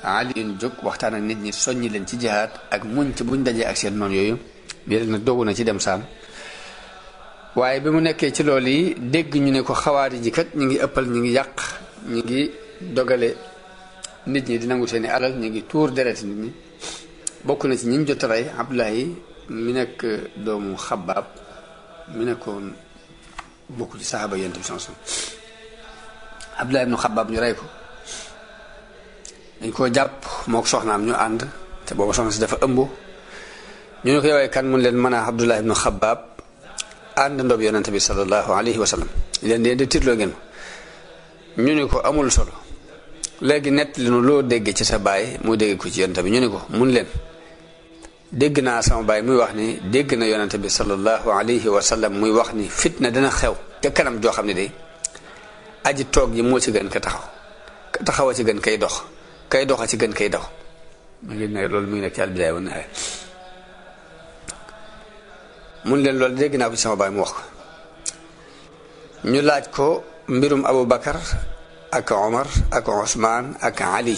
Aliyun jóg waxtaan ak nit ñi soññi leen ci jihaad ak muñ ci buñ dajee ak seen noonu yooyu bi nag dogu na ci dem saam waaye bi mu nekkee ci loolu yi dégg ñu ne ko xawaari ji kat ñu ngi ëppal ñu ngi yàq ñu ngi dogale nit ñi di nangu seeni alal ñu ngi tuur deret nit ñi bokk na ci ñi ñu jot a rey Abdullahi mi nekk doomu Xabbaab mi nekkoon bokk ci saxaaba Yonent bi sallallahu alayhi wasallam Abdullahi ibnu Xabbaab ñu rey ko dañ koo jàpp moo ko soxnaam ñu ànd te booba soxna si dafa ëmb ñu ne ko yowee kan mun leen mën a Abdullah ibnu Xabbaab ànd ndob Yonent bi sallallahu alayhi wa sallam leen di tiitloo ngeen ñu ne ko amul solo léegi nett li nu loo dégg ci sa baay mu dégg ko ci Yonent bi ñu ne ko mun leen dégg naa sama baay muy wax ni dégg na yonante bi sallallahu alayhi wa sallam muy wax ni fitna dina xew te kanam joo xam ne day aji toog ji moo ci gën ka taxaw a ci gën kay dox a ci gën kay dox mu ngi ne loolu mu ngi nekk ci al-bidaaya wa nihaaya mun leen loolu dégg naa ko ci sama baay mu wax ko ñu laaj ko mbirum Abu Bakar ak Omar ak Ousmane ak Ali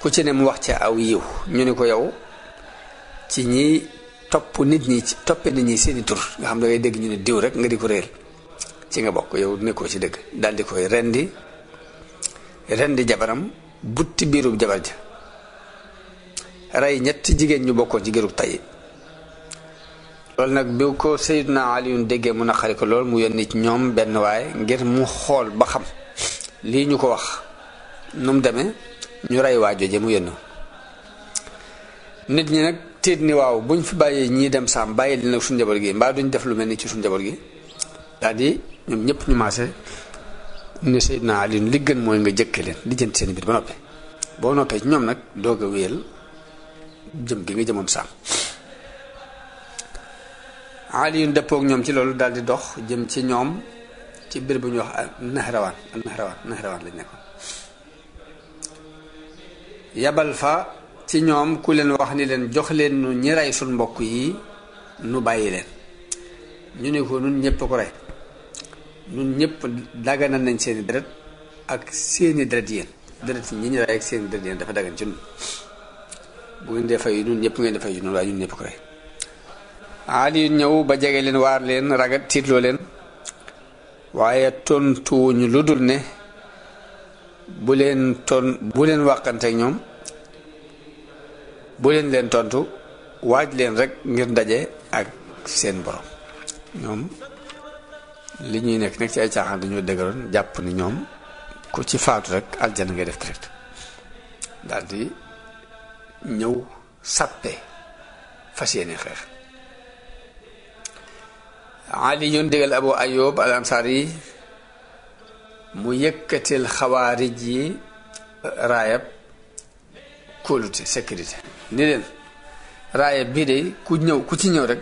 ku ci ne mu wax ci aw yiw ñu ne ko yow ci ñi toppe nit ñi seeni tur nga xam da ngay dégg ñu ne diw rek nga di ko réel ci nga bokk yow nekkoo ci dëgg daal di koy rendi jabaram butti biirub jabar ja rey ñetti jigéen ñu bokkoon ci gërub tay loolu nag bi ko Seydina Aliyun déggee mu naqari ko lool mu yónni ci ñoom benn waaye ngir mu xool ba xam lii ñu ko wax nu mu demee ñu rey waa jooje mu yónni nit ñi nag tiit ni waaw buñ fi bàyyee ñii dem saam bàyyi li nag suñu njaboot gi mbaa duñ def lu mel ni ci suñu njaboot gi daal di ñoom ñëpp ñu maase ne Seydina Aliyun li gën mooy nga jëkke leen li jënt seen biir ba noppi boo noppee ci ñoom nag doog a wéyal jëm gi nga jëmoon saam Aliyun dëppook ñoom ci loolu daal di dox jëm ci ñoom ci biir bu ñuy wax Nahrawaan lañ nekkoon yabal fa ci ñoom ku leen wax ni leen jox leen nu ñi rey suñ mbokk yi nu bàyyi leen ñu ne ko nun ñëpp ko rey nun ñëpp daganal nañ seeni deret ak seeni deret yéen deret yi ñi ñu rey ak seeni deret yéen dafa dagan ci nun bu ngeen dee fay nun ñëpp ngeen dee fay nun waaye ñun ñëpp ko rey Ali ñëw ba jege leen waar leen ragat tiitloo leen waaye tontuwuñu lu dul ne bu leen wàqanteeg ñoom bu leen tontu waaj leen rek ngir ndaje ak seen borom ñoom li ñuy nekk ci ay caaxaan dañoo dëgëroon jàpp ni ñoom ku ci faatu rek aljana ngay def direct daal di ñëw sàppe fas yéene xeex Ali yoon digal Abu Ayyub al Ansari mu yëkkatil xawaarij yi raayab kóolute sécurité ni leen raayab bii de ku ci ñëw rek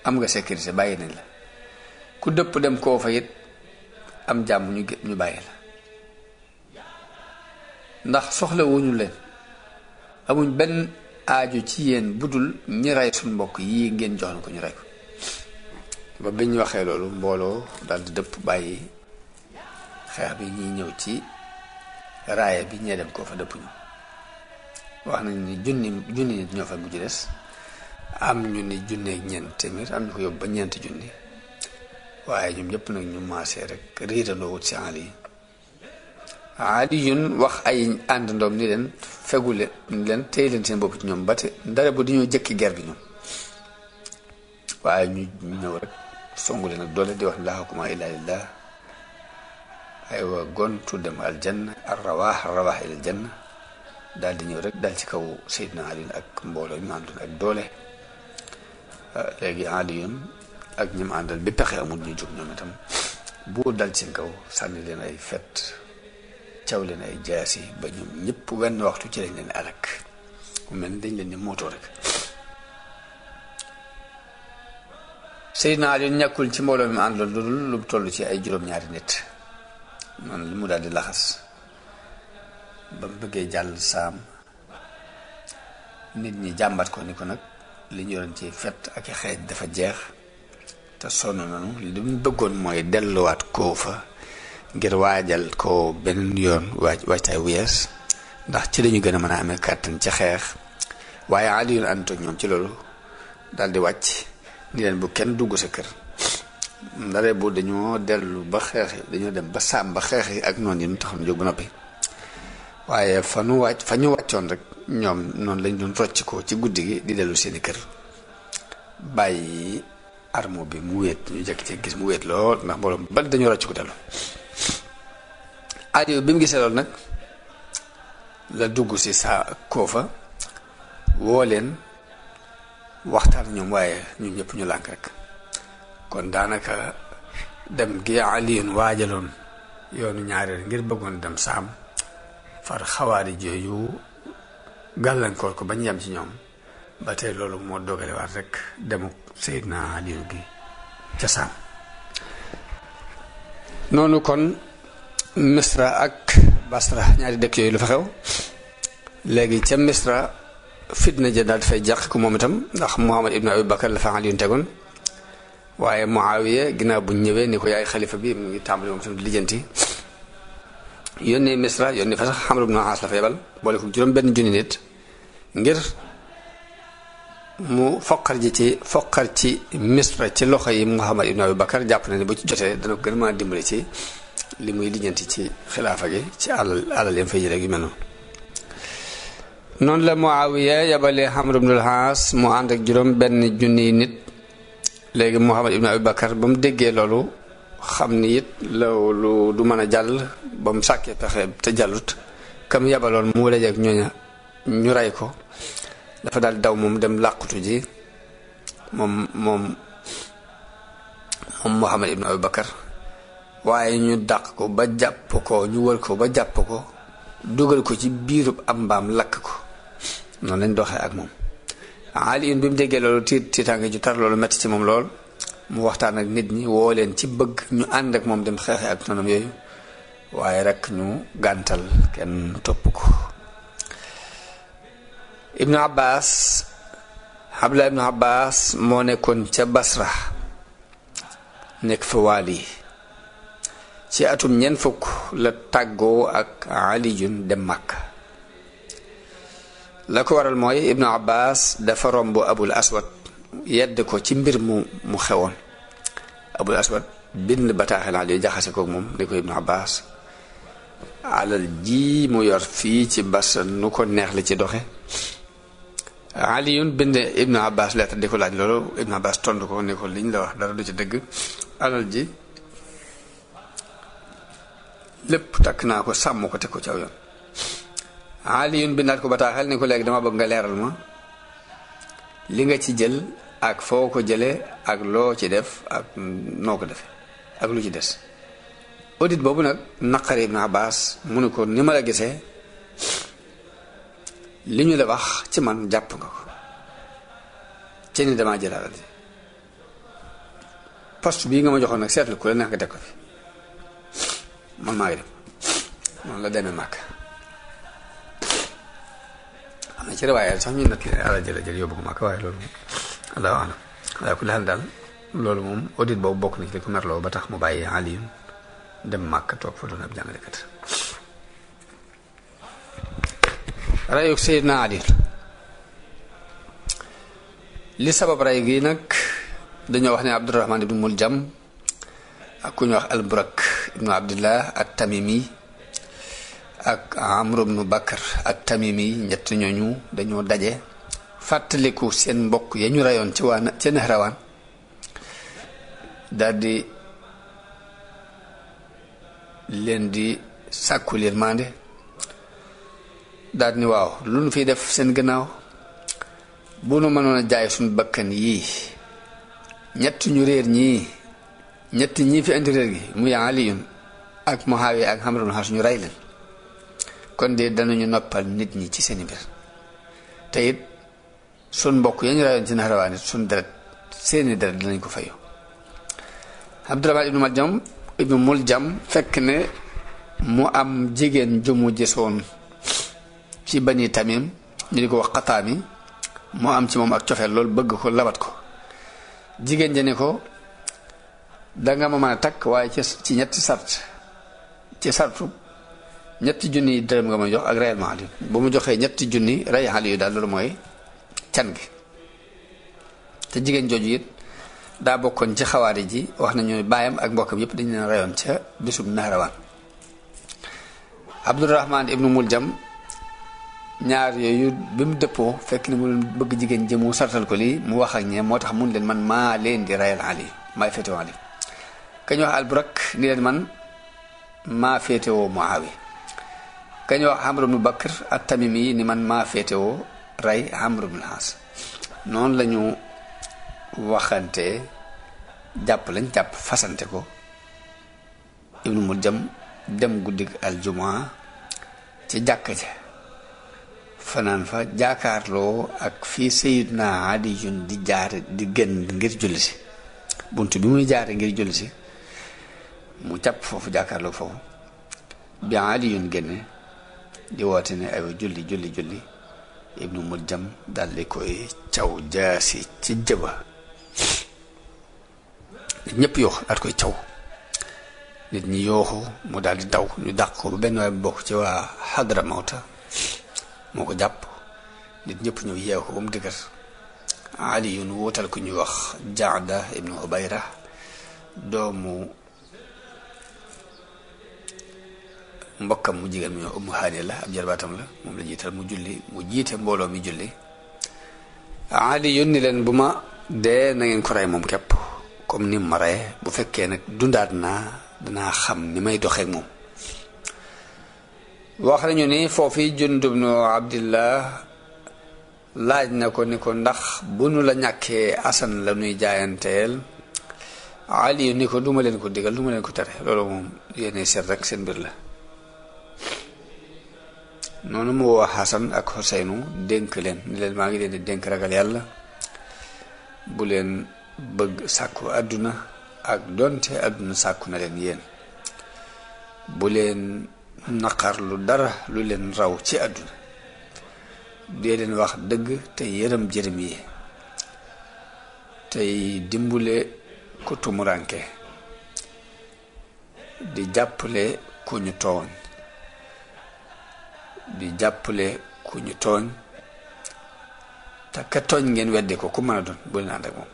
am nga sécurité bàyyi nañ la ku dëpp dem koo fa it am jàmm ñu bàyyi la ndax soxlawuñu leen amuñ benn aaju ci yéen budul ñi rey suñ mbokk yii ngeen jox na ko ñu rey ko ba bi ñu waxee loolu mbooloo daal di dëpp bàyyi xeex bi ñuy ñëw ci raaya bi ñee dem koo fa dëpp ñu wax nañ ni junni nit ñoo fa mujj des am ñu ni junneeg ñeent téeméer am ñu ko yóbbu ba ñeenti junni waaye ñoom ñëpp nag ñu maasee rek riirandoo wut si Ali yun wax ay àndandoom ni leen fegu leen téy leen seen bopp ci ñoom ba te ndare bu dañoo jëkki ger bi ñoom waaye ñu ñëw rek songu leen ak doole di wax laa hukma illa lillah aywa gontu dem aljanna arrawaax ilal janna daal di ñëw rek dal ci kaw Seydina Ali ak mbooloo ñu àndoon ak doole léegi Ali yun ak ñi mu àndal bi pexe amul ñu jóg ñoom itam bu dal ci kaw sànni leen ay fet caw leen ay jaasi ba ñoom ñëpp wenn waxtu ci lañ leen alak mu mel ni dañ leen ni mootoo rek Seydina Ali ñàkkul ci mbooloo mi àndoon lu toll ci ay juróom-ñaari nit noonu li mu daal di laxas ba mu bëggee jàll saam nit ñi jàmbat ko ni ko nag li ñu yoroon ci fet ak xeej dafa jeex te sonn nañu li mu bëggoon mooy delluwaat koo fa ngir waajal ko beneen yoon waajtaay wu yees ndax ci lañu gën a mën a amee kàttan ci xeex waaye Ali yu ànd ak ñoom ci loolu daal di wàcc ni leen bu kenn dugg sa kër ndare bu dañoo dellu ba xeex dañoo dem ba saam ba xeex yi ak noonu yi mu taxoon jóg ba noppi waaye fa ñu wàccoon rek ñoom noonu lañ doon rocc ko ci guddi gi di dellu seeni kër bàyyi armo bi mu wéet ñu jekk ci gis mu wéet lool ndax mbooloo bari dañoo rocc ko dellu Ali bi mu gisee loolu nag la dugg si saa koofa woo leen waxtaan ñoom waaye ñu ñëpp ñu lànk rek kon daanaka dem gi Aliyun waajaloon yoonu ñaareel ngir bëggoon dem saam far xawaari jooyu gàllankoor ko bañ yem ci ñoom ba tey loolu moo dogale waat rek demu Seydina Aliyu gi ca Saam. noonu kon Misra ak Basra ñaari dëkk yooyu lu fa xew léegi ca Misra fitna ja daal dafay jàq ko moom itam ndax Muhammad ibn Abi Bakar la fa Aliyun tegoon waaye Muawiya ginnaaw bu ñëwee ni ko yaay xalifa bi mu ngi tàmbali moom itam di lijjanti yónnee Misra yónnee fa sax Amr ibn al-As la fa yebal boole ko juróom benn junni nit ngir mu foqar ci Misra ci loxo yi Muhammad ibn Abi Bakar jàpp na ne bu ci jotee dana ko gën a mën a dimbali ci li muy lijjanti ci xilaafa gi ci alal yam fay jëlee yu mel noonu la Muawiya yabalee Amr ibn al-As mu ànd ak juróom benn junniy nit léegi Muhammad ibn Abi Bakar ba mu déggee loolu xam ni it loolu du mën a jàll ba mu sàkkee pexe te jàllut kam yabaloon mu dajeek ñooña ñu rey ko dafa daal daw moom dem làqutu ji moom Muhammad ibn Abi Bakar waaye ñu dàq ko ba jàpp ko ñu wër ko ba jàpp ko dugal ko ci biirub am mbaam lakk ko noonu lañ doxee ak moom Aliyun bi mu déggee loolu tiitaange ju tar loolu metti ci moom lool mu waxtaan ak nit ñi woo leen ci bëgg ñu ànd ak moom dem xeexe ak noonam yooyu waaye rek ñu gàntal kenn topp ko Ibnu Abbas Abdullah ibnu Abbas moo nekkoon ca Basra nekk fa waali ci atum ñeent fukk la tàggoo ak Aliyun dem Makka la ko waral mooy Ibnu Abbas dafa romb Abul Aswad yedd ko ci mbir mu xewoon Abul Aswad bind bataaxel Aliyu jaxase kook moom ni ko Ibnu Abbas alal ji mu yor fii ci Basra nu ko neex li ci doxe Aliyun bind Ibnu Abbas lettre di ko laaj loolu Ibnu Abbas tontu ko ni ko liñ la wax dara du ci dëgg alal ji lépp takk naa ko sàmm ko teg ko ci aw yoon Aliyun bindaat ko bataaxel ni ko léegi dama bëgg nga leeral ma li nga ci jël ak foo ko jëlee ak loo ci def ak noo ko defee ak lu ci des audit boobu nag naqari Ibn Abbas mu ne ko ni ma la gisee li ñu la wax ci man jàpp nga ko ci ni damaa jël alal ji poste bii nga ma joxoon nag seetlu ku la neex nga teg ko fi man maa ngi dem noonu la demee màkk am na ci riwaaya sax ñu nat li alal jël yóbbu ko màkk waaye loolu allahu alam waaye ku laal daal loolu moom audit boobu bokk na ci li ko merloo ba tax mu bàyyi Aliyun dem màkk toog fa doon ab jàngalekat rayuk Seydina Ali li sabab ray gi nag dañoo wax ne Abdurrahman ibnu Muljam ak ku ñu wax Alburak ibnu Abdillah at-Tamimi ak Amr ibnu Bakr at-Tamimi ñett ñooñu dañoo daje fàttaliku seen mbokk ya ñu rayoon ci ca Nahrawaan daldi leen di sàkku yërmande daldi ni waaw lu nu fiy def seen gannaaw bu nu mënoon a jaay suñu bakkan yii ñett ñu réer ñii ñett ñii fi indi réer gi muy Aliyun ak Muawiya ak Amr ibn al-As ñu rey leen kon de danañu noppal nit ñi ci seeni mbir te it sun mbokk ya ñu rayoon ci Nahrawaan it sun deret seeni deret danañ ko fayu Abdurrahman ibnu Muljam fekk ne mu am jigéen ju mu gisoon ci Bani Tamim ñu di ko wax Xataami mu am ci moom ak cofeel loolu bëgg ko labat ko jigéen ja ne ko danga ma mën a takk waaye ci ñetti sart ci sartu ñetti junni dërëm nga ma jox ak reyal ma Aliyu bu mu joxee ñetti junni rey Aliyu daal loolu mooy can gi te jigéen jooju it daa bokkoon ci xawaari ji wax nañu baayam ak mbokkam yépp dañu leen reyoon ca bisub Nahrawaan Abdurrahman ibnu Muljam ñaar yooyu bi mu dëppoo fekk ni mu bëgg jigéen ji mu sartal ko lii mu wax ak ñee moo tax mun leen man maa leen di reyal Ali maay féetewoo Ali kañ wax Alburak ni leen man maa féetewoo Muawiya kañ wax Amr ibnu Bakr at-Tamimi ni man maa féetewoo rey Amr ibnu al-As noonu lañu waxante jàpp lañ jàpp fasante ko ibnu Muljam dem guddig aljumaa ci jàkka ja fanaan fa jaakaarloo ak fii Sayyiduna Aliyun di jaar di génn ngir julli si bunt bi muy jaare ngir julli si mu jàpp foofu jaakaarloo foofu bi Aliyun génne di woote ne ay julli Ibnu Muljam daldi koy caw jaasi ci jëba nit ñëpp yooxu daal koy caw nit ñi yooxu mu daal di daw ñu dàq ko ba benn waay bu bokk ci waa Hadra Mawta moo ko jàpp nit ñëpp ñëw yeew ko ba mu dëgër Aliyun wuutal ku ñuy wax Jaada ibnu Ubayra doomu mbokkam mu jigéen mu ñëw Ummu Haani la ab jarbaatam la moom la jiital mu jiite mbooloo mi julli Aliyun ni leen bu ma dee na ngeen ko rey moom képp comme ni ma rey bu fekkee nag dundaat naa danaa xam ni may doxeek moom wax nañu ni foofu Jundub ibnu Abdillah laaj na ko ni ko ndax bu nu la ñàkkee Asan la nuy jaayanteel Ali ni ko duma leen ko digal duma leen ko tere loolu moom yéene seet rek seen mbir la noonu mu woo Xasan ak Xuseynu dénk leen ni leen maa ngi leen di dénk ragal yàlla bu leen bëgg sàkku àdduna ak donte àdduna sàkku na leen yéen bu leen naqar lu dara lu leen raw ci àdduna dee leen wax dëgg te yërëm jërëm yi tey dimbule ku tumuranke di jàppale ku ñu tooñ te ka tooñ ngeen weddi ko ku mën a doon bu leen ànd ak moom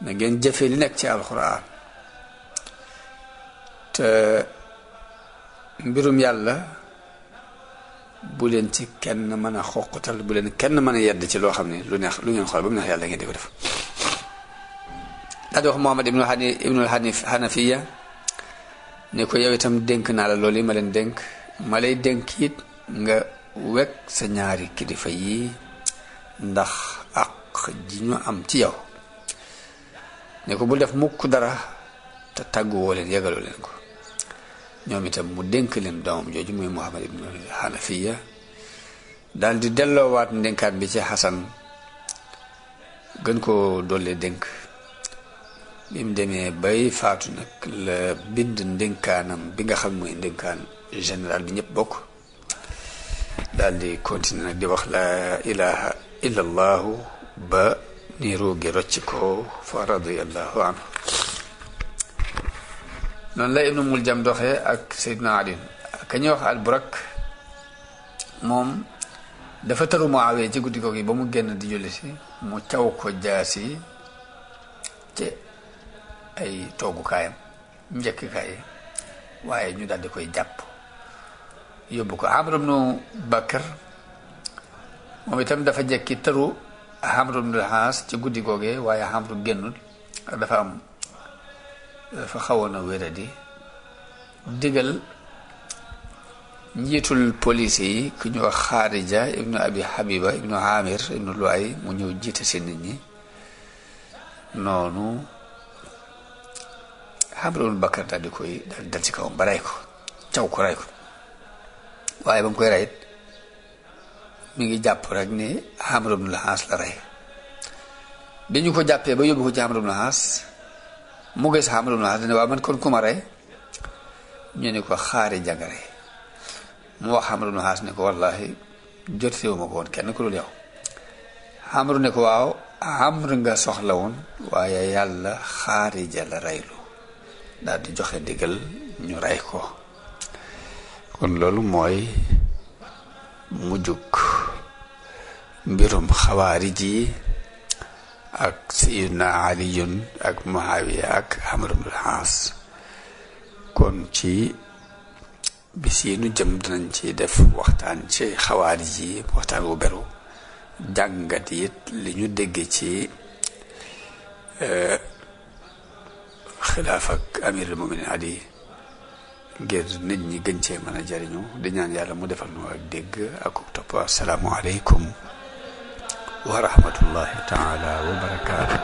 na ngeen jëfe li nekk ci alxuraan te mbirum yàlla bu leen ci kenn mën a xoqatal bu leen kenn mën a yedd ci loo xam ne lu ngeen xool ba mu neex yàlla ngeen di ko def daal di wax Muhammad ibnul Hanafiya ne ko yow itam dénk naa la loolu yi ma leen dénk ma lay dénk it nga wekk sa ñaari kilifa yi ndax ak ji ñu am ci yow ne ko bul def mukk dara te tàgguwoo leen yëgaloo leen ko ñoom itam mu dénk leen doomam jooju muy Muhammad ibnul Hanafiya daal di delloowaat ndénkaat bi ci Xasan gën ko dolli dénk bi mu demee bay faatu nag la bind ndénkaanam bi nga xam mooy ndénkaan général bi ñëpp bokk daal di continuer nag di wax la ilaha illa allahu ba ni ruugi rocc ko fa radiyallahu anhu noonu la Ibnu Muljam doxee ak Seydina Ali ka ñuy wax Alburak moom dafa tëru Muawiya ci guddi googu ba mu génn di julli si mu caw ko jaasi ci ay toogukaayam njëkkikaay yi waaye ñu daal di koy jàpp yóbbu ko Amr ibnu Bakr moom itam dafa jekki tëru Amr ibnu Al-As ci guddi googee waaye Amr génnul dafa xawoon a wéradi digal njiitul police yi ku ñu wax Xaarija ibnu Abi Habiba ibnu Amir ibnu Luay mu ñëw jiite si nit ñi noonu Amr ibnu Bakr daal di koy dal ci kawam ba rey ko caw ko rey ko waaye ba mu koy reyit mi ngi jàpp rek ni Amr ibnu Al-As la rey bi ñu ko jàppee ba yóbbu ko ci Amr ibnu Al-As mu gis Amr ibnu Al-As dane waaw man kon ku ma rey ñu ne ko Xaarija nga rey mu wax Amr ibnu Al-As ne ko wallahi jotewuma ko woon kenn ku dul yow Amr ne ko waaw Amr nga soxla woon waaye yàlla Xaarija la reylu daal di joxe ndigal ñu rey ko kon loolu mooy mujjug mbirum xawaarij yi ak Sayyidina Aliyun ak Muawiya ak Amr ibn al-As kon ci bis yi nu jëm dinañ ci def waxtaan ci xawaarij yi waxtaan wu beru jàngat it li ñu dégg ci xilaaf ak amirul muminin Ali ngir nit ñi gën cee mën a jariñu di ñaan yàlla mu defal nu ak dégg ak topp assalaamu aleykum wa rahmatullahi taala wa barakaatu